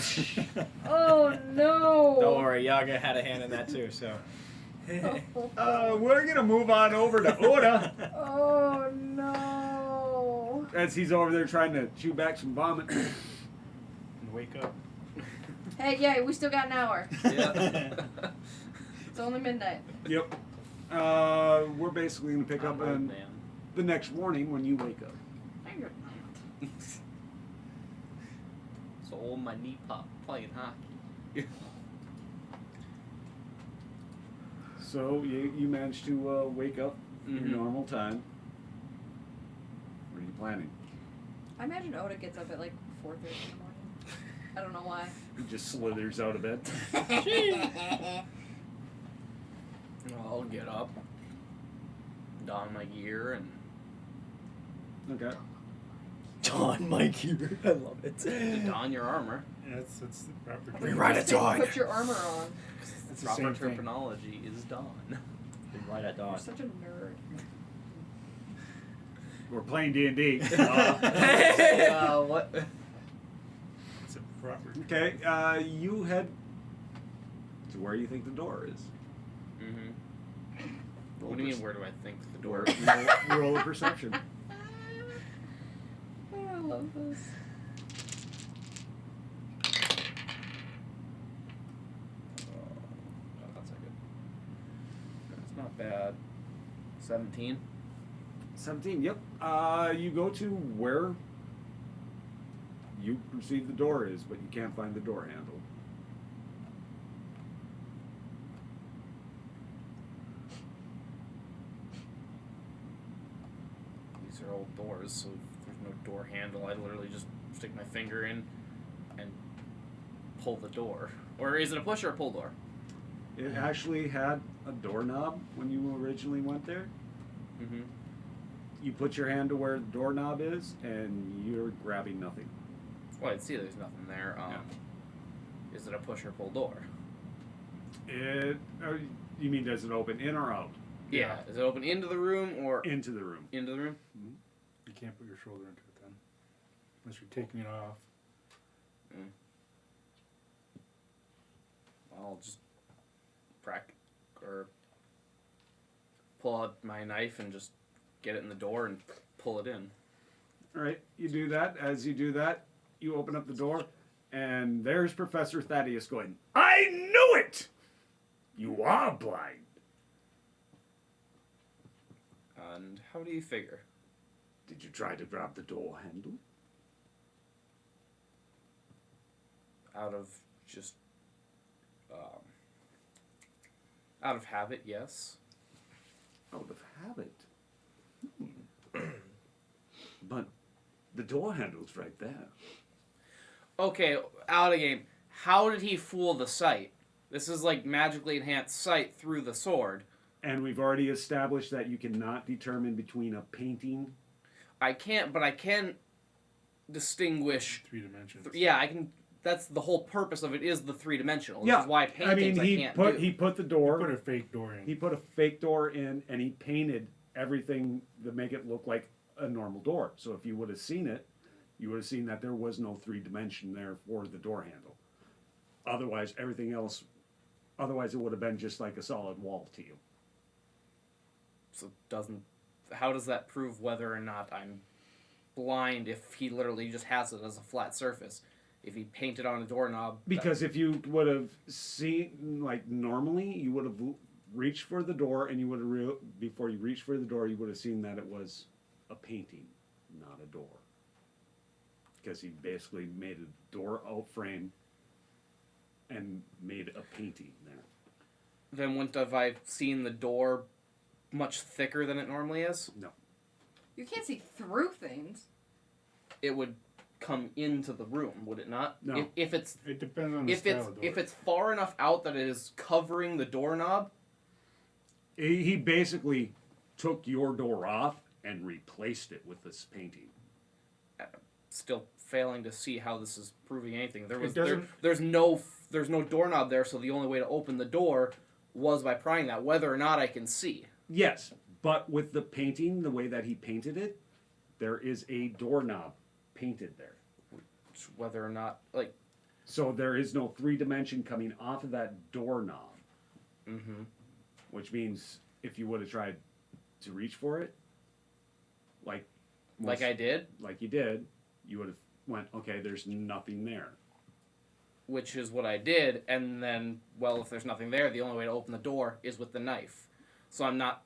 Oh no! Don't worry, Yaga had a hand in that too, so. We're gonna move on over to Oda Oh no! as he's over there trying to chew back some vomit. And wake up. Hey, yeah, we still got an hour. Yeah. It's only midnight. Yep. We're basically gonna pick up on the next morning when you wake up. So old my knee pop playing hockey. So you managed to wake up Mhm. your normal time. What are you planning? I imagine Oda gets up at like 4:30 in the morning. I don't know why. He just slithers out of bed. I'll get up, don my gear, and Okay. Don my gear. I love it. don your armor. Yeah, that's the proper We term. ride a dawn. Put your armor on. It's the Proper same thing. terminology is dawn. Right at You're dawn. such a nerd. We're playing D&D. What? It's a proper term. Okay, you head to where you think the door is. Mm-hmm. What do you mean? Where do I think the door? Roll a perception. Oh, I love this. That's not good. That's not bad. 17. 17. Yep. You go to where you perceive the door is, but you can't find the door handle. These are old doors, so if there's no door handle, I literally just stick my finger in and pull the door. Or is it a push or a pull door? It actually had a doorknob when you originally went there. Mm-hmm. You put your hand to where the doorknob is, and you're grabbing nothing. Well, I'd see there's nothing there. Is it a push or pull door? You mean does it open in or out? Yeah. Is it open into the room or Into the room. into the room? You can't put your shoulder into it then. Unless you're taking it off. I'll just pull out my knife and just get it in the door and pull it in. All right, you do that. As you do that, you open up the door, and there's Professor Thaddeus going, "I knew it! You are blind." And how do you figure? Did you try to grab the door handle? Out of just out of habit, yes. Out of habit. But the door handle's right there. Okay, out of game. How did he fool the sight? This is like magically enhanced sight through the sword. And we've already established that you cannot determine between a painting. I can't, but I can distinguish. 3 dimensions. Yeah, I can. That's the whole purpose of it. Is the 3-dimensional. Which Yeah, is why paintings he can't put do. he put the You door. put a fake door in. He put a fake door in, and he painted everything to make it look like a normal door. So if you would have seen it, you would have seen that there was no 3-dimension there for the door handle. Otherwise, everything else, otherwise it would have been just like a solid wall to you. So doesn't. How does that prove whether or not I'm blind if he literally just has it as a flat surface? If he painted on a doorknob. Because if you would have seen, like normally, you would have reached for the door, and you would have, before you reached for the door, you would have seen that it was a painting, not a door. Because he basically made a door out frame and made a painting there. Then wouldn't have I seen the door much thicker than it normally is? No. You can't see through things. It would come into the room, would it not? No. If it's It depends on the if style it's of door. if it's far enough out that it is covering the doorknob. He basically took your door off and replaced it with this painting. Still failing to see how this is proving anything. doesn't- There's no doorknob there, so the only way to open the door was by prying that, whether or not I can see. Yes, but with the painting, the way that he painted it, there is a doorknob painted there. Whether or not, like, So there is no 3 dimension coming off of that doorknob, mm-hmm. which means if you would have tried to reach for it, like I did, like you did, you would have went, okay, there's nothing there. which is what I did, and then, well, if there's nothing there, the only way to open the door is with the knife. So I'm not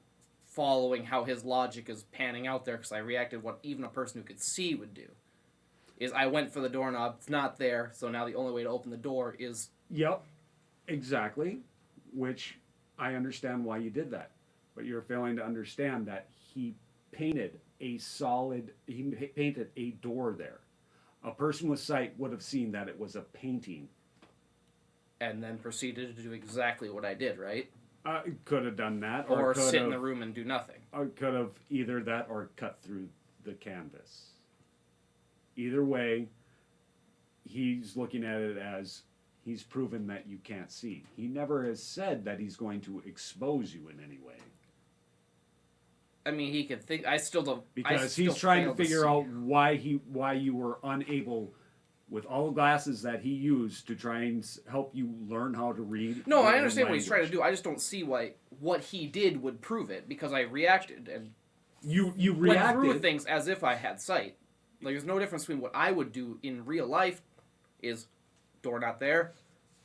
following how his logic is panning out there, because I reacted what even a person who could see would do. Is I went for the doorknob, it's not there, so now the only way to open the door is... Yep, exactly, which I understand why you did that. But you're failing to understand that he painted he painted a door there. A person with sight would have seen that it was a painting. And then proceeded to do exactly what I did, right? Could have done that, Or could sit in have- the room and do nothing. Or could have either that or cut through the canvas. Either way, he's looking at it as he's proven that you can't see. He never has said that he's going to expose you in any way. I mean, he could think... I still don't... I Because still he's trying to fail figure see. out why you were unable, with all the glasses that he used to try and help you learn how to read. No, your I own understand what he's trying to language. do. I just don't see why what he did would prove it, because I reacted and You went through reacted. things as if I had sight. Like, there's no difference between what I would do in real life is door not there,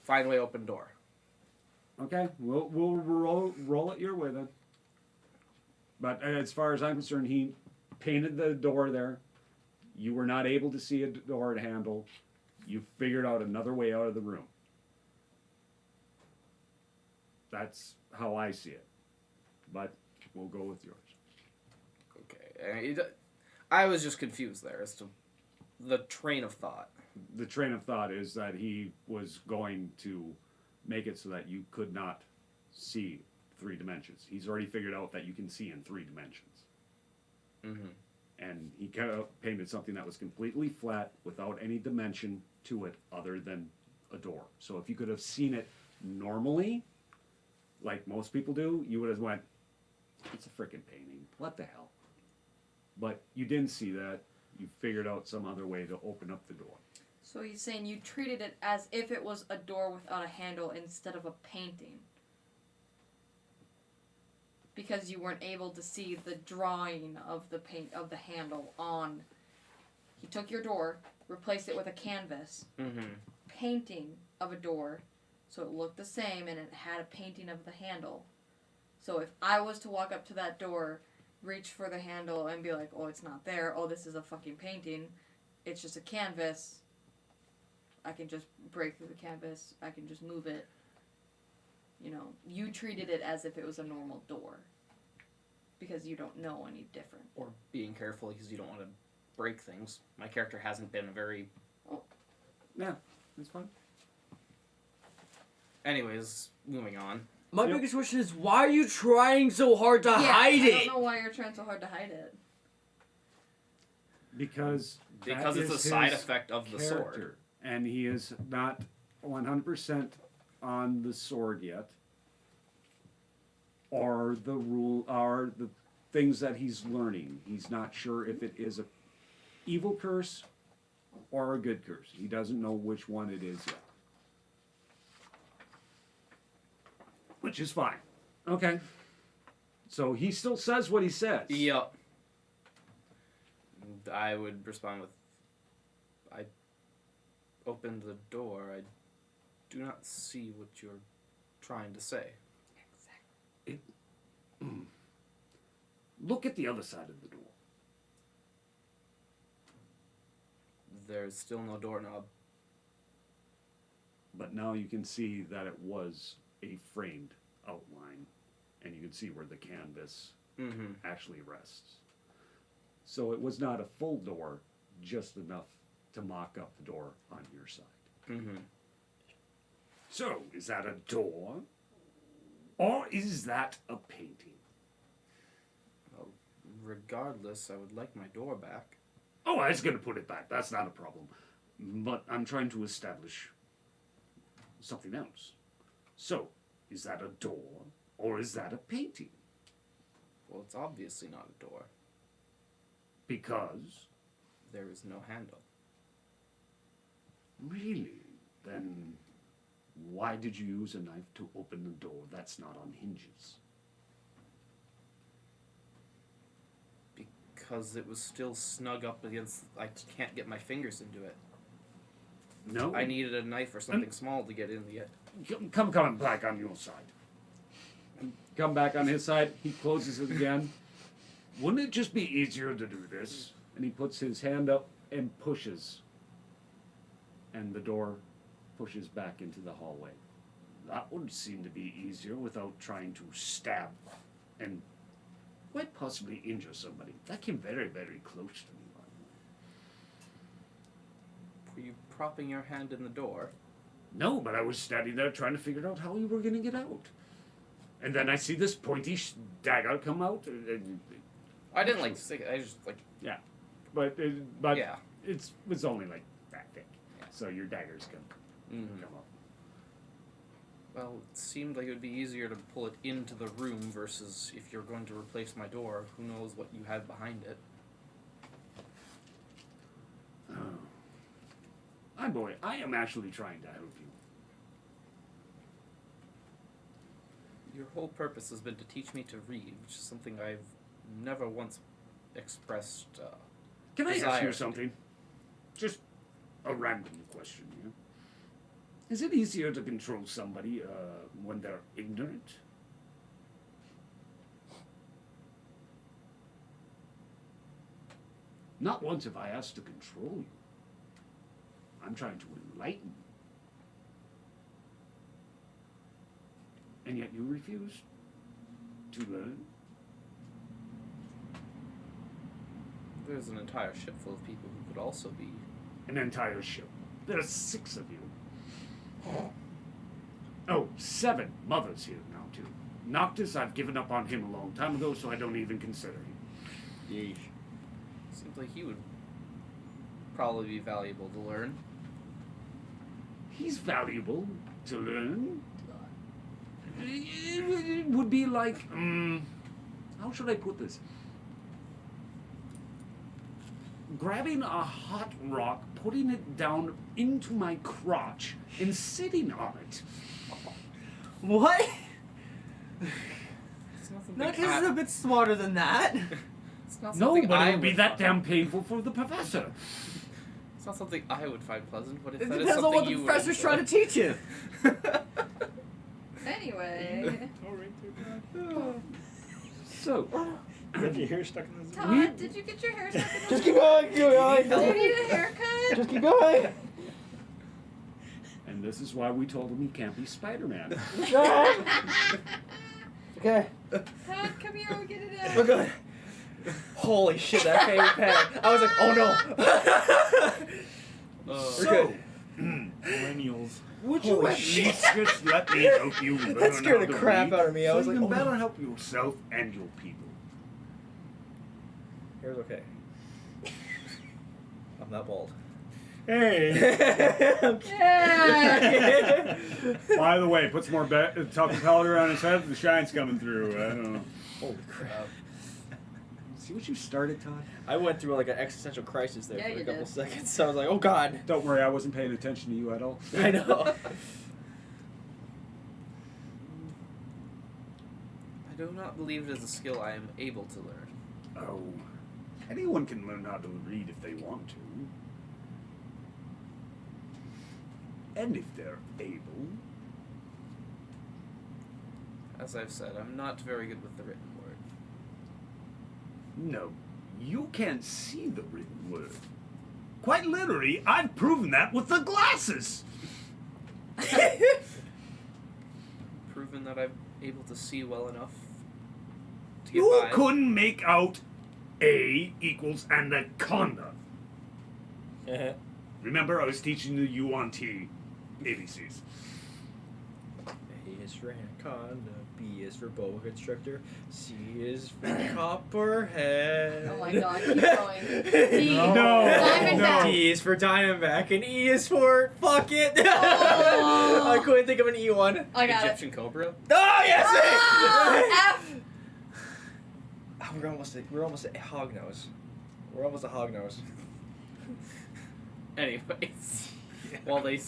find a way open door. Okay, we'll roll it your way then. But as far as I'm concerned, he painted the door there. You were not able to see a door to handle. You figured out another way out of the room. That's how I see it. But we'll go with yours. Okay. I was just confused there as to the train of thought. The train of thought is that he was going to make it so that you could not see 3 dimensions. He's already figured out that you can see in 3 dimensions. Mm-hmm. And he kind of painted something that was completely flat without any dimension to it other than a door. So if you could have seen it normally, like most people do, you would have went, it's a freaking painting. What the hell? But you didn't see that. You figured out some other way to open up the door. So he's saying you treated it as if it was a door without a handle instead of a painting. Because you weren't able to see the drawing of the handle on. He took your door, replaced it with a canvas, Mm-hmm. painting of a door, so it looked the same and it had a painting of the handle. So if I was to walk up to that door, reach for the handle and be like, oh, it's not there, oh, this is a fucking painting, it's just a canvas, I can just break through the canvas, I can just move it. You know, you treated it as if it was a normal door. Because you don't know any different. Or being careful because you don't want to break things. My character hasn't been a very... Yeah, that's fine. Anyways, moving on. My Yep. biggest question is, why are you trying so hard to hide I it? don't know why you're trying so hard to hide it. Because Because that it's a is side his effect of the sword. character. And he is not 100% on the sword yet. Or the things that he's learning. He's not sure if it is a evil curse or a good curse. He doesn't know which one it is yet. Which is fine. Okay. So he still says what he says. Yep. I would respond with, I opened the door. I do not see what you're trying to say. Look at the other side of the door. There's still no doorknob. But now you can see that it was a framed outline. And you can see where the canvas Mm-hmm. actually rests. So it was not a full door, just enough to mock up the door on your side. Mm-hmm. So, is that a door? Or is that a painting? Well, regardless, I would like my door back. Oh, I was going to put it back. That's not a problem. But I'm trying to establish something else. So, is that a door or is that a painting? Well, it's obviously not a door. Because, There is no handle. really, then why did you use a knife to open the door that's not on hinges? Because it was still snug up against... I can't get my fingers into it. No? I needed a knife or something small to get in the... Come back on your side. Come back on his side. He closes it again. Wouldn't it just be easier to do this? And he puts his hand up and pushes. And the door pushes back into the hallway. That would seem to be easier without trying to stab and quite possibly injure somebody. That came very, very close to me, by the way. Were you propping your hand in the door? No, but I was standing there trying to figure out how we were going to get out. And then I see this pointy dagger come out. I didn't like stick it. I just like... But Yeah. it's only like that thick. So your daggers can Mm-hmm. come up. Well, it seemed like it would be easier to pull it into the room versus if you're going to replace my door, who knows what you have behind it. My boy, I am actually trying to help you. Your whole purpose has been to teach me to read, which is something I've never once expressed. Can I ask desire you to something? Just a random question, yeah? Is it easier to control somebody when they're ignorant? Not once have I asked to control you. I'm trying to enlighten you. And yet you refuse to learn? There's an entire ship full of people who could also be... An entire ship. There are 6 of you. Oh, 7 mothers here now, too. Noctis, I've given up on him a long time ago, so I don't even consider him. Yeesh. Seems like he would probably be valuable to learn. He's valuable to learn. It would be like, how should I put this? Grabbing a hot rock, putting it down into my crotch, and sitting on it. What? It's not something Noctis is a bit smarter than that. It's not No, something but I it would be that find- damn painful for the professor. It's not something I would find pleasant, but if It that is depends on something what the you would professor's enjoy- trying to teach him. Anyway, So, Got your hair stuck in the Todd, did you get your hair stuck in the Just keep going, keep going. Do you need a haircut? Just keep going. and this is why we told him he can't be Spider-Man. Okay. Todd, come here, we'll get it out. We're good. Holy shit, that favorite panic. I was like, oh no. So, millennials. would you Holy at shit. least just let me help you learn That scared how the to crap read, out of me. I so was you like, can oh, better no. help yourself and your people. Hair's okay. I'm not bald. Hey! Yeah. By the way, put some more talcum powder on his head. The shine's coming through. I don't know. Holy crap. See what you started, Todd? I went through like an existential crisis there Yeah, for a you couple did. seconds. So I was like, oh god. Don't worry, I wasn't paying attention to you at all. I know. I do not believe it is a skill I am able to learn. Oh, anyone can learn how to read if they want to. And if they're able. As I've said, I'm not very good with the written word. No, you can't see the written word. Quite literally, I've proven that with the glasses. Proven that I'm able to see well enough to get You by. couldn't make out A equals anaconda. Remember, I was teaching the UNT ABCs. A is for anaconda, B is for boa constrictor, C is for copperhead. Oh my god, keep going. D. No. Diamondback. D is for diamondback, and E is for fuck it. Oh. I couldn't think of an E one. I got Egyptian cobra. Oh yes! Ah, F. Oh, we're almost at hognose. We're almost at hognose. Anyways, while they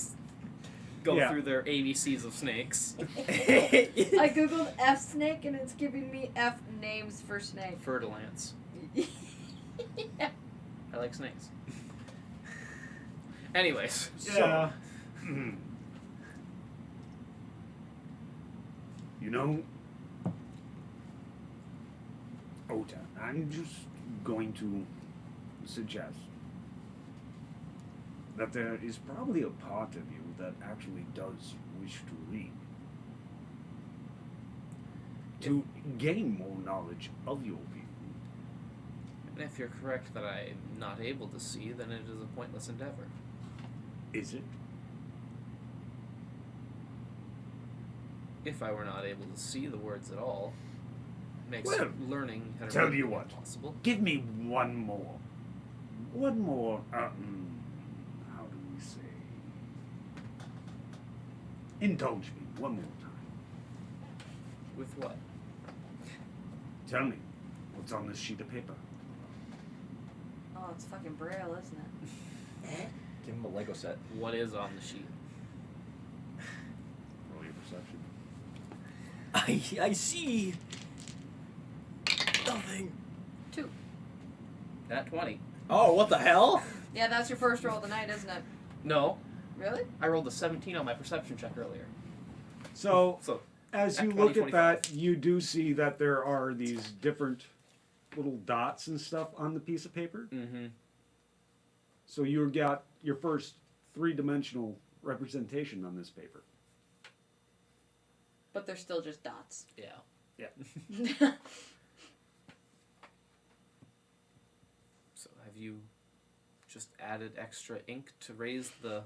go Yeah. through their ABCs of snakes. I googled F snake and it's giving me F names for snake. Fertilance. I like snakes. Anyways, Yeah. You know, Ota, I'm just going to suggest that there is probably a part of you that actually does wish to read. To gain more knowledge of your people. and if you're correct that I'm not able to see, then it is a pointless endeavor. Is it? If I were not able to see the words at all, it makes Well, learning at a tell rate you what. impossible. Give me one more. One more, how do we say? Indulge me one more time. With what? Tell me, what's on this sheet of paper? Oh, it's fucking Braille, isn't it? Give him a Lego set. What is on the sheet? Roll your perception. I see nothing. 2. Nat 20. Oh, what the hell? Yeah, that's your first roll of the night, isn't it? No, Really? I rolled a 17 on my perception check earlier. So, So, as at you 20, look at 25. that, you do see that there are these different little dots and stuff on the piece of paper. mm-hmm. So you got your first three-dimensional representation on this paper. But they're still just dots. Yeah. So have you just added extra ink to raise the...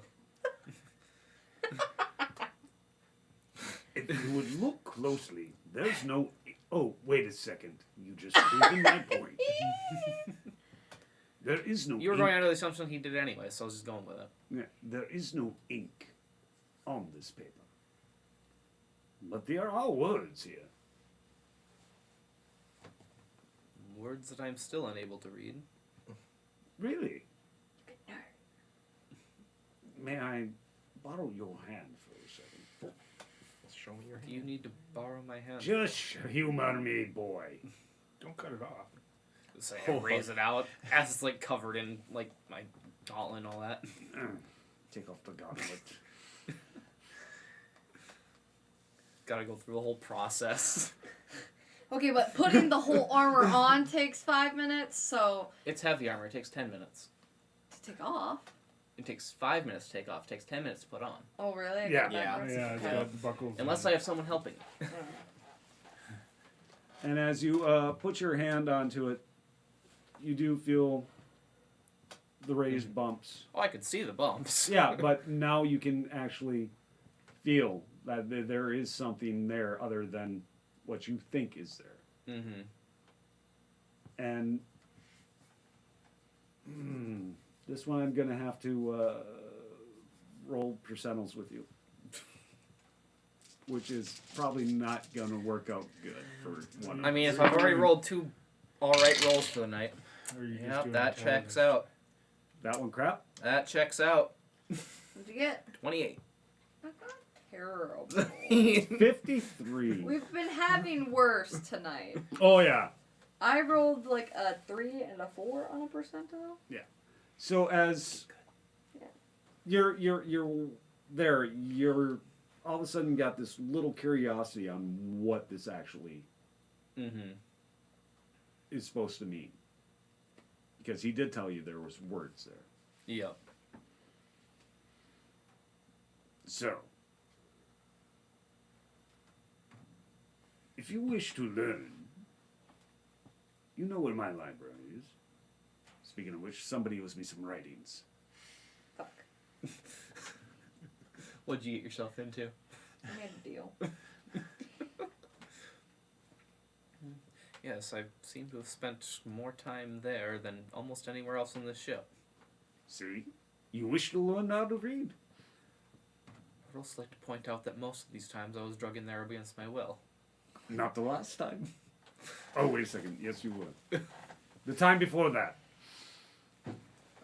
If you would look closely, there's no. Oh, wait a second. You just proven my point. There is no. You were ink. going under the assumption he did it anyway, so I was just going with it. Yeah, there is no ink on this paper. But there are words here. Words that I'm still unable to read. Really? May I borrow your hand for a second? Show me your Do you need to borrow my hand? Just humor me, boy. Don't cut it off. Say I raise it out as it's like covered in like my gauntlet and all that. Take off the gauntlet. Gotta go through the whole process. Okay, but putting the whole armor on takes 5 minutes, so It's heavy armor. It takes 10 minutes. to take off. It takes 5 minutes to take off. It takes 10 minutes to put on. Oh, really? I Yeah. got Yeah. backwards? Yeah, it's Okay. got the buckles. Unless I have someone helping me. And as you put your hand onto it, you do feel the raised bumps. Oh, I could see the bumps. Yeah, but now you can actually feel that there is something there other than what you think is there. Mm-hmm. And this one I'm going to have to roll percentiles with you. Which is probably not going to work out good for one of I mean, us. if I've already rolled 2 alright rolls for the night. Or you just Yep, doing that intelligence. checks out. That one crap? That checks out. What'd you get? 28. Terrible. 53. We've been having worse tonight. Oh, yeah. I rolled like a 3 and a 4 on a percentile. So as Yeah. you're there, you're all of a sudden got this little curiosity on what this actually Mm-hmm. is supposed to mean. Because he did tell you there was words there. Yep. So, if you wish to learn, you know where my library is. Speaking of which, somebody owes me some writings. Fuck. What'd you get yourself into? I made a deal. Yes, I seem to have spent more time there than almost anywhere else on this ship. See? You wish to learn how to read. I'd also like to point out that most of these times I was drugged there against my will. Not the last time. Oh, wait a second. Yes, you were. The time before that.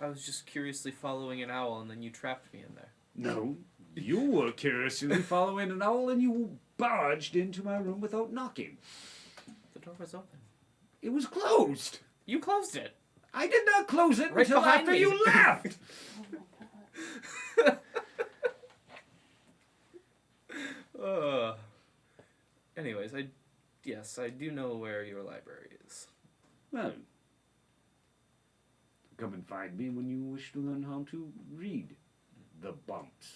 I was just curiously following an owl, and then you trapped me in there. No, you were curiously following an owl and you barged into my room without knocking. The door was open. It was closed. You closed it. I did not close it Right until behind after me. you left. Anyways, I do know where your library is. Well, come and find me when you wish to learn how to read the bumps.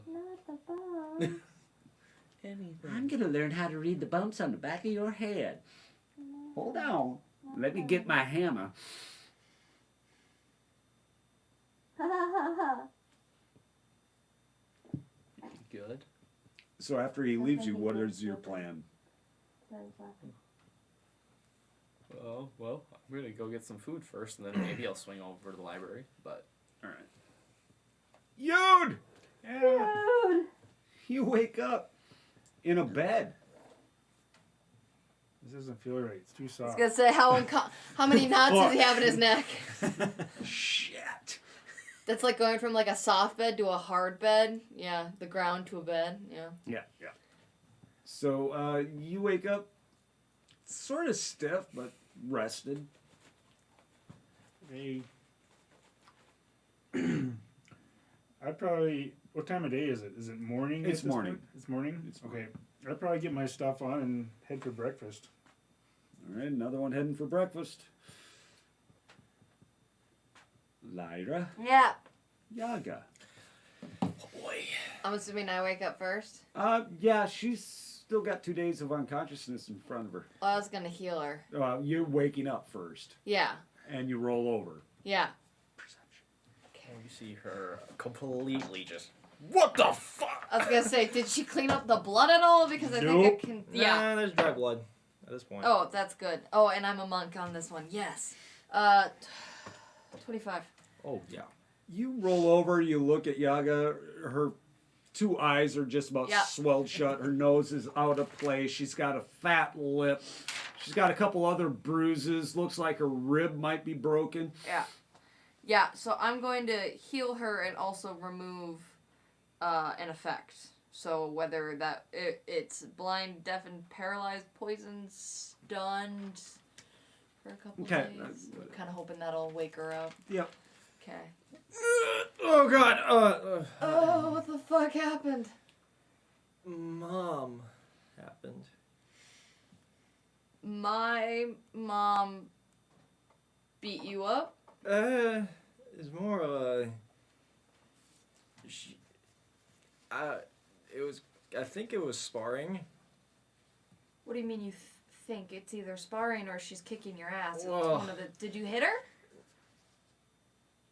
Not the bomb. I'm gonna learn how to read the bumps on the back of your head. Hold on. Let me get my hammer. Good. So after he leaves you, what is your plan? Oh, well, I'm gonna go get some food first, and then maybe I'll swing over to the library, but... Alright. Yod! Dude. You wake up in a bed. This doesn't feel right. It's too I was soft. gonna say how many knots does he have in his neck? Shit. That's like going from like a soft bed to a hard bed. Yeah, the ground to a bed. Yeah. Yeah. So you wake up sort of stiff, but rested. Hey. I'd probably. What time of day is it? Is it morning? It's at this morning. point? It's morning? It's Okay. I'd probably get my stuff on and head for breakfast. All right, another one heading for breakfast. Lyra, Yeah. Yaga. Boy. I'm assuming I wake up first. Yeah, she's still got 2 days of unconsciousness in front of her. Well, I was gonna heal her. You're waking up first, Yeah. and you roll over. Yeah. You see her completely just... What the fuck? I was gonna say, did she clean up the blood at all? Because I think Nope. I can. Yeah. Nah, there's dry blood at this point. Oh, that's good. Oh, and I'm a monk on this one. Yes. 25. Oh, yeah. You roll over, you look at Yaga, her 2 eyes are just about Yeah. swelled shut, her nose is out of place, she's got a fat lip, she's got a couple other bruises, looks like her rib might be broken. Yeah. Yeah. So I'm going to heal her and also remove an effect. So whether it's blind, deaf, and paralyzed, poisoned, stunned for a couple Okay. days. We're kind of hoping that'll wake her up. Yep. Okay. Oh, God. Oh, what the fuck happened? Mom happened. My mom beat you up? It's more of a... I think it was sparring. What do you mean you think it's either sparring or she's kicking your ass? It's Well- one of the. Did you hit her?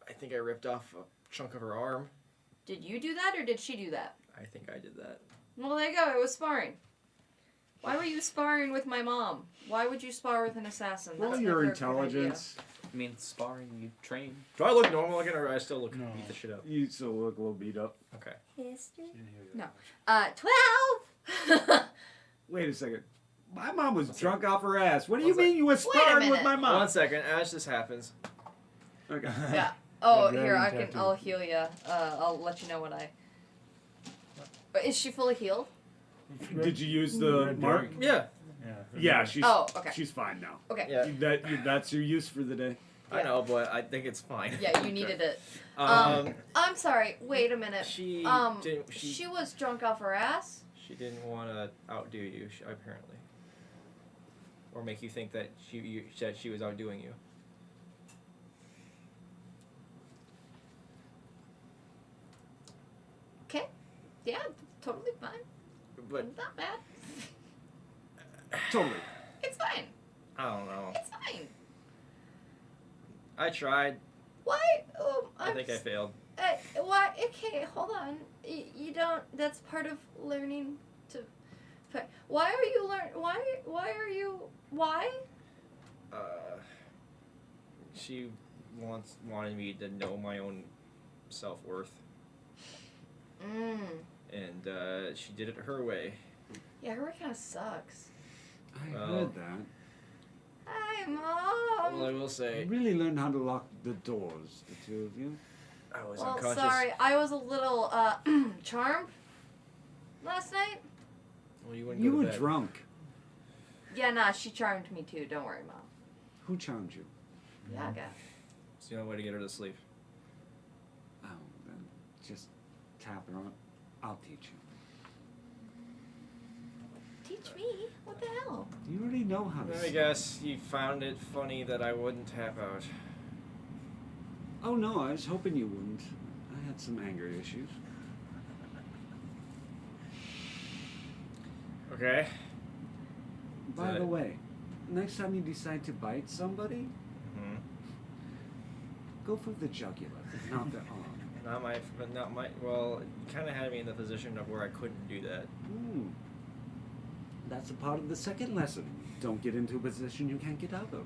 I think I ripped off a chunk of her arm. Did you do that or did she do that? I think I did that. Well, there you go. It was sparring. Why were you sparring with my mom? Why would you spar with an assassin? Roll That's your never a good idea. intelligence. I mean, sparring, you train. Do I look normal again, or do I still look No. beat the shit up? You still look a little beat up. Okay. History. Didn't hear No. that 12. Wait a second. My mom was drunk off her ass. What do you One mean you were Wait a sparring with minute. my mom? 1 second, as this happens. Okay. Yeah. Oh, Yeah, here I dragon can. tattoo. I'll heal you. I'll let you know when I. But is she fully healed? much. Did you use the Red mark? dragon. Yeah. Yeah, she's Oh, okay. she's fine now. Okay. Yeah. That's your use for the day. I know, but I think it's fine. Yeah, you needed it. Um, I'm sorry. Wait a minute. she didn't. She was drunk off her ass. She didn't want to outdo you, apparently, or make you think that she was outdoing you. Okay. Yeah, totally fine. But Not bad. Totally. It's fine. I don't know. It's fine. I tried. Why? I think I failed. Why? Okay, hold on. You don't. That's part of learning to. Why are you Why are you? Why? She wanted me to know my own self-worth, and she did it her way. Yeah, her way kind of sucks. I Well- heard that. Hi, Mom. Well, I will say, You really learned how to lock the doors, the two of you. I was Well, unconscious. sorry, I was a little charmed last night. Well, you wouldn't You go to were bed. drunk. Yeah, nah, she charmed me too. Don't worry, Mom. Who charmed you? Yeah, I got. It's the only way to get her to sleep. Oh, then just tap her on. I'll teach you. Teach me? What the hell? You already know how to. I guess you found it funny that I wouldn't tap out. Oh no, I was hoping you wouldn't. I had some anger issues. Okay. By Did the I- way, next time you decide to bite somebody, Mm-hmm. go for the jugular, not the arm. Not my. Well, you kind of had me in the position of where I couldn't do that. That's a part of the second lesson. Don't get into a position you can't get out of.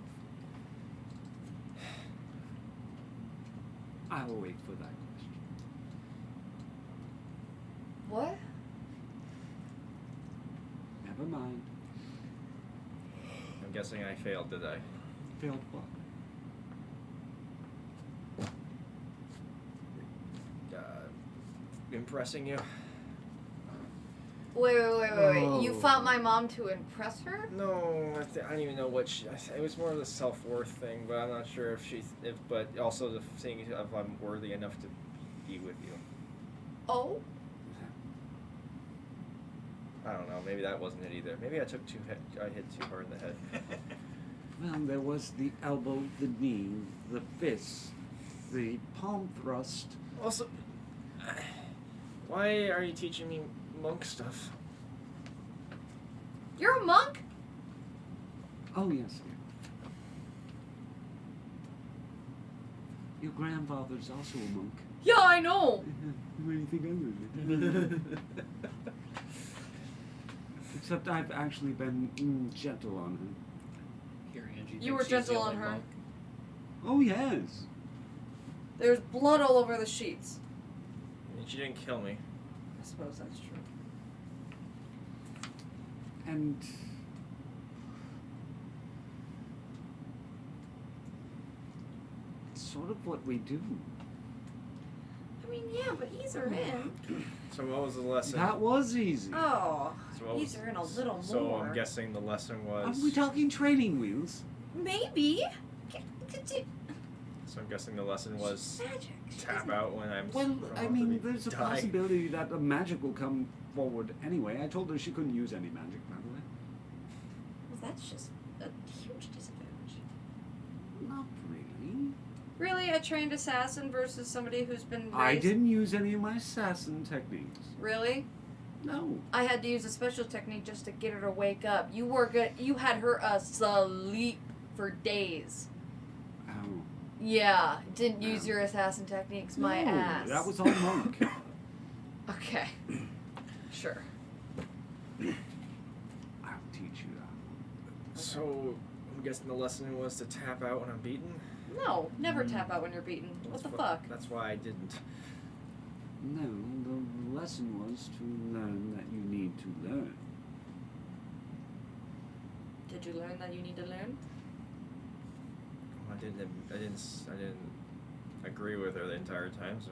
I'll wait for that question. What? Never mind. I'm guessing I failed, did I? Failed what? Impressing you? Wait. You Oh. fought my mom to impress her? No, I don't even know what she. It was more of the self-worth thing, but I'm not sure if but also the thing if I'm worthy enough to be with you. Oh. I don't know. Maybe that wasn't it either. Maybe I hit too hard in the head. Well, there was the elbow, the knee, the fist, the palm thrust. Also, why are you teaching me monk stuff? You're a monk? Oh, yes. Your grandfather's also a monk. Yeah, I know. What do you think I'm doing? Except I've actually been gentle on him. Here, Angie. You were gentle on her. Oh, yes. There's blood all over the sheets. And she didn't kill me. I suppose that's true. And it's sort of what we do. I mean, yeah, but ease her in. So what was the lesson? That was easy. Oh, So what ease her in a little So more. I'm guessing the lesson Are was. we talking training wheels? Maybe. So I'm guessing the lesson was Magic. tap out when I'm. Well, I about to mean, be there's a dying. possibility that a magic will come forward anyway. I told her she couldn't use any magic, by the way. Well, that's just a huge disadvantage. Not really. Really, a trained assassin versus somebody who's been raised? I didn't use any of my assassin techniques. Really? No. I had to use a special technique just to get her to wake up. You were good. You had her asleep for days. Oh. Yeah, didn't use your assassin techniques. My No, ass. that was all monk. Okay. Sure. I'll teach you that. So I'm guessing the lesson was to tap out when I'm beaten. No, never tap out when you're beaten. What the fuck? That's why I didn't. No, the lesson was to learn that you need to learn. Did you learn that you need to learn? I didn't agree with her the entire time. So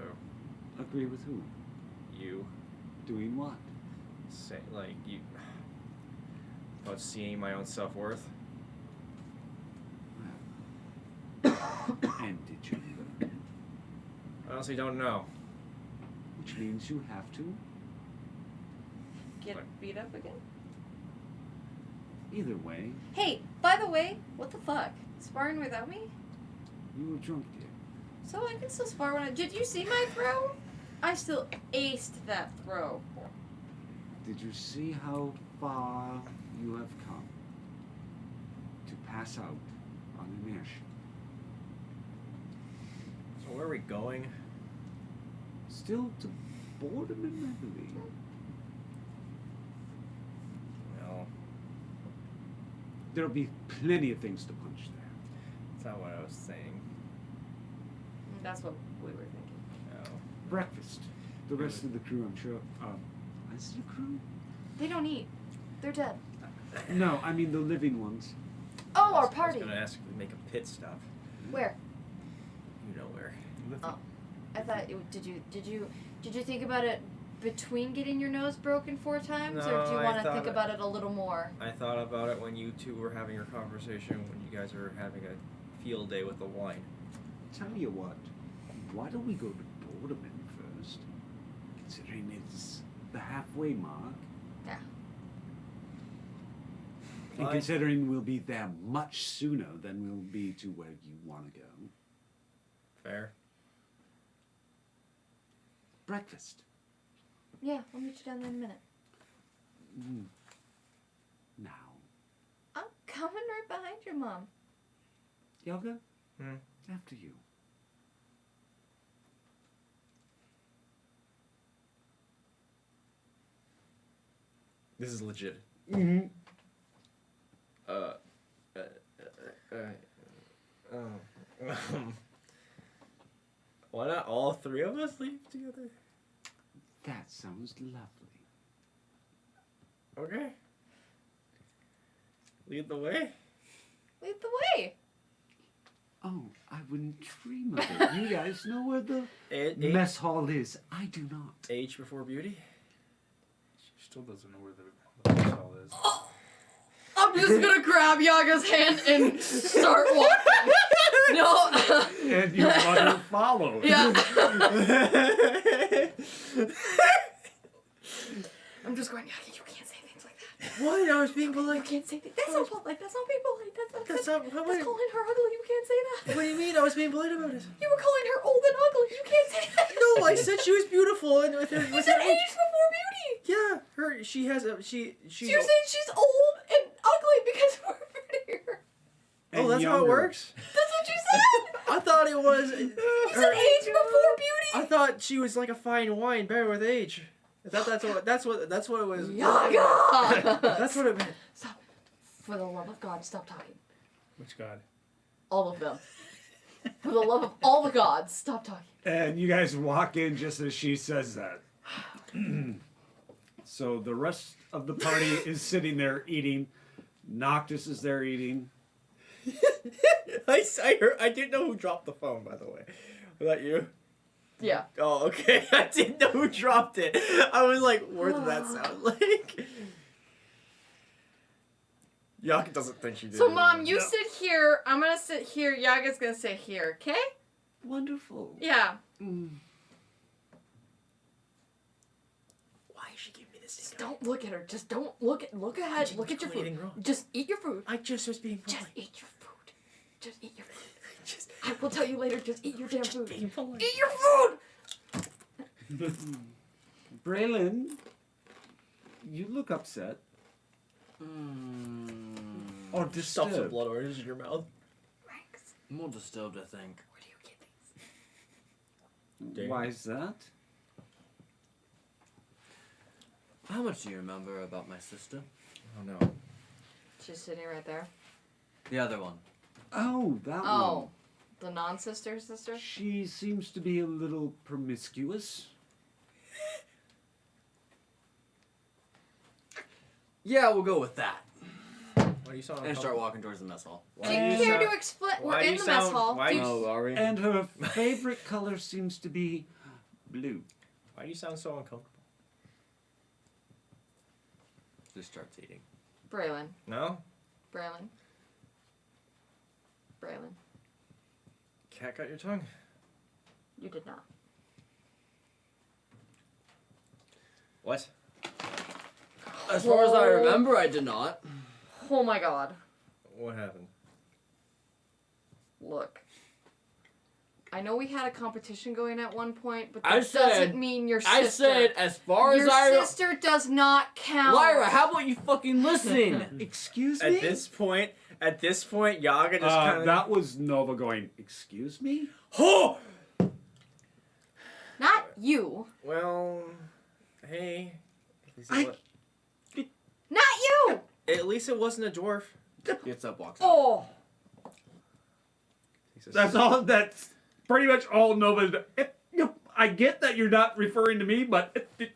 Agree with who? you Doing what? say like you about seeing my own self-worth. And did you learn? I honestly don't know. Which means you have to. Get What? beat up again? Either way, Hey, by the way, what the fuck? Sparring without me? you were drunk, dear. So I can still spar when I. Did you see my throw? I still aced that throw. Did you see how far you have come to pass out on an airship? So where are we going? Still to Boardermen, I believe. No, There'll be plenty of things to punch there. that's not what I was saying. That's what we were thinking. No. Breakfast. The rest of the crew, I'm sure. Is it a crew? They don't eat. They're dead. No, I mean the living ones. Oh, our I party. was gonna ask if we make a pit stop. Where? You know where. Oh, I thought. Did you think about it between getting your nose broken 4 times, or No, do you I want to thought think it- about it a little more? I thought about it when you two were having your conversation when you guys were having a field day with the wine. Tell you what, why don't we go to Boardermen first? Considering it's the halfway mark. Yeah. And Fine. considering we'll be there much sooner than we'll be to where you want to go. Fair. Breakfast. Yeah, I'll meet you down there in a minute. Now. I'm coming right behind you, Mom. Yoga? Hmm. After you. This is legit. Mm-hmm. Why not all 3 of us leave together? That sounds lovely. Okay. Lead the way. Lead the way. Oh, I wouldn't dream of it. You guys know where the mess hall is. I do not. Age before beauty. She still doesn't know where the mess hall is. I'm just gonna grab Yaga's hand and start walking. No. And your mother follows. Yeah. I'm just going, Yaga, you can't say things like that. What? I was being You polite. can't say things. That's not polite. That's not being polite. That's not. That's calling her ugly. You can't say that. What do you mean? I was being polite about it. You were calling her old and ugly. You can't say that. No, I said she was beautiful and with her. You With said her age before beauty. Yeah, her. She has a. She's. So you're saying she's old and ugly because we're prettier. Oh, that's how it works. That's what you said. I thought it was. You said age before beauty. I thought she was like a fine wine, better with age. I thought that's what it was. Yaga. That's what it meant. Stop. For the love of God, stop talking. Which god? All of them. For the love of all the gods, stop talking. And you guys walk in just as she says that. So the rest of the party is sitting there eating. Noctis is there eating. I heard. I didn't know who dropped the phone, by the way. Was that you? Yeah. Oh, okay. I didn't know who dropped it. I was like, what did that sound like? Yak doesn't think she did. So, Mom, you sit here. I'm gonna sit here. Yaga's gonna sit here. Okay? Wonderful. Yeah. Why is she giving me this? Just don't look at her. Just don't look at. Look ahead. Look at your Eating food. wrong. Just eat your food. I just was being Just polite. eat your food. Just eat your food. Just I will tell you later. Just eat your damn food. being polite. Eat your food. Braylon, you look upset. Or Just stuff some disturbed. blood orange in your mouth. Rex, More disturbed, I think. where do you get these? Why is that? How much do you remember about my sister? Oh no. She's sitting right there. The other one. Oh, that Oh, the non-sister sister. one. She seems to be a little promiscuous. Yeah, we'll go with that. Why do you sound And start walking towards the mess hall. Do you care to explain? We're in the mess hall. Why Do you, you- Oh, are we? And her favorite color seems to be blue. why do you sound so uncomfortable? Just starts eating. Braylon. No? Braylon. Braylon. Cat got your tongue? You did not. What? As far as I remember, I did not. Oh my God. What happened? Look. I know we had a competition going at one point, but I that said- doesn't mean your sister. I said, as far your as I sister does not count. Lyra, how about you fucking listen? Excuse me? At this point, Yaga just kind of. That was Nova going, excuse me? Oh! Not you. Well, hey. At least I- Not you! at least it wasn't a dwarf. Gets up, walks out. Oh. That's all. That's pretty much all Nova. I get that you're not referring to me, but He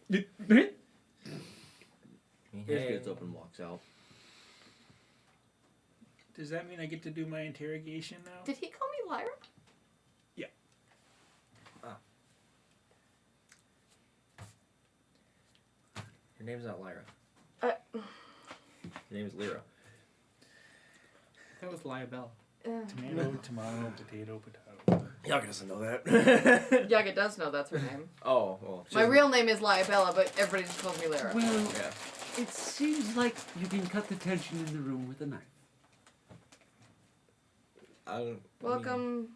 just gets up and walks out. Does that mean I get to do my interrogation now? Did he call me Lyra? Your name's not Lyra. Uh, Your name's Lyra. That was Liabella. Tomato, tomato, potato, potato. Yaga doesn't know that. Yaga does know that's her name. Oh, well. My real name is Liabella, but everybody just calls me Lyra. Well, Yeah. it seems like you can cut the tension in the room with a knife. I don't. Welcome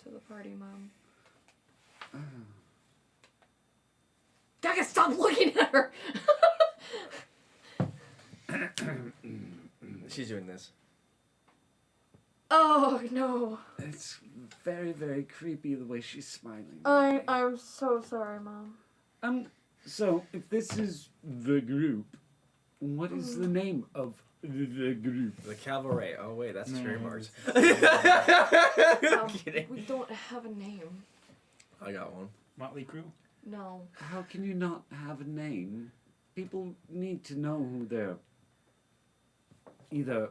to the party, Mom. Yaga, stop looking at her! She's doing this. Oh, no. It's very, very creepy the way she's smiling. I'm so sorry, Mom. So if this is the group, what is the name of the group? The cavalry. Oh, wait, that's trademarks. Kidding. We don't have a name. I got one. Motley Crue? No. How can you not have a name? People need to know who they're either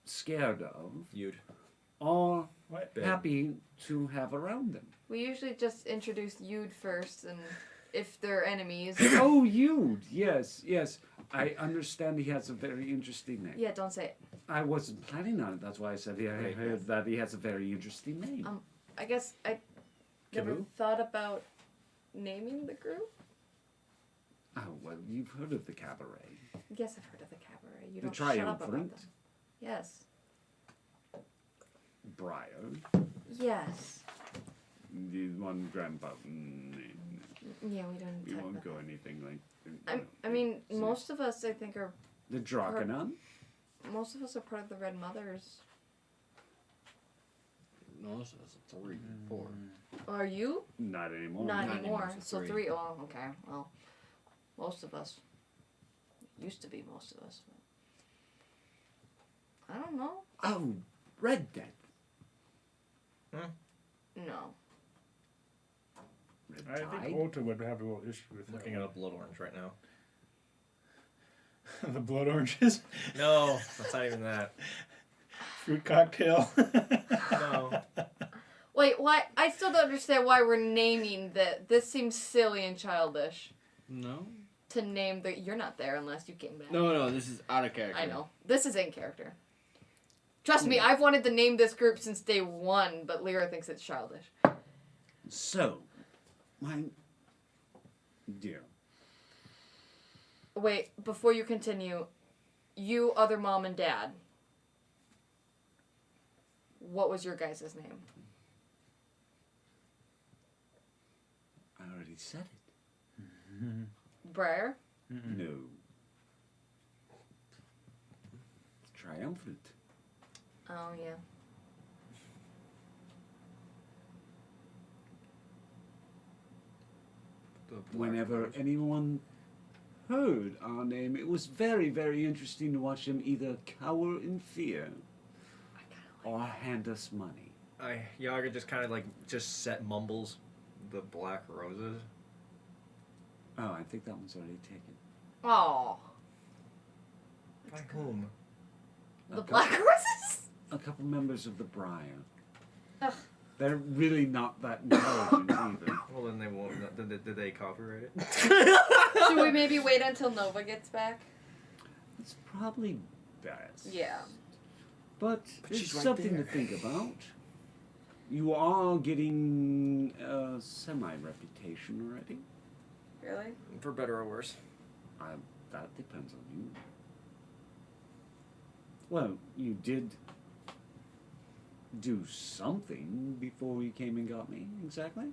scared of You'd. or What? Ben. happy to have around them. We usually just introduce Yude first, and if they're enemies... Oh, you! Yes, yes. I understand he has a very interesting name. Yeah, don't say it. I wasn't planning on it. That's why I said I Right. heard that he has a very interesting name. I guess I never Kaboo? thought about naming the group. Oh, well, you've heard of the cabaret. Yes, I've heard of the cabaret. You The don't shut up about them. triumvirate. Yes. Briar. Yes. The one grandpa. Yeah, we don't We talk won't about go anything like. I mean, see. most of us, I think, are The Dracanon? most of us are part of the Red Mothers. No, this is 3, 4. Are you? Not anymore. Not Not anymore. anymore, so So three. 3. Oh, okay. Well, most of us. Used to be most of us. I don't know. Oh, Red Dead. No. Red I Tide? think Ota would have a little issue with Looking at a blood orange right now. the blood oranges. No, that's not even that. Fruit cocktail. No. Wait, why? I still don't understand why we're naming that. This seems silly and childish No? to name the. You're not there unless you came back. No, this is out of character. I know. This is in character. Trust me, I've wanted to name this group since day 1, but Lyra thinks it's childish. So, my dear, Wait, before you continue, you, other mom and dad. What was your guys' name? I already said it. Briar? No. Triumphant. Oh, yeah. Whenever anyone heard our name, it was very, very interesting to watch them either cower in fear or hand us money. Yaga just kind of like just set mumbles the black roses. Oh, I think that one's already taken. Oh. By whom? The A Black couple- Roses? A couple members of the Briar. Ugh. They're really not that intelligent either. Well, then they won't. Did they copyright it? Should we maybe wait until Nova gets back? It's probably best. Yeah. But it's she's right something there. to think about. You are getting a semi-reputation already. Really? For better or worse. That depends on you. Well, you did do something before you came and got me, exactly.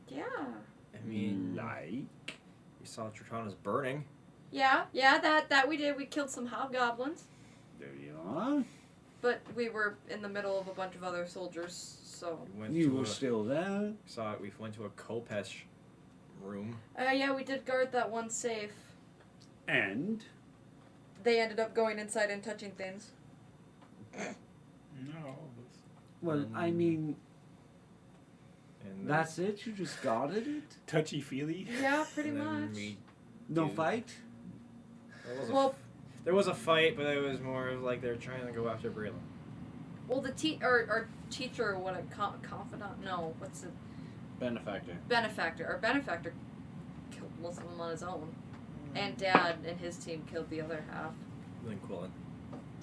Yeah. I mean, Like? you saw Trotana's burning. Yeah, that we did. We killed some hobgoblins. There you are. but we were in the middle of a bunch of other soldiers, so. We went You to were a, still there. we went to a Kopesh room. Yeah, we did guard that one safe. And They ended up going inside and touching things. No. well, I mean, And that's it. You just guarded it. Touchy feely. Yeah, pretty and then much. No Dude. fight. Well, There was a fight, but it was more of like they were trying to go after Braylon. well, the our teacher, what a confidant? No, what's it? Benefactor. Benefactor. Our benefactor killed most of them on his own, and Dad and his team killed the other half. Then Quillen.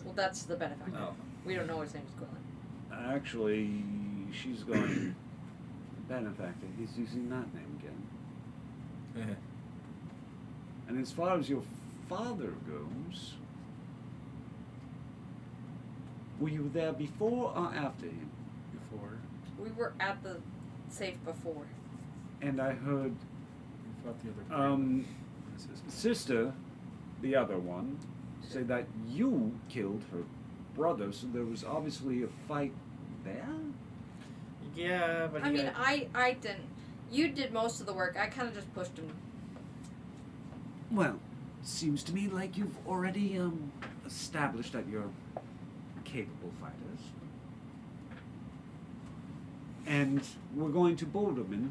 Well, that's the benefactor. Oh. We don't know his name is Quillen. Actually, she's going benefactor. He's using that name again. And as far as your father goes, were you there before or after him? Before. We were at the safe before. And I heard We fought the other sister, the other one, say that you killed her brother, so there was obviously a fight there? Yeah, but I mean, I didn't. You did most of the work. I kind of just pushed him. Well, seems to me like you've already established that you're capable fighters. And we're going to Boardermen.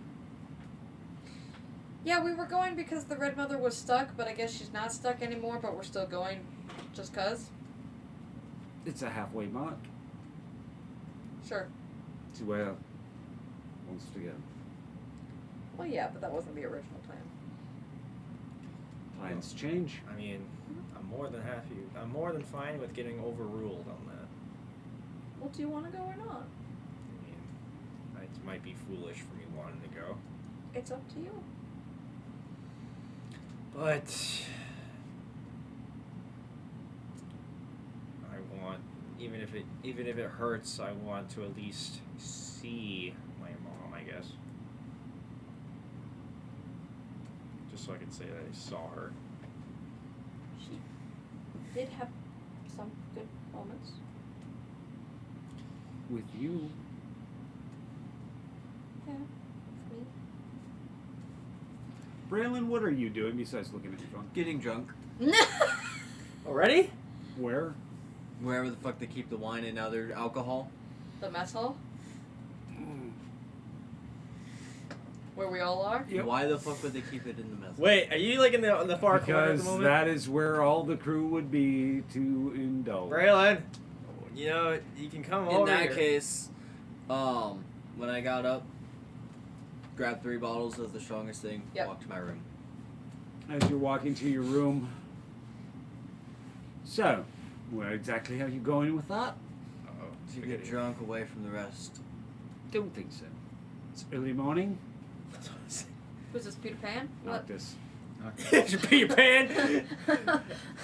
Yeah, we were going because the Red Mother was stuck, but I guess she's not stuck anymore, but we're still going just 'cause. It's a halfway mark Sure. to where wants to go. Well, yeah, but that wasn't the original plan. Plans change. I mean, I'm more than fine with getting overruled on that. Well, do you want to go or not? I mean, it might be foolish for me wanting to go, It's up to you. but I want, even if it hurts, I want to at least see my mom, I guess. Just so I can say that I saw her. She did have some good moments. With you. Yeah, with me. Braylon, what are you doing besides looking at your phone? Getting drunk. Already? Where? Wherever the fuck they keep the wine and other alcohol. The mess hall? Where we all are? Yep. Why the fuck would they keep it in the mess? Wait, are you like in the far corner at the Because moment? that is where all the crew would be to indulge. Braylon, you know, you can come In over that here. case, when I got up, grabbed 3 bottles of the strongest thing, Yep. walked to my room. As you're walking to your room. So, where exactly are you going with that? Uh-oh, To get drunk away from the rest. Don't think so. It's early morning. Who's this, Peter Pan? Not this. Peter Pan.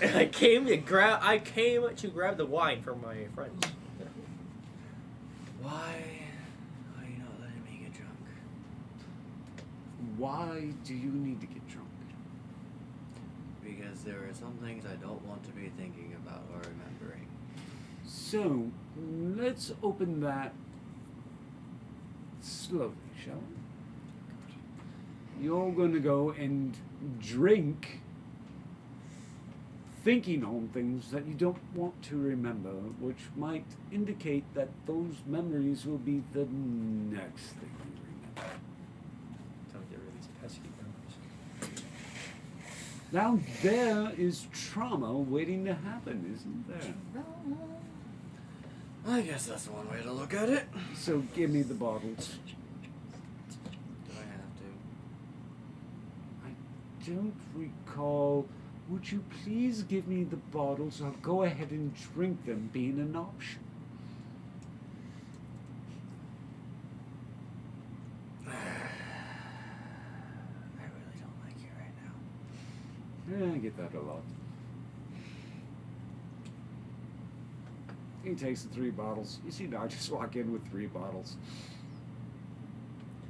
And I came to grab the wine from my friends. Why are you not letting me get drunk? Why do you need to get drunk? Because there are some things I don't want to be thinking about or remembering. So, let's open that slowly, shall we? You're going to go and drink thinking on things that you don't want to remember, which might indicate that those memories will be the next thing you remember. Time to get rid of these pesky memories. Now there is trauma waiting to happen, isn't there? I guess that's one way to look at it. So give me the bottles. Do I have to? Don't recall. Would you please give me the bottles? I'll go ahead and drink them, being an option. I really don't like you right now. Yeah, I get that a lot. He takes the 3 bottles. You see Doc just walk in with 3 bottles.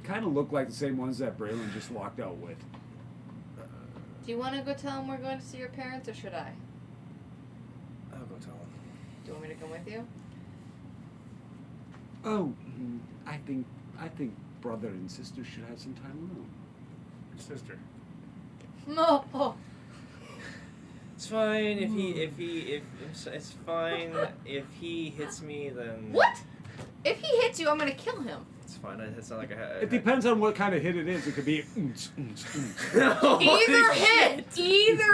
Kind of look like the same ones that Braylon just walked out with. Do you want to go tell him we're going to see your parents, or should I? I'll go tell him. Do you want me to come with you? Oh, I think brother and sister should have some time alone. Sister. No. Oh. It's fine if it's fine if he hits me, then What? If he hits you, I'm gonna kill him. it's fine. It's not like It depends on what kind of hit it is. It could be. Either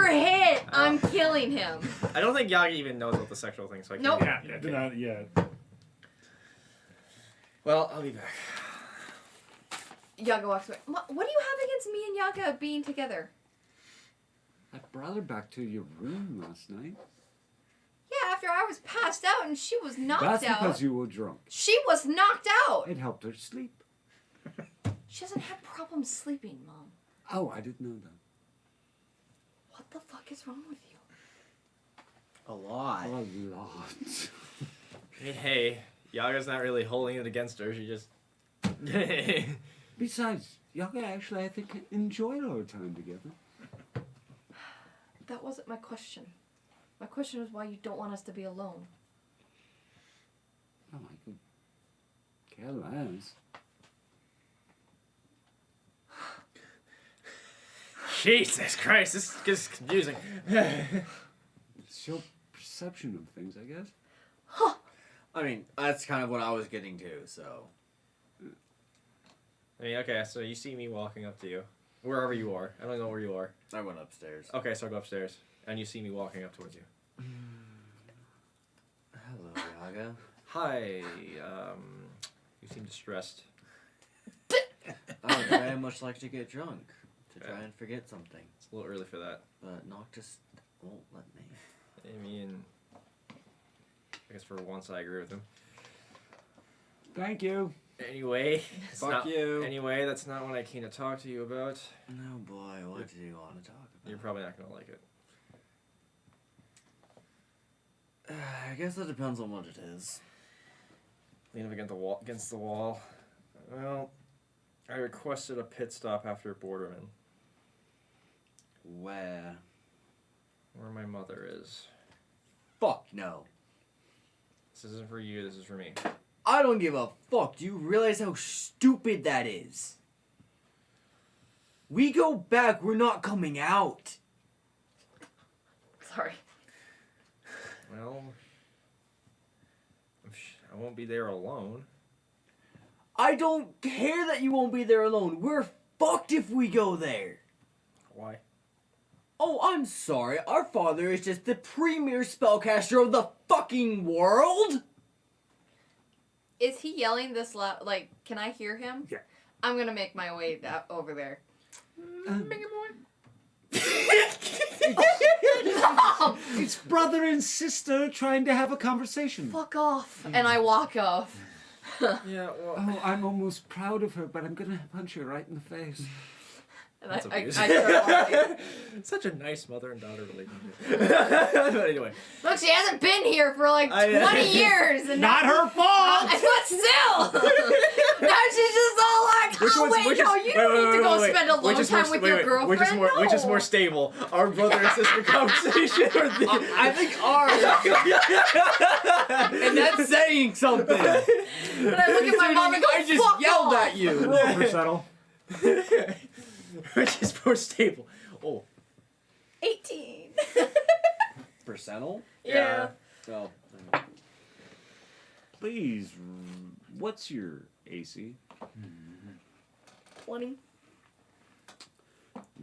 hit, I'm killing him. I don't think Yagi even knows about the sexual thing, so I can't. Nope. Yeah, do not. Yeah. Well, I'll be back. Yaga walks away. What do you have against me and Yaga being together? I brought her back to your room last night. Yeah, after I was passed out and she was knocked That's out. because you were drunk. She was knocked out. It helped her sleep. She doesn't have problems sleeping, Mom. Oh, I didn't know that. What the fuck is wrong with you? A lot. A lot. Hey, Yaga's not really holding it against her. She just. Besides, Yaga actually, I think, enjoyed our time together. That wasn't my question. My question is why you don't want us to be alone. Oh, I could care less. Jesus Christ, this is confusing. It's your perception of things, I guess. I mean, that's kind of what I was getting to, so. I mean, okay, so you see me walking up to you. Wherever you are. I don't know where you are. I went upstairs. Okay, so I go upstairs. And you see me walking up towards you. Hello, Yaga. Hi, you seem distressed. I would very much like to get drunk to try and forget something, It's a little early for that. but Noctis won't let me. I mean, I guess for once I agree with him. Thank you. Anyway, Fuck you. Anyway, that's not what I came to talk to you about. No, boy, what do you want to talk about? You're probably not gonna like it. I guess it depends on what it is. Lean up against the wall. Well, I requested a pit stop after Boardermen, Where? where my mother is. Fuck no. This isn't for you. This is for me. I don't give a fuck. Do you realize how stupid that is? We go back, we're not coming out. Sorry. Well, I won't be there alone. I don't care that you won't be there alone. We're fucked if we go there. Why? Oh, I'm sorry. Our father is just the premier spellcaster of the fucking world. Is he yelling this loud? Like, can I hear him? Yeah. I'm gonna make my way over there. Mom! It's brother and sister trying to have a conversation. Fuck off. And I walk off. Yeah, well... Oh, I'm almost proud of her, but I'm gonna punch her right in the face. And That's I abusing. start walking. Such a nice mother and daughter relationship. But anyway. Look, she hasn't been here for like 20 years. And Not her fault! But still! Now she's just all like, you don't need to go spend alone time with your girlfriend. Which is more stable? Our brother and sister conversation or the... I think ours. And that's saying something. But I look at my mom and go, I just fuck yelled off. at you. Roll for settle. Which is more stable. Oh. 18. Percentile? Yeah. Oh. Please, what's your AC? 20.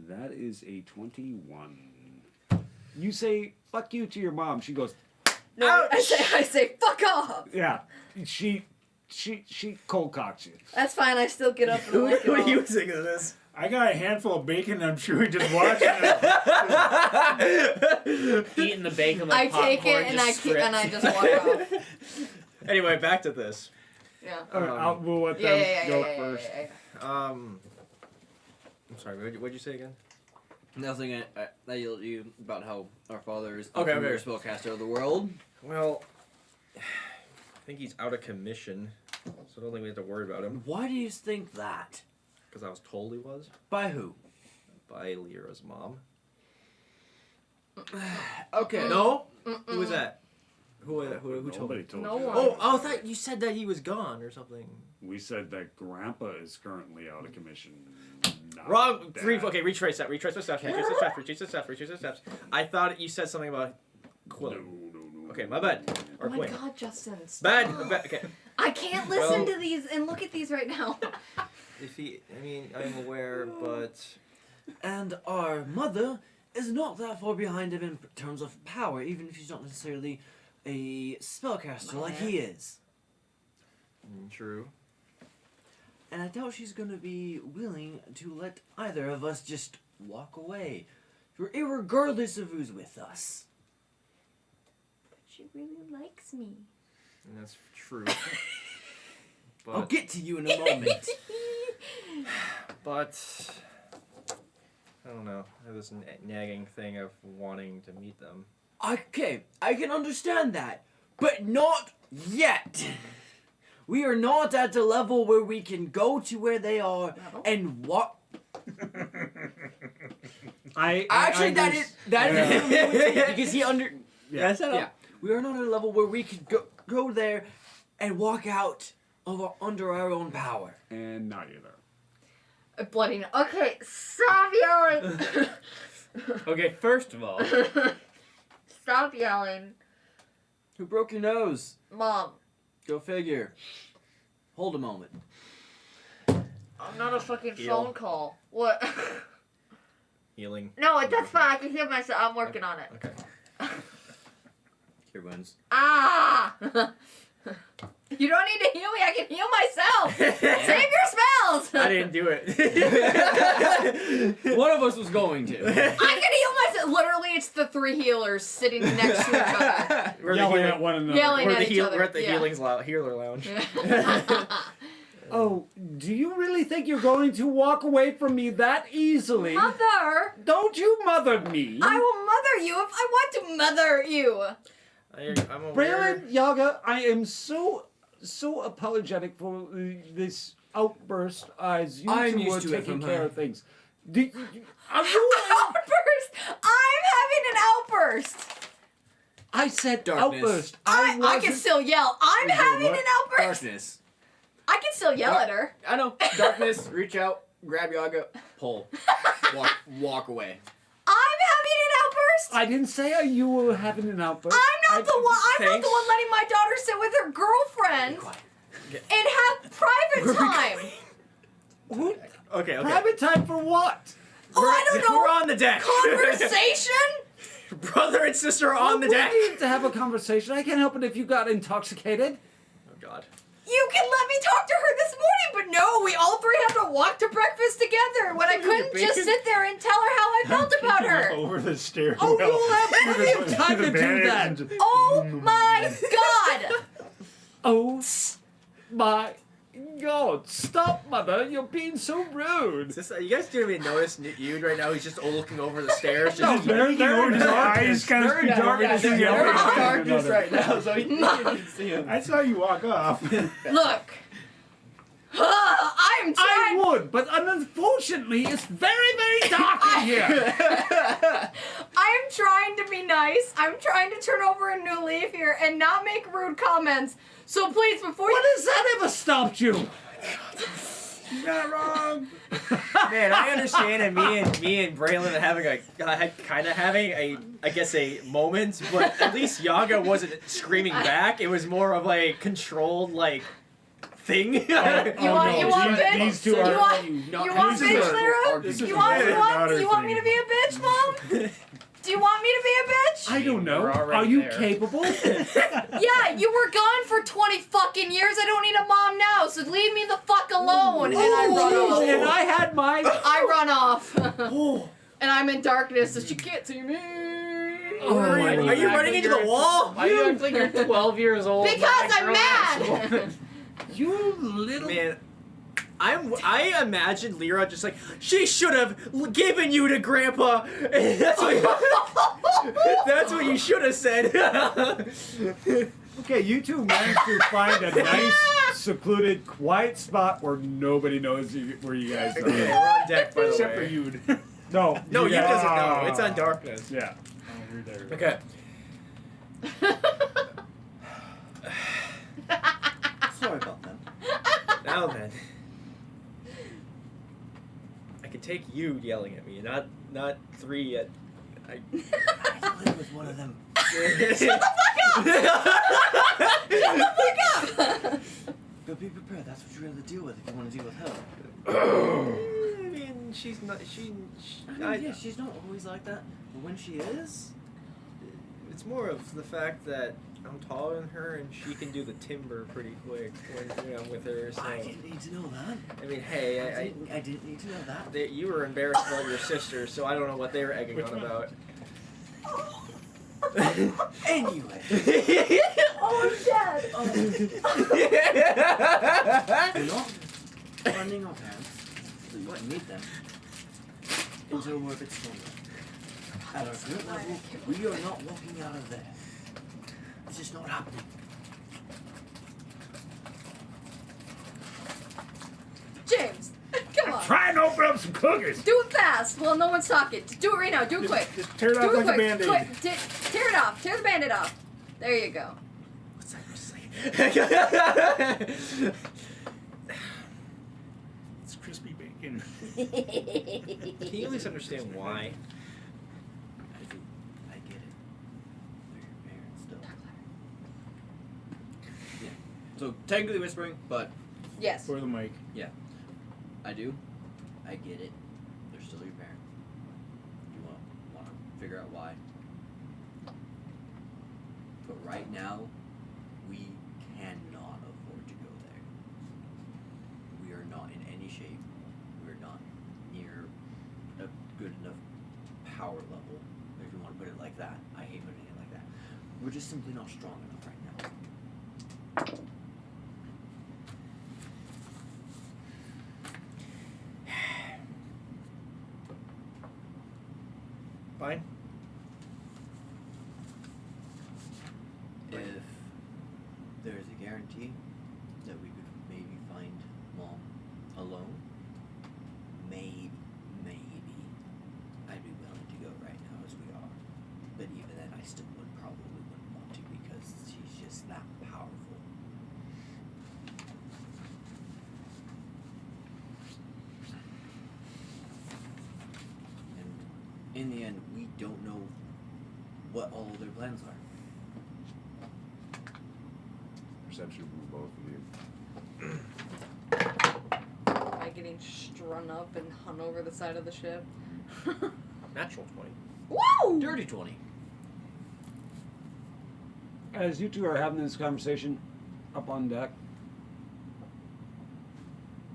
That is a 21. You say, fuck you to your mom. She goes, No, I say, fuck off. yeah. She cold cocks you. That's fine. I still get up and lick it What are you off. thinking of this? I got a handful of bacon. I'm sure we just watching it. Eating the bacon I like take popcorn, it and just I just walk off. Anyway, back to this. Yeah. All right, we'll let them Yeah. go first. I'm sorry, what'd you say again? Nothing I yelled at you about how our father is the Okay. premier spellcaster of the world. Well, I think he's out of commission, so I don't think we have to worry about him. Why do you think that? Because I was told he was. By who? By Lyra's mom. Okay. No? Who was that? Who told Nobody me? told No you. one. that. Oh, I thought you said that he was gone or something. We said that Grandpa is currently out of commission. not Wrong. Dad. Okay, retrace that. Retrace the steps. Retrace the steps. I thought you said something about Quillen. No. Okay, my bad. Oh Or my Quinn. God, Justin. Stop. Bad. Okay. I can't listen Well- to these and look at these right now. I'm aware, but And our mother is not that far behind him in terms of power, even if she's not necessarily a spellcaster like he is. True. And I doubt she's gonna be willing to let either of us just walk away, irregardless of who's with us. She really likes me. And that's true. I'll But, get to you in a moment. but I don't know. I have this nagging thing of wanting to meet them. Okay, I can understand that, but not yet. We are not at a level where we can go to where they are and walk. Actually, that is because he under. Yeah. We are not at a level where we could go there and walk out under our own power. And not either. Bloody. Okay, stop yelling. Okay, first of all, Stop yelling. Who broke your nose? Mom, Go figure. Hold a moment. I'm not a fucking Heal. phone call. What? healing. No, that's fine. I can heal myself. I'm working on it. Okay. Cure wounds. Ah! You don't need to heal me. I can heal myself. Save your spells. I didn't do it. One of us was going to. I can heal myself. Literally, it's the three healers sitting next to each other. We're Yelling the healing, at one another. Yelling we're at the each heal, other. we're at the Yeah. healer lounge. Oh, do you really think you're going to walk away from me that easily? Mother, Don't you mother me. I will mother you if I want to mother you. I'm aware. Braylon, Yaga, I am so apologetic for this outburst as you I'm two used were to it taking from care her. of things. Are you? Outburst! I'm having an outburst. I said Darkness. outburst. I can wasn't- still yell. I'm Wait, having what? an outburst. Darkness. I can still yell at her. I know. Darkness. Reach out. Grab Yaga. Pull. Walk away. I'm having an outburst. I didn't say you were having an outburst. I'm not the one. I'm not Thanks. the one letting my daughter sit with her girlfriend and have private time. Who, Okay. private time for what? Oh, I don't know. We're on the deck. Conversation. Brother and sister are on the We deck. need to have a conversation. I can't help it if you got intoxicated. Oh God. You can let me talk to her this morning, but no, we all three have to walk to breakfast together when I couldn't just sit there and tell her how I felt about her. Over the stairwell. Oh, you'll have plenty of time to do that. Oh my God! Oh my God! Stop, mother! You're being so rude. Is this, you guys didn't even notice you right now? He's just looking over the stairs. No, Just very dark. Eyes kind of Very dark. dark. Yeah, darkness right now, so you Mom. see him. I saw you walk off. Look, I'm I trying. would, but unfortunately, it's very, very dark in here. I'm trying to be nice. I'm trying to turn over a new leaf here and not make rude comments. So please, before you. What has that ever stopped you? You're not wrong. Man, I understand, and me and Braylon having a moment, but at least Yaga wasn't screaming back. It was more of a controlled thing. You want bitch? These two You are. want bitch, Lyra? This is You want daughter me to thing. be a bitch, Mom? Do you want me to be a bitch? I don't know. We're already Are you there. capable? Yeah, you were gone for 20 fucking years. I don't need a mom now, so leave me the fuck alone. And I run off. And I had my. I run off. And I'm in darkness, so she can't see me. Oh my Are you running into the wall? Why you act like you're 12 years old? Because not a I'm grown ass mad. woman? You little. Man, I imagine Lyra just like, she should have given you to Grandpa. And that's what you should have said. Okay, you two managed to find a nice, secluded, quiet spot where nobody knows where you guys are. Okay, we're on deck, by the Except for way. you. No, No, you guys- doesn't know. It's on darkness. Yeah. Oh, you're there. Okay. Now then, I could take you yelling at me, not 3 yet. I live with one of them. Shut the fuck up! But be prepared. That's what you're gonna deal with if you want to deal with her. I mean, she's not. She Yeah, she's not always like that. But when she is, It's more of the fact that I'm taller than her and she can do the timber pretty quick when I'm with her. So I didn't need to know that. I mean, hey, I didn't need to know that. you were embarrassed about your sister, so I don't know what they were egging on about. Anyway. Oh, I'm dead. We're not finding our parents, so you won't meet them until we're a bit stronger. At our current level, we are not walking out of there. It's just not happening. James, come on. Try and open up some cookies. Do it fast. Well, no one's talking. Just do it right now. Do it quick. Just tear it Do off it like a quick. band-aid. Quick. Tear it off. Tear the band-aid off. There you go. What's that say? It's crispy bacon. Can you at least understand why? I do. I get it. They're your parents still. Yeah. So technically whispering, but Yes. For the mic. I do. I get it. They're still your parents. You want to figure out why. But right now, we cannot afford to go there. We are not in any shape. We're not near a good enough power level, if you want to put it like that. I hate putting it like that. We're just simply not strong enough right now. Fine. If there's a guarantee that we could maybe find Mom alone, maybe I'd be willing to go right now as we are. But even then, I still probably wouldn't want to because she's just that powerful. And in the end, we don't know what all of their plans are. Perception from both of you. By getting strung up and hung over the side of the ship. Natural 20. Woo! Dirty 20. As you two are having this conversation up on deck,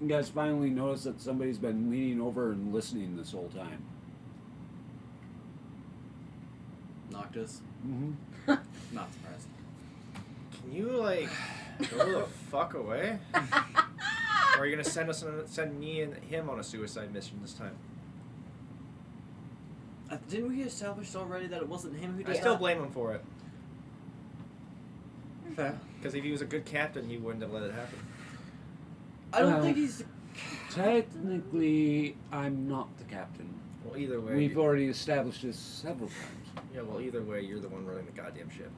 you guys finally notice that somebody's been leaning over and listening this whole time. Noctis. Mm-hmm. Not surprised. Can you like go the fuck away? Or are you gonna send me and him on a suicide mission this time? Didn't we establish already that it wasn't him who did I that? still blame him for it. Fair. Because if he was a good captain, he wouldn't have let it happen. I don't Well, think he's. Technically, I'm not the captain. Well, either way. We've already established this several times. Yeah, well, either way, you're the one running the goddamn ship.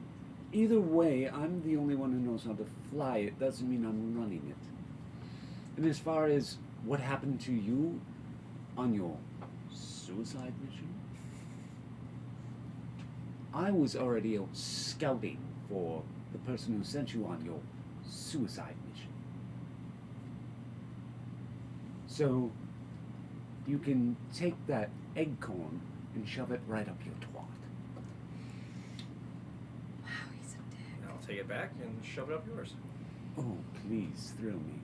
Either way, I'm the only one who knows how to fly it. Doesn't mean I'm running it. And as far as what happened to you on your suicide mission, I was already out scouting for the person who sent you on your suicide mission. So, you can take that acorn and shove it right up your twat. Wow, he's a dick. And I'll take it back and shove it up yours. Oh, please thrill me.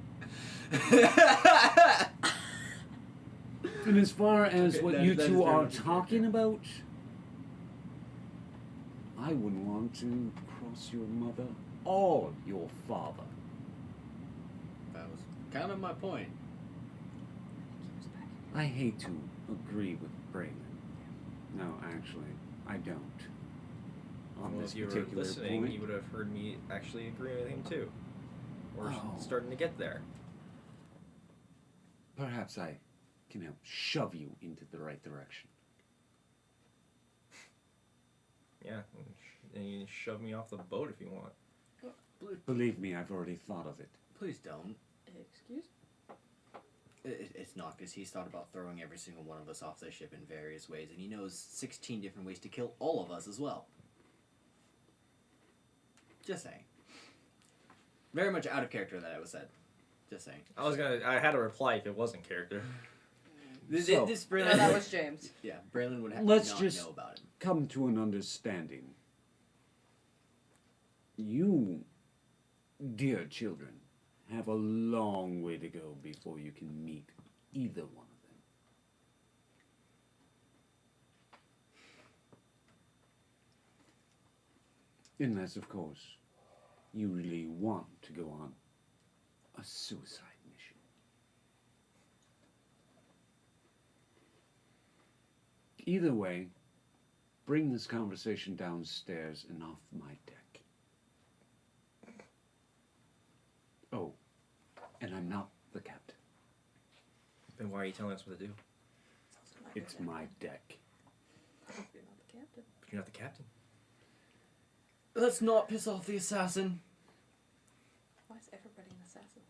And as far as Okay, what that- you that is two very are much a talking about, I wouldn't want to cross your mother or your father. That was kind of my point. I hate to agree with Braylon. No, actually, I don't. On Well, this if you were particular listening, point. you would have heard me actually agree with him too. We're Oh. starting to get there. Perhaps I can help shove you into the right direction. Yeah, and you can shove me off the boat if you want. Believe me, I've already thought of it. Please don't. Excuse? It's not, because he's thought about throwing every single one of us off the ship in various ways, and he knows 16 different ways to kill all of us as well. Just saying. Very much out of character that was said. Just saying. I had a reply if it wasn't character. This No, Braylon, that was James. yeah, Braylon would have Let's not just know about him. come to an understanding. You, dear children, have a long way to go before you can meet either one of them. Unless, of course, you really want to go on a suicide mission. Either way, bring this conversation downstairs and off my deck. Oh, and I'm not the captain. Then why are you telling us what to do? It's my deck. You're not the captain. But you're not the captain. Let's not piss off the assassin. Why is everybody an assassin?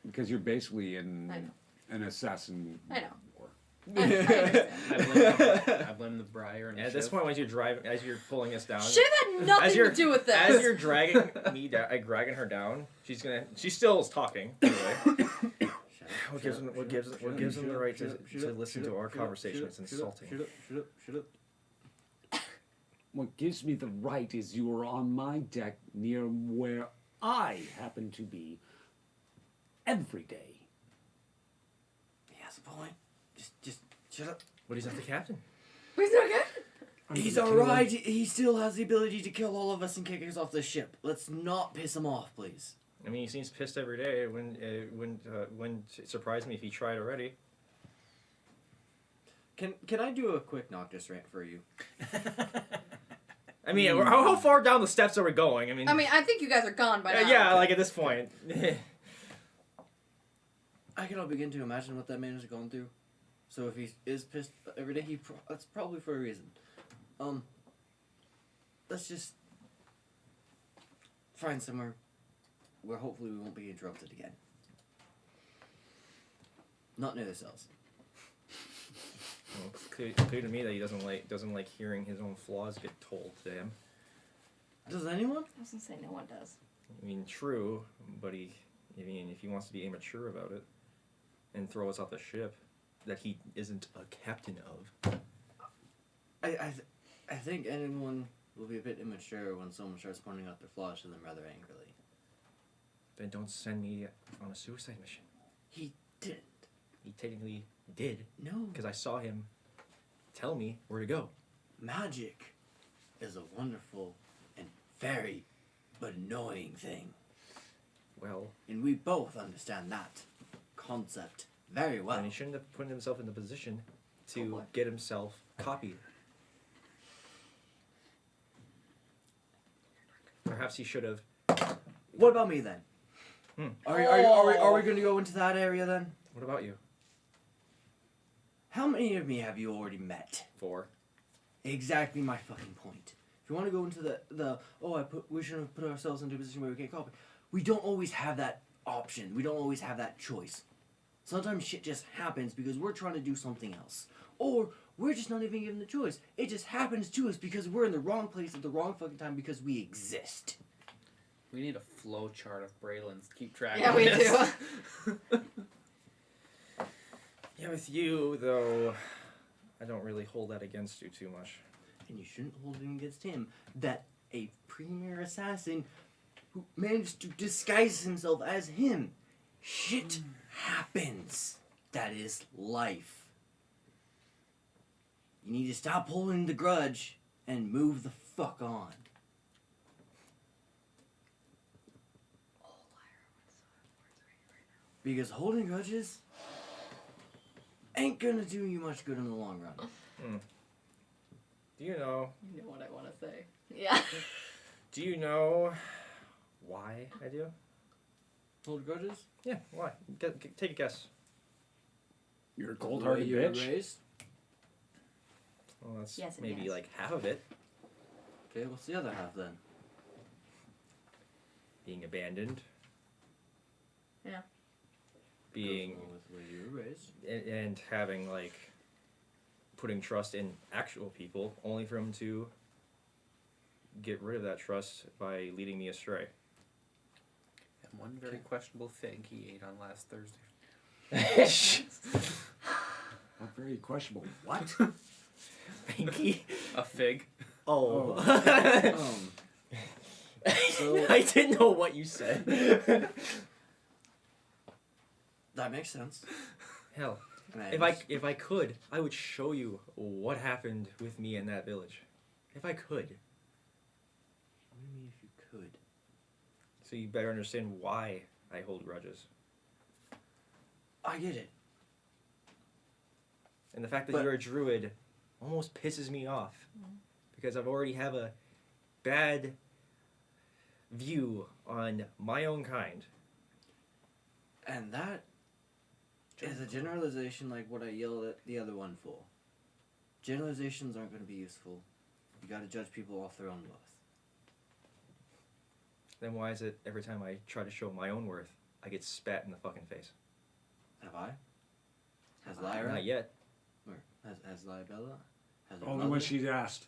Because you're basically I know. an assassin. I know. war. I understand. I blame the Briar and At this point, as you're pulling us down, Shiv had nothing to do with this. as you're dragging me down, dragging her down, she still is talking. Anyway. What gives them the right to listen to our conversation? It's insulting. Shut up. What gives me the right is you are on my deck near where I happen to be every day. He has a point. Just shut up. But he's not the captain. But he's not good. He's alright. He still has the ability to kill all of us and kick us off the ship. Let's not piss him off, please. I mean, he seems pissed every day. When it surprised me if he tried already. Can I do a quick Noctis rant for you? I mean, how far down the steps are we going? I mean, I think you guys are gone by now. yeah, like at this point. I cannot begin to imagine what that man has gone through. So if he is pissed every day, that's probably for a reason. Let's just find somewhere where hopefully we won't be interrupted again. Not near the cells. Well, it's clear to me that he doesn't like hearing his own flaws get told to him. Does anyone? I was gonna say no one does. I mean, true, but if he wants to be immature about it and throw us off the ship that he isn't a captain of. I think anyone will be a bit immature when someone starts pointing out their flaws to them rather angrily. Then don't send me on a suicide mission. He didn't. He technically did, No. because I saw him tell me where to go. Magic is a wonderful and very annoying thing. Well, And we both understand that concept very well. then he shouldn't have put himself in the position Oh, to boy. get himself copied. Perhaps he should have. What about me then? Hmm. Are we going to go into that area then? What about you? How many of me have you already met? 4. Exactly my fucking point. If you want to go into we shouldn't have put ourselves into a position where we can't copy. We don't always have that option. We don't always have that choice. Sometimes shit just happens because we're trying to do something else. Or we're just not even given the choice. It just happens to us because we're in the wrong place at the wrong fucking time because we exist. We need a flow chart of Braylon's to keep track Yeah, of we this. do. Yeah, with you though, I don't really hold that against you too much. And you shouldn't hold it against him that a premier assassin who managed to disguise himself as him. Shit happens. That is life. You need to stop holding the grudge and move the fuck on. Because holding grudges ain't gonna do you much good in the long run. Do you know? You know what I want to say. Yeah. Do you know why I do? Hold grudges? Yeah, why? Take a guess. You're a The way cold-hearted you were bitch. raised? Well, that's Yes and maybe yes. like half of it. Okay, what's the other half then? Being abandoned. Yeah. Being with the way you were raised. and having like putting trust in actual people, only for him to get rid of that trust by leading me astray. And one very questionable fig he ate on last Thursday. A very questionable. What? Pinky. A fig. Oh. So I didn't know what you said. that makes sense. Hell, And if I could, I would show you what happened with me in that village. If I could. What do you mean if you could? So you better understand why I hold grudges. I get it. And the fact that But- you're a druid almost pisses me off. Because I've already have a bad view on my own kind. And that is a generalization like what I yelled at the other one for. Generalizations aren't going to be useful. You got to judge people off their own worth. Then why is it every time I try to show my own worth, I get spat in the fucking face? Have I? Has Lyra? Not yet. Or has Lyabella? Has her Only when mother? she's asked.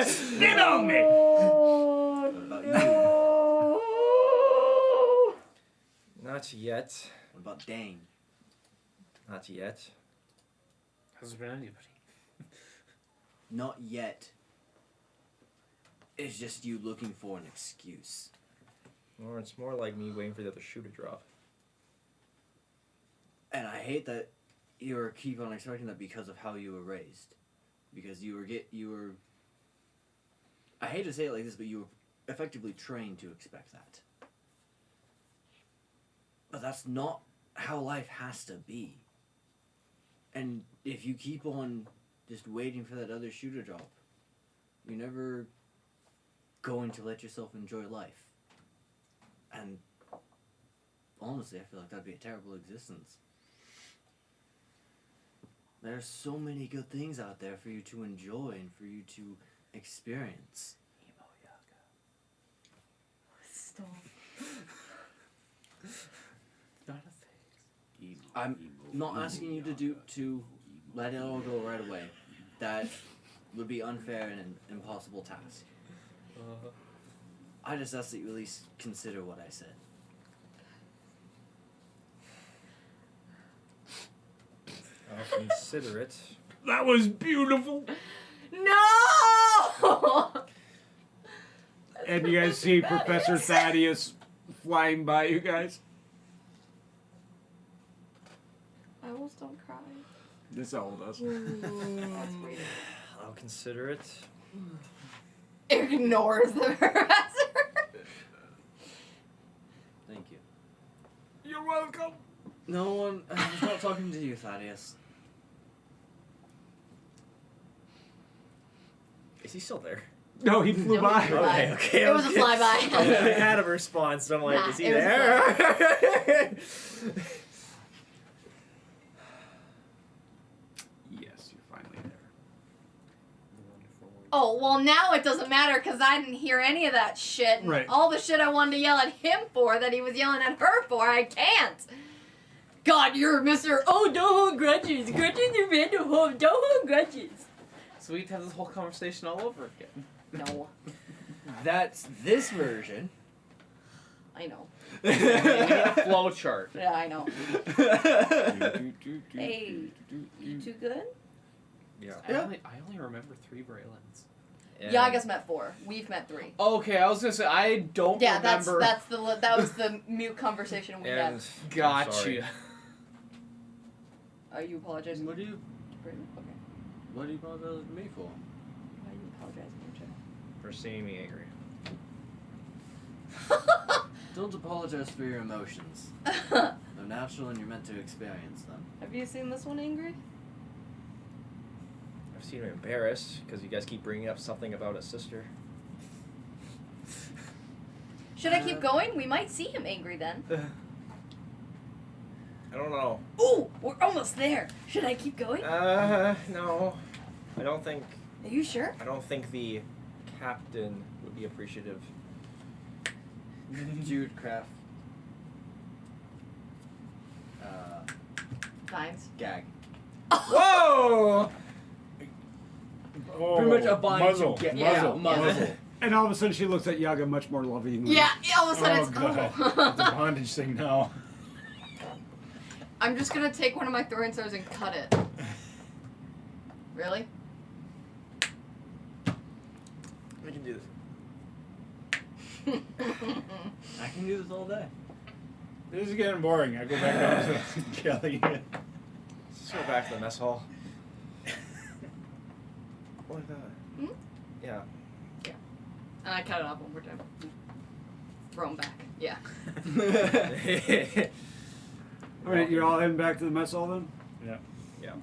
Spit on me! What about you? Not yet. What about Dane? Not yet. Has there been anybody? Not yet. It's just you looking for an excuse. Or it's more like me waiting for the other shoe to drop. And I hate that you keep on expecting that because of how you were raised. Because you were I hate to say it like this, but you were effectively trained to expect that. But that's not how life has to be. And if you keep on just waiting for that other shoe to drop, you're never going to let yourself enjoy life. And honestly, I feel like that'd be a terrible existence. There's so many good things out there for you to enjoy and for you to experience. Stop. Not a fig. I'm not asking you to let it all go right away. That would be unfair and an impossible task. I just ask that you at least consider what I said. I'll consider it. That was beautiful. No! And you guys see Professor Thaddeus flying by you guys. I almost don't cry. This all does. That's weird. I'll consider it. Ignores the professor. Thank you. You're welcome. No one. I was not talking to you, Thaddeus. Is he still there? No, he flew No, by. he flew by. Okay. It was a flyby. I had a response. I'm like, Nah, is he it was a there? Yes, you're finally there. Oh, well, now it doesn't matter because I didn't hear any of that shit. And Right. all the shit I wanted to yell at him for that he was yelling at her for, I can't. God, you're Mr. Oh, don't hold grudges. Grudges are meant to hold. Don't hold grudges. So we'd have this whole conversation all over again. No, That's this version. I know. We need a flow chart. Yeah, I know. Hey, you too good? Yeah. I only remember 3 Braylons. Yeah, I guess met 4. We've met 3. Okay, I was gonna say I don't Yeah, remember. that was the mute conversation we had. And Got I'm sorry. you. Are you apologizing? What do you Okay. What do you apologize to me for? Why are you apologizing, For seeing me angry. Don't apologize for your emotions. They're natural and you're meant to experience them. Have you seen this one angry? I've seen him embarrassed because you guys keep bringing up something about a sister. Should I keep going? We might see him angry then. I don't know. Ooh, we're almost there. Should I keep going? No. I don't think Are you sure? the captain would be appreciative. Jude Craft. Vines. Gag. Whoa! Oh, Pretty much a bind muzzle, to get muzzle, muzzle. muzzle. And all of a sudden she looks at Yaga much more lovingly. Yeah, all of a sudden Oh it's god, it's a bondage thing now. I'm just gonna take one of my throwing stars and cut it. Really? We can do this. I can do this all day. This is getting boring. I go back down to Kelly. Let's go back to the mess hall. Like that. Hmm? Yeah. And I cut it off one more time. Throw them back. Yeah. All right, you're all heading back to the mess hall then? Yeah. Yeah.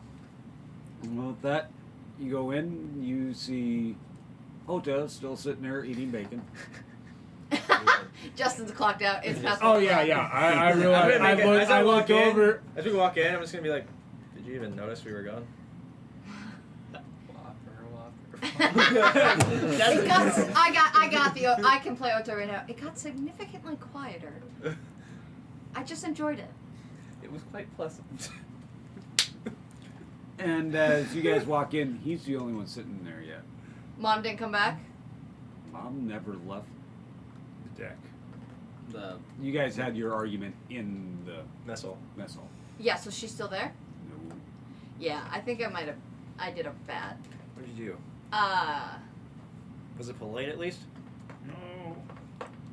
Well, with that, you go in, you see Ota still sitting there eating bacon. Justin's clocked out. It's past Oh, 1 yeah, o'clock. yeah. I realized. As I looked walk in, over. As we walk in, I'm just gonna be like, "Did you even notice we were gone?" It got, I got the. I can play Ota right now. It got significantly quieter. I just enjoyed it. It was quite pleasant. And as you guys walk in, he's the only one sitting there yet. Mom didn't come back. Mom never left. The deck. The You guys had your argument in the Mess hall. mess hall. Yeah, so she's still there? No. Yeah, I think I did a bad. What did you do? Was it polite at least? No.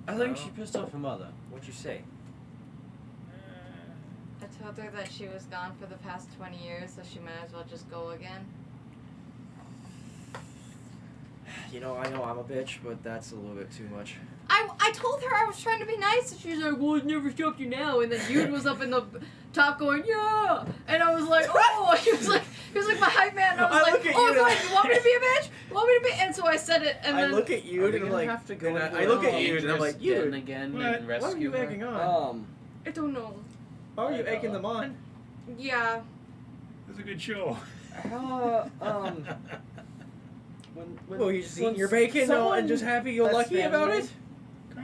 I think she pissed off her mother. What'd you say? I told her that she was gone for the past 20 years, so she might as well just go again. You know, I know I'm a bitch, but that's a little bit too much. I told her I was trying to be nice, and she's like, well, it never stopped you now. And then Jude was up in the top going, yeah. And I was like, oh, he was like my hype man. And I was I like, look at oh, you so and you want me to be a bitch? You want me to be? And so I said it, and I then look at you and I'm like, have to go and into I look at the you and I'm like, you. den again What? and Why are rescue you her? egging on? I don't know. How are you egging them on? Yeah. It's a good show. When Well, you just when eating your bacon someone and just happy-go-lucky that's about family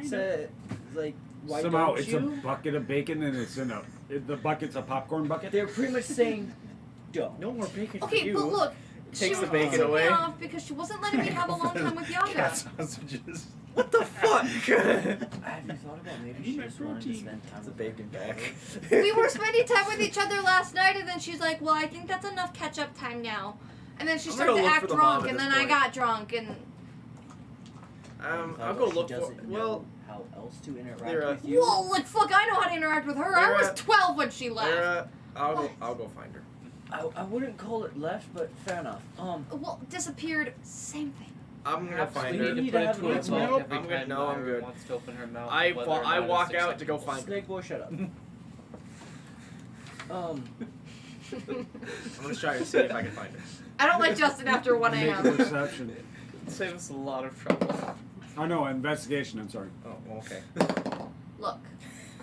it? said, like, why Somehow don't it's you? a bucket of bacon and it's in the bucket's a popcorn bucket. They're pretty much saying, don't. No more bacon for Okay, you. but look, she Takes the was bacon pissing away. me off because she wasn't letting me have a long time with Yaga. Cat sausages. What the fuck? Have you thought about maybe she my just wanted to protein. spend time It's a with bacon her back. We were spending time with each other last night, and then she's like, well, I think that's enough catch-up time now. And then she I'm started gonna to look act for the drunk, mom at and this then I point. got drunk, and I'll go look she for. doesn't Well, know how else to interact Lyra. with you. whoa, like fuck, I know how to interact with her. I was Lyra. 12 when she left. Lyra, I'll go find her. I wouldn't call it left, but fair enough. Well, disappeared, same thing. I'm gonna find We her. need need to to put have it to a milk. vote every I'm good. time No, I'm Lyra good. wants to open her mouth. I whether or not walk it's out to go acceptable. find her. Snake boy, shut up. I'm gonna try to see if I can find her. I don't like Justin after 1 Make a a.m. perception. Save us a lot of trouble. Oh no, investigation. I'm sorry. Oh, well, okay. Look,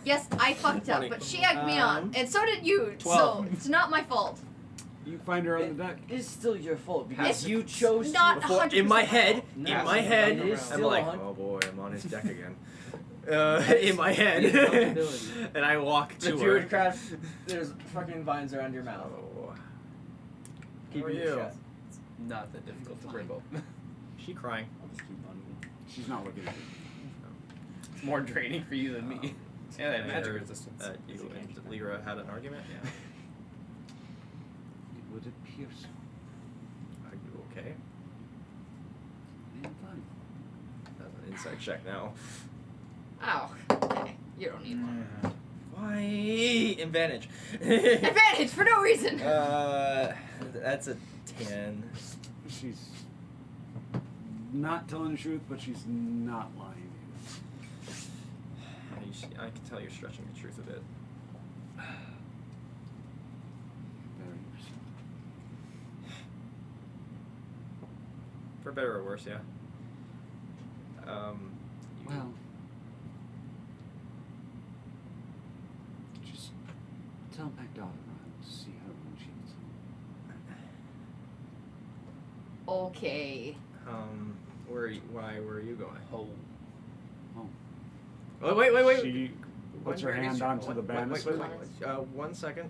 yes, I fucked up, Funny. but she egged me on, and so did you, 12. so it's not my fault. You find her on the deck. It's still your fault because It's you chose not to. 100% In my my head, fault. in No, my it head, is I'm still like, 100 oh boy, I'm on his deck again. In my head, Accountability. and I walk The to druid her. craft, there's fucking vines around your mouth. Oh, Keep are your you? shut. Not that difficult to remove. She crying. I'll just keep on you. She's not looking at you. It's more draining for you than me. Yeah, that And magic her- resistance. You Easy and game. Lyra had an argument. Yeah. It would appear so. Are you okay? I'm fine. That's an inside check now. Oh, okay. You don't need one. Why advantage? Advantage for no reason. That's a 10. She's not telling the truth, but she's not lying either. I can tell you're stretching the truth a bit. Very interesting. For better or worse, yeah. Well, just tell MacDonald and see how long she gets. Okay. Where are you going? Home. Oh, wait. She puts her Wait, hand onto the wait, banister. wait. 1 second.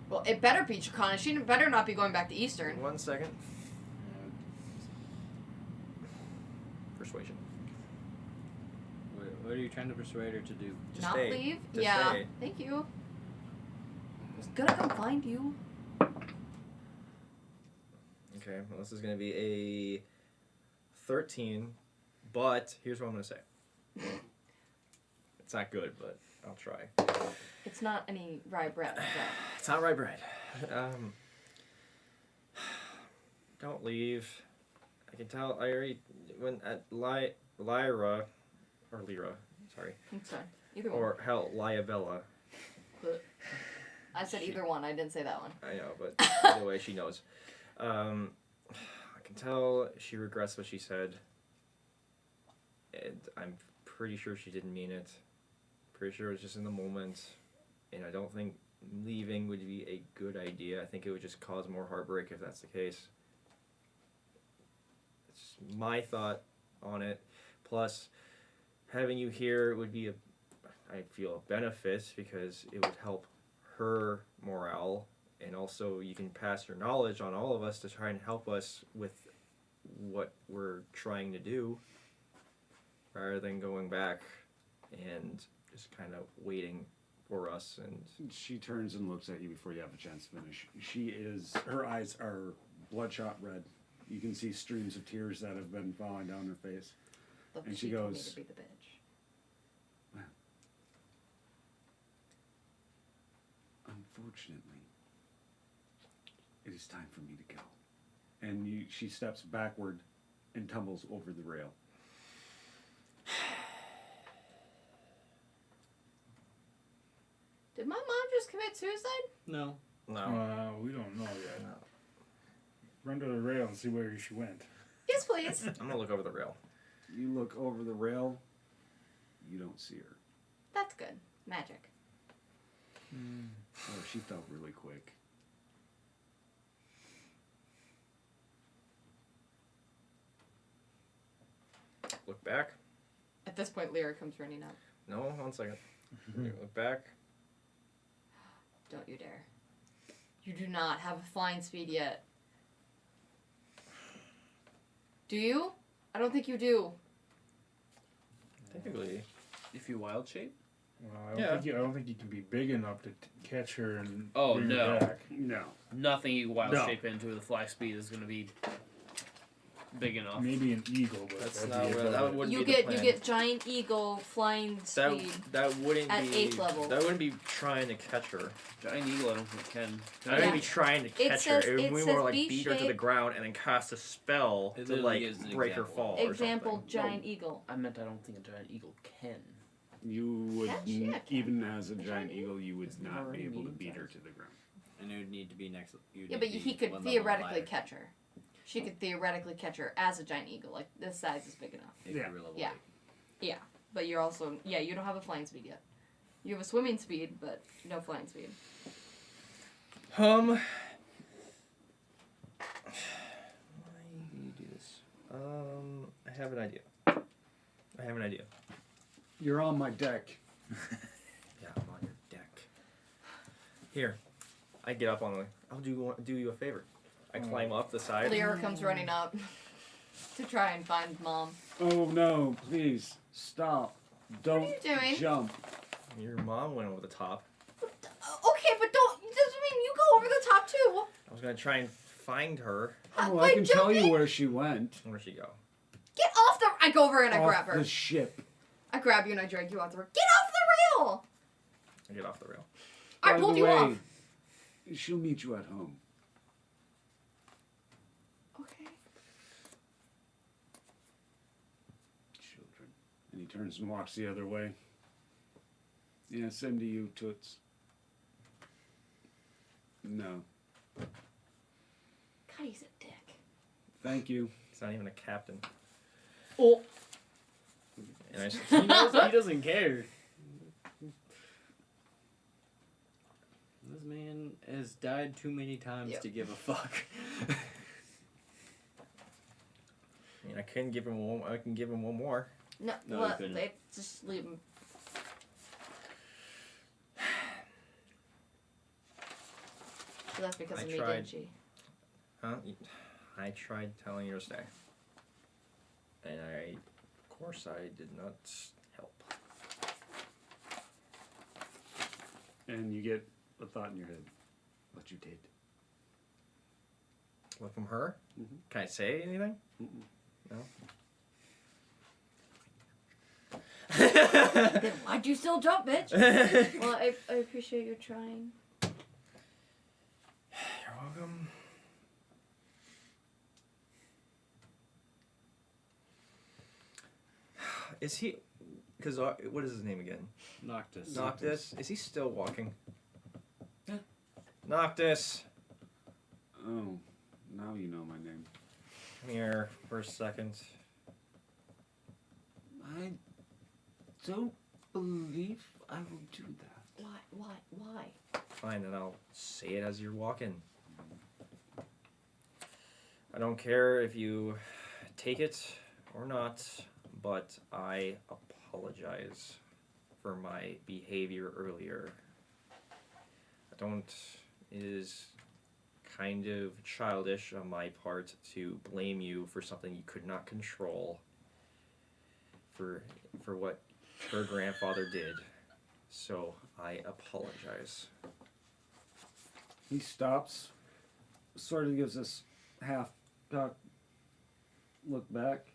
Well, it better be Chicana. She better not be going back to Eastern. 1 second. Persuasion. What are you trying to persuade her to do? Just Not stay. leave? Just Yeah. stay. Thank you. I was gonna come find you. Okay, well, this is going to be a 13, but here's what I'm going to say. It's not good, but I'll try. It's not any rye bread. It's not rye bread. Don't leave. I can tell. I already when at Lyra, sorry, I'm sorry. Either one. or hell, Lyabella. I said either one. I didn't say that one. I know, but either way, she knows. I can tell she regrets what she said. And I'm pretty sure she didn't mean it. Pretty sure it was just in the moment. And I don't think leaving would be a good idea. I think it would just cause more heartbreak if that's the case. It's my thought on it. Plus, having you here would be I feel, a benefit because it would help her morale, and also you can pass your knowledge on all of us to try and help us with what we're trying to do rather than going back and just kind of waiting for us. And She turns and looks at you before you have a chance to finish. Her eyes are bloodshot red. You can see streams of tears that have been falling down her face. Look, And she told me goes, to be the bitch. Unfortunately, it is time for me to go. And she steps backward and tumbles over the rail. Did my mom just commit suicide? No. no. We don't know yet. Run to the rail and see where she went. Yes, please. I'm gonna look over the rail. You look over the rail, you don't see her. That's good. Magic. Oh, she felt really quick. Look back. At this point, Lyra comes running up. No, 1 second. Look back. Don't you dare. You do not have a flying speed yet. Do you? I don't think you do. Technically. If you wild shape? Well, I don't think you can be big enough to catch her and Oh, bring no. her back. No. Nothing you wild No. shape into with a fly speed is going to be big enough. Maybe an eagle, but That's that'd not be what about that it. wouldn't You be the get plan. you get giant eagle flying speed. That wouldn't at be 8th level. That wouldn't be trying to catch her. Giant eagle, I don't think can. I wouldn't be trying to It catch says- her. It would it be says more like B beat her to the shape. ground and then cast a spell It to literally like gives an break her example. fall. or Example, something. giant eagle. I meant I don't think a giant eagle can. You would, Catch? Yeah, can. even as a giant giant eagle, you would Isn't it not be already able to medium beat her size? to the ground. And it would need to be next. Yeah, but he could theoretically catch her. She could theoretically catch her as a giant eagle. Like, this size is big enough. Yeah. Yeah. Yeah. But you're also... Yeah, you don't have a flying speed yet. You have a swimming speed, but no flying speed. Why do you do this? I have an idea. You're on my deck. Yeah, I'm on your deck. Here, I get up on the. I'll do you a favor. I climb up the side. Lyra comes running up to try and find Mom. Oh no, please, stop. Don't you doing? jump. Your mom went over the top. Okay, but don't... Doesn't mean you go over the top, too. I was gonna try and find her. Oh, By I can tell you jumping? where she went. Where'd she go? Get off the... I go over and I Off grab her. the ship. I grab you and I drag you off the rail. Get off the rail! I get off the rail. I By pulled the you way, off. She'll meet you at home. Okay. Children. And he turns and walks the other way. Yeah, same to you, Toots. No. God, he's a dick. Thank you. He's not even a captain. Oh. And I He knows he doesn't care. This man has died too many times Yep. to give a fuck. can give him one. I can give him one more. No, No, well, you couldn't. they just leave him. So that's because I of me, tried. didn't she? Huh? I tried telling her to stay, and of course, I did not help. And you get a thought in your head. What you did. What, from her? Mhm. Can I say anything? Mm-mm. No. Then why'd you still jump, bitch? Well, I appreciate you trying. You're welcome. Is he? Because what is his name again? Noctis. Noctis. Is he still walking? Yeah. Noctis, Oh, now you know my name. come here for a second. I don't believe I will do that. Why? Fine, then I'll say it as you're walking. I don't care if you take it or not, but I apologize for my behavior earlier. It is kind of childish on my part to blame you for something you could not control for what her grandfather did. So I apologize. He stops, sort of gives this half duck look back.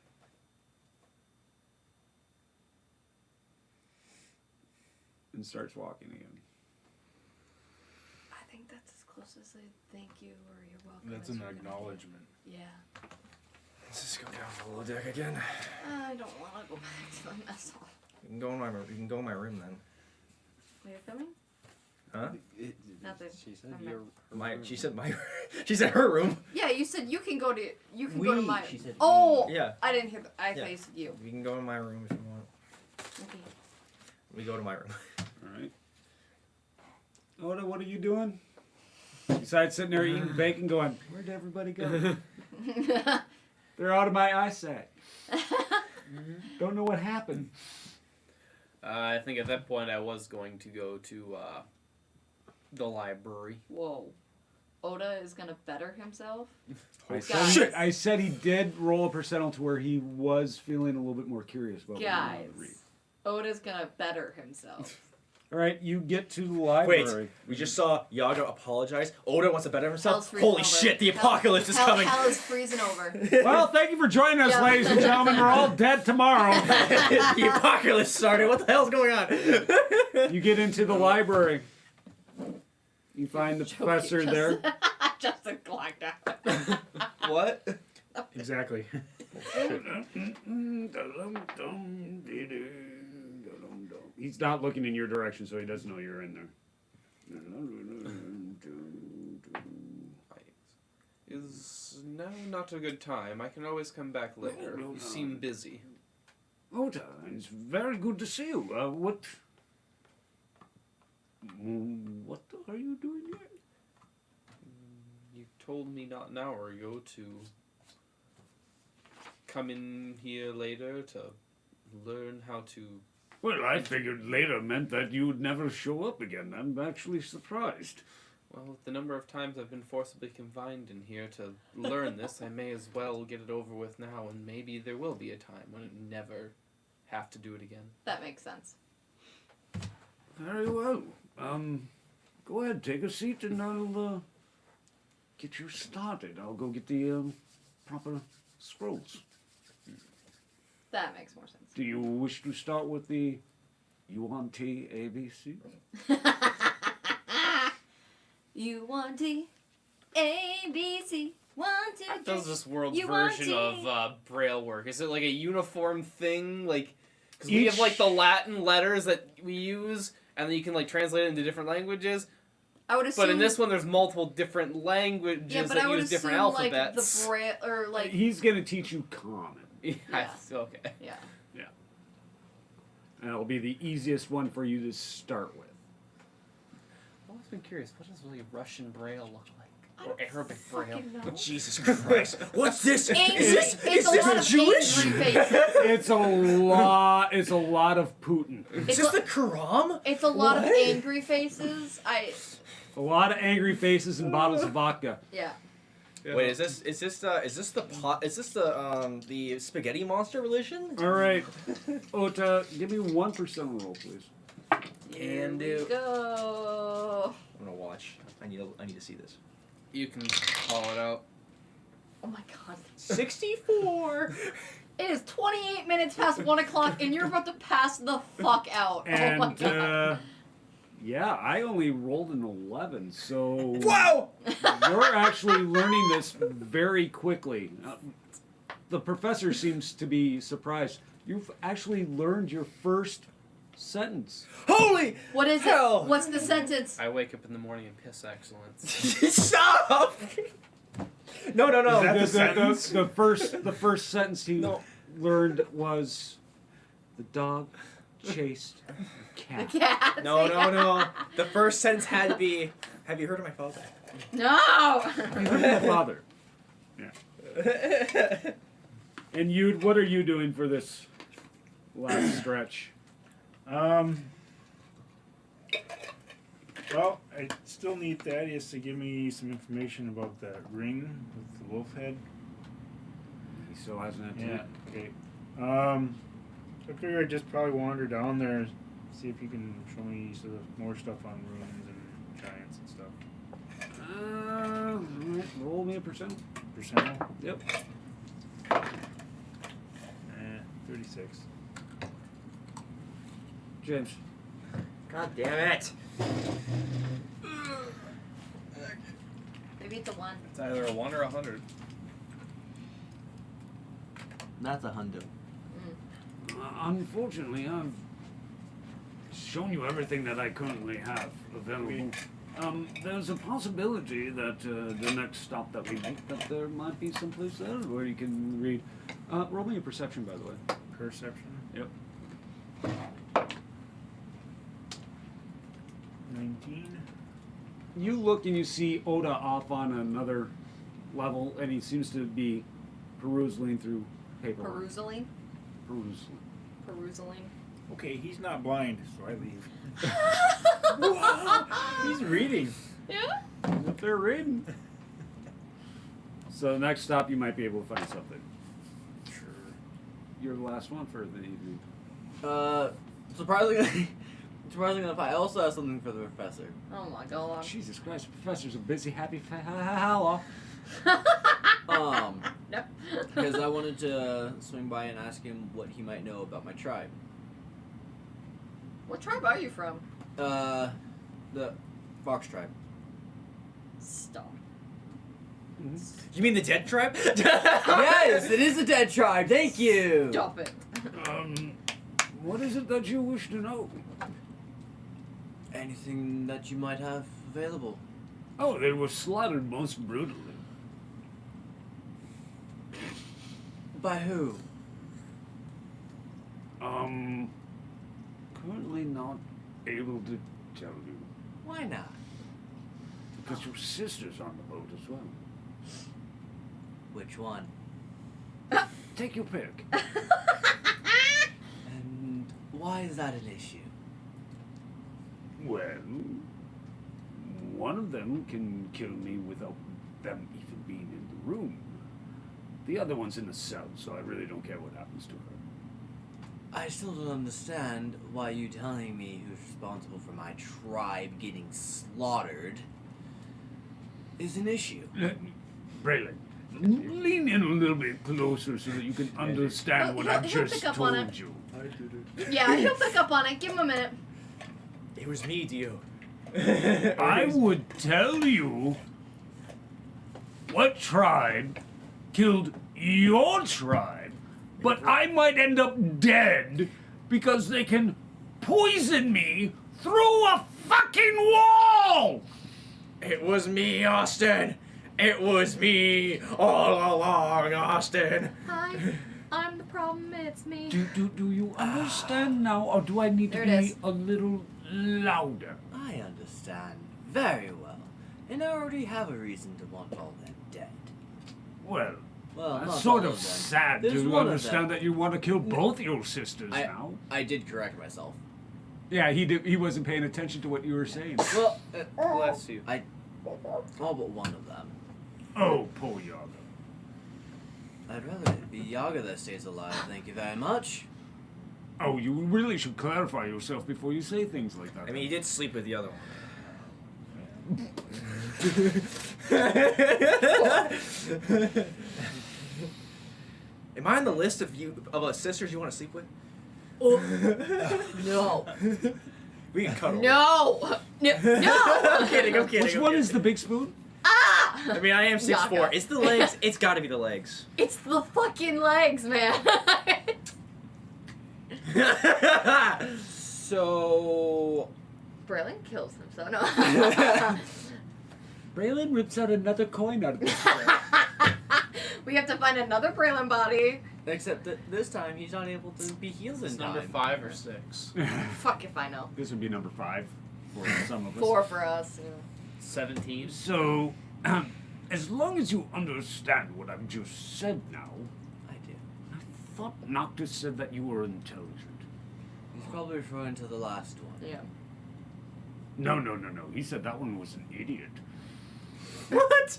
And starts walking again. I think that's as close as a thank you or you're welcome. That's as an we're gonna get. acknowledgement. Yeah. Let's just go down the little deck again. I don't want to go back to the mess hall. You can go in my room then. Are you coming? Huh? Nothing. She said I'm your. She said my. She said her room. Yeah, you said you can go to go to my. She said Oh, Yeah. I didn't hear. I Yeah. thought you said you. You can go in my room if you want. Okay. We go to my room. Alright. Oda, what are you doing? Besides sitting there eating bacon going, where'd everybody go? They're out of my eyesight. Don't know what happened. I think at that point I was going to go to the library. Whoa. Oda is gonna better himself. Shit, I said he did roll a percentile to where he was feeling a little bit more curious about what he wanted to read. Guys, Oda's gonna better himself. All right, you get to the library. Wait, we just saw Yaga apologize. Oda wants to better Hell's himself. freezing Holy over. shit, the apocalypse is coming. Hell is freezing over. Well, thank you for joining us, Yeah. ladies and gentlemen. We're all dead tomorrow. The apocalypse started. What the hell's going on? You get into the library. You find the professor there. Justin clocked out. What? Exactly. He's not looking in your direction, so he doesn't know you're in there. Is now not a good time? I can always come back later. No, You seem busy. Ota, it's very good to see you. What are you doing here? You told me not an hour ago to come in here later to learn how to. Well, I figured later meant that you would never show up again. I'm actually surprised. Well, with the number of times I've been forcibly confined in here to learn this, I may as well get it over with now, and maybe there will be a time when I never have to do it again. That makes sense. Very well. Go ahead, take a seat, and I'll get you started. I'll go get the proper scrolls. That makes more sense. Do you wish to start with the UNT ABC? You want T, A, B, C, 1, 2, 3. Does this world's You want version tea? of Braille work? Is it like a uniform thing? Like, because we have Each- like the Latin letters that we use, and then you can like translate it into different languages. I would assume. But in this one, there's multiple different languages yeah, but that I would use different assume alphabets. like the Braille or like He's going to teach you common. Yeah. Okay. yeah. And it'll be the easiest one for you to start with. I've always been curious. What does really Russian Braille look like? Or Arabic braille. Fucking know. Jesus Christ! What's this? Angry. Is It's a this lot of Jewish? angry faces. It's a lot. It's a lot of Putin. Is this the Quran? It's a lot of What? angry faces. A lot of angry faces and bottles of vodka. Yeah. Wait, is this the spaghetti monster religion? All right, Ota, give me 1% roll, please. Can Here we do. go. I'm gonna watch. I need to see this. You can call it out. Oh my god. 64. It is 28 minutes past 1 o'clock and you're about to pass the fuck out. Oh my And god. yeah, I only rolled an 11, so Whoa! you're actually learning this very quickly. The professor seems to be surprised. You've actually learned your first sentence. Holy What is hell! it? What's the sentence? I wake up in the morning and piss excellence. Stop! No. Is that the sentence? The first sentence he learned was, "The dog chased the cat." Cat. No. The first sentence had to be, "Have you heard of my father?" No. My father. Yeah. And you, what are you doing for this last stretch? Well, I still need Thaddeus to give me some information about that ring with the wolf head. He still hasn't had Yeah. time. Okay. I figure I'd just probably wander down there, see if you can show me sort of more stuff on runes and giants and stuff. Alright, roll me a percent. Percentile? Yep. 36. James. God damn it! Maybe it's a 1. It's either a 1 or 100. That's a hundo. Unfortunately, I've shown you everything that I currently have available. There's a possibility that the next stop that we make, that there might be someplace there where you can read. Roll me a perception, by the way. Perception? Yep. 19. You look and you see Oda off on another level, and he seems to be perusing through paperwork. Perusaling? Perusing. Okay, he's not blind, so I leave. Wow, he's reading. Yeah? If they're reading. So the next stop, you might be able to find something. Sure. You're the last one for the evening. Surprisingly enough, I also have something for the professor. Oh my god. Jesus Christ, the professor's a busy, happy fellow. No. Because I wanted to swing by and ask him what he might know about my tribe. What tribe are you from? The Fox tribe. Stop. You mean the dead tribe? Yes, it is a dead tribe. Thank you. Stop it. What is it that you wish to know? Anything that you might have available. Oh, they were slaughtered most brutally. By who? Currently not able to tell you. Why not? Because your sister's on the boat as well. Which one? Take your pick. And why is that an issue? Well, one of them can kill me without them even being in the room. The other one's in the cell, so I really don't care what happens to her. I still don't understand why you telling me who's responsible for my tribe getting slaughtered is an issue. Braylon, lean in a little bit closer so that you can understand what I he'll just pick up on told it. you. Yeah, he'll pick up on it. Give him a minute. It was me, Dio. I would tell you what tribe killed your tribe, but I might end up dead because they can poison me through a fucking wall! It was me, Austin. It was me all along, Austin. Hi, I'm the problem. It's me. Do you understand now, or do I need to There it be is. a little louder? I understand very well. And I already have a reason to want all them dead. Well, Well, not that's sort all of them. sad There's to one of understand them. that you want to kill both your sisters I- now. I did correct myself. Yeah, he wasn't paying attention to what you were saying. Well, Bless you. all but one of them. Oh, poor Yaga. I'd rather it be Yaga that stays alive, thank you very much. Oh, you really should clarify yourself before you say things like that. I mean, he did sleep with the other one. Am I on the list of sisters you want to sleep with? No. We can cuddle. No. No. I'm kidding. Which one is the big spoon? Ah! I mean, I am 6'4". Yaga. It's the legs. It's got to be the legs. It's the fucking legs, man. So... Braylon kills himself. No. Braylon rips out another coin out of this. We have to find another Braylon body. Except that this time he's not able to be healed It's in number time. 5 or 6. Fuck if I know. This would be number 5 for some of us. 4 for us. 17. So, as long as you understand what I've just said now, I do. I thought Noctis said that you were intelligent. He's probably referring to the last one. Yeah. No. He said that one was an idiot. What?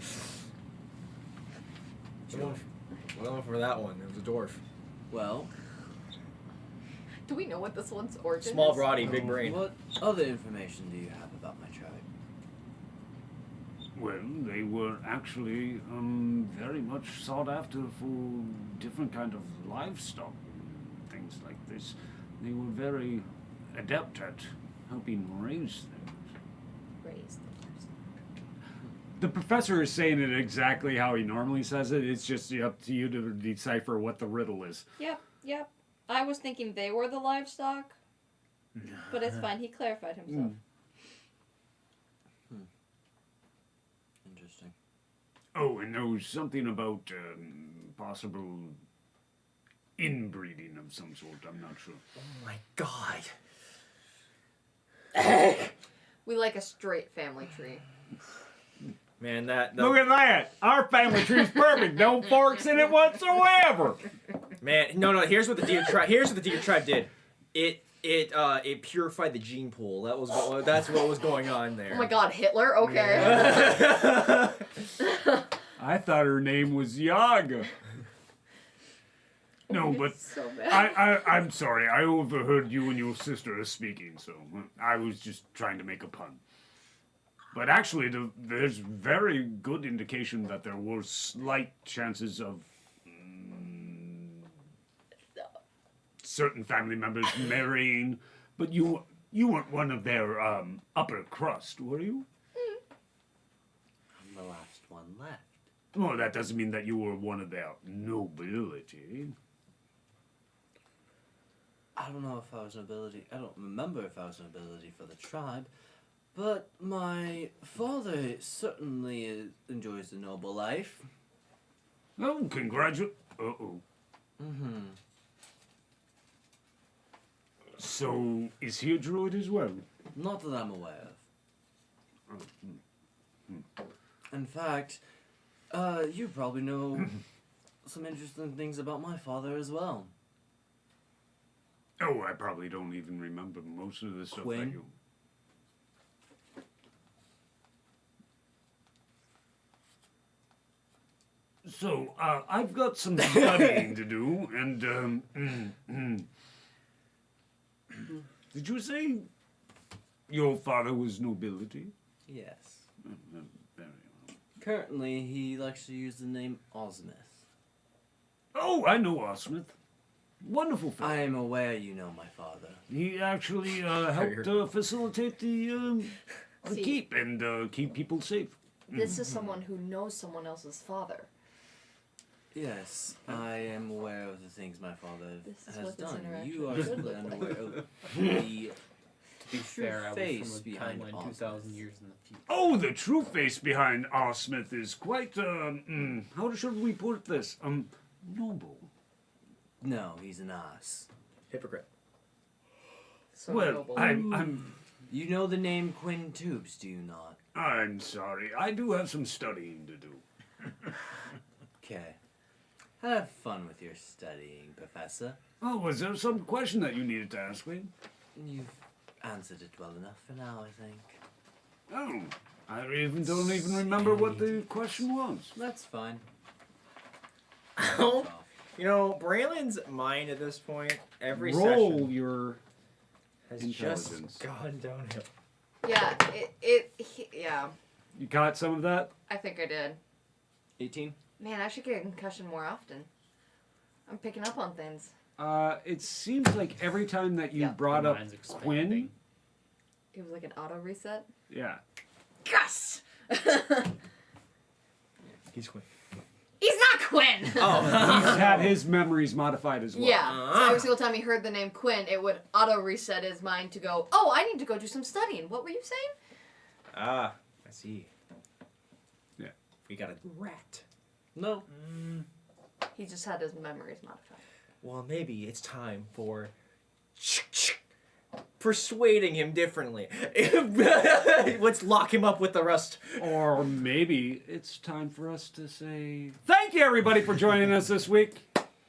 Well, for that one, it was a dwarf. Well, Do we know what this one's origin Small is? body, big brain. what other information do you have about my tribe? Well, they were actually very much sought after for different kind of livestock and things like this. They were very adept at helping raise them. Raised. The professor is saying it exactly how he normally says it. It's just up to you to decipher what the riddle is. Yep. I was thinking they were the livestock, but it's fine. He clarified himself. Interesting. Oh, and there was something about possible inbreeding of some sort. I'm not sure. Oh my god. We like a straight family tree. Man, that... Look at that! Our family tree's perfect. No forks in it whatsoever. Man, no. Here's what the deer tribe. Here's what the deer tribe did. It purified the gene pool. That's what was going on there. Oh my god, Hitler? Okay. I thought her name was Yaga. No, but So bad. I'm sorry. I overheard you and your sister speaking, so I was just trying to make a pun. But actually, there's very good indication that there were slight chances of certain family members marrying, but you weren't one of their upper crust, were you? I'm the last one left. Well, that doesn't mean that you were one of their nobility. I don't know if I was nobility. I don't remember if I was nobility for the tribe, but my father certainly enjoys the noble life. Oh, congratulations. Uh-oh. Mm-hmm. So, is he a druid as well? Not that I'm aware of. In fact, you probably know some interesting things about my father as well. Oh, I probably don't even remember most of the stuff that Quinn? you... So, I've got some studying to do, and, did you say your father was nobility? Yes. Very well. Currently, he likes to use the name Osmith. Oh, I know Osmith. Wonderful fellow. I am aware you know my father. He actually helped facilitate the See. keep and keep people safe. This is someone who knows someone else's father. Yes, I am aware of the things my father This is has what this done. interaction You are should simply look like. unaware of the To be fair, I was face from a behind timeline Osmith. 2,000 years in the future. Oh, the true face behind Osmith is quite, how should we put this? Noble. No, he's an ass. Hypocrite. So Well, noble. I'm You know the name Quinn Tubes, do you not? I'm sorry. I do have some studying to do. Okay. Have fun with your studying, Professor. Oh, was there some question that you needed to ask me? You've answered it well enough for now, I think. Oh, I don't even remember what the question was. That's fine. Oh, you know, Braylon's mind at this point, every Roll session your has intelligence. just gone downhill. Yeah, yeah, You caught some of that? I think I did. 18. Man, I should get a concussion more often. I'm picking up on things. It seems like every time that you Yeah. brought up Mine's Quinn, expanding. It was like an auto reset. yeah, Gus! He's quick. He's not Quinn! he's had his memories modified as well. Yeah. So every single time he heard the name Quinn, it would auto reset his mind to go, oh, I need to go do some studying. What were you saying? Ah, I see. Yeah. We got a rat. No. He just had his memories modified. Well, maybe it's time for persuading him differently. Let's lock him up with the rest. Or maybe it's time for us to say thank you, everybody, for joining us this week.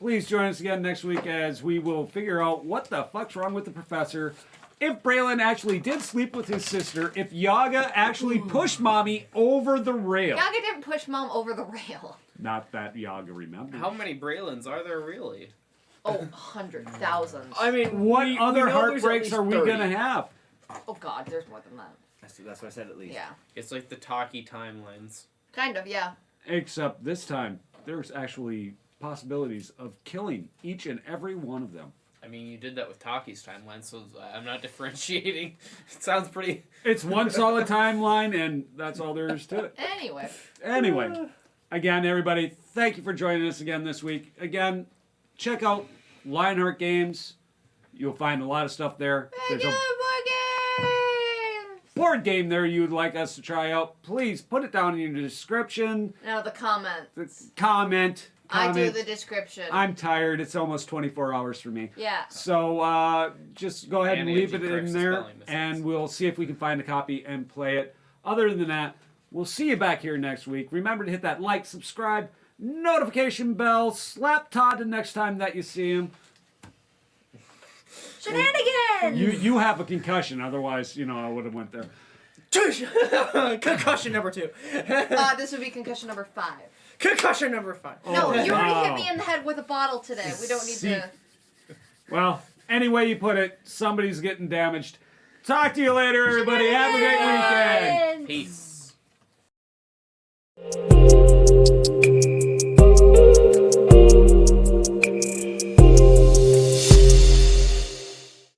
Please join us again next week as we will figure out what the fuck's wrong with the professor. If Braylon actually did sleep with his sister, if Yaga actually pushed Mommy over the rail. Yaga didn't push Mom over the rail. Not that Yaga remembers. How many Braylons are there really? Oh, 100,000. I mean, What we other know there's at heartbreaks least are we 30. gonna have? Oh, God, there's more than that. That's what I said at least. Yeah. It's like the talkie timelines. Kind of, yeah. Except this time, there's actually possibilities of killing each and every one of them. I mean, you did that with Taki's timeline, so I'm not differentiating. It sounds pretty... It's one solid timeline, and that's all there is to it. Anyway, Again, everybody, thank you for joining us again this week. Again, check out Lionheart Games. You'll find a lot of stuff there. There's a board game there you'd like us to try out. Please put it down in the description. now the comment. Comment. I do the description. I'm tired. It's almost 24 hours for me. Yeah. So just go ahead and leave it Angie corrects in the there, spelling mistakes. and we'll see if we can find a copy and play it. Other than that, we'll see you back here next week. Remember to hit that like, subscribe, notification bell, slap Todd the next time that you see him. Shenanigans! You have a concussion, otherwise, I would have went there. Concussion number 2. This would be concussion number 5. Concussion number 5. No, you already wow. hit me in the head with a bottle today. We don't need to... Well, any way you put it, somebody's getting damaged. Talk to you later, everybody. Have a great weekend. Peace.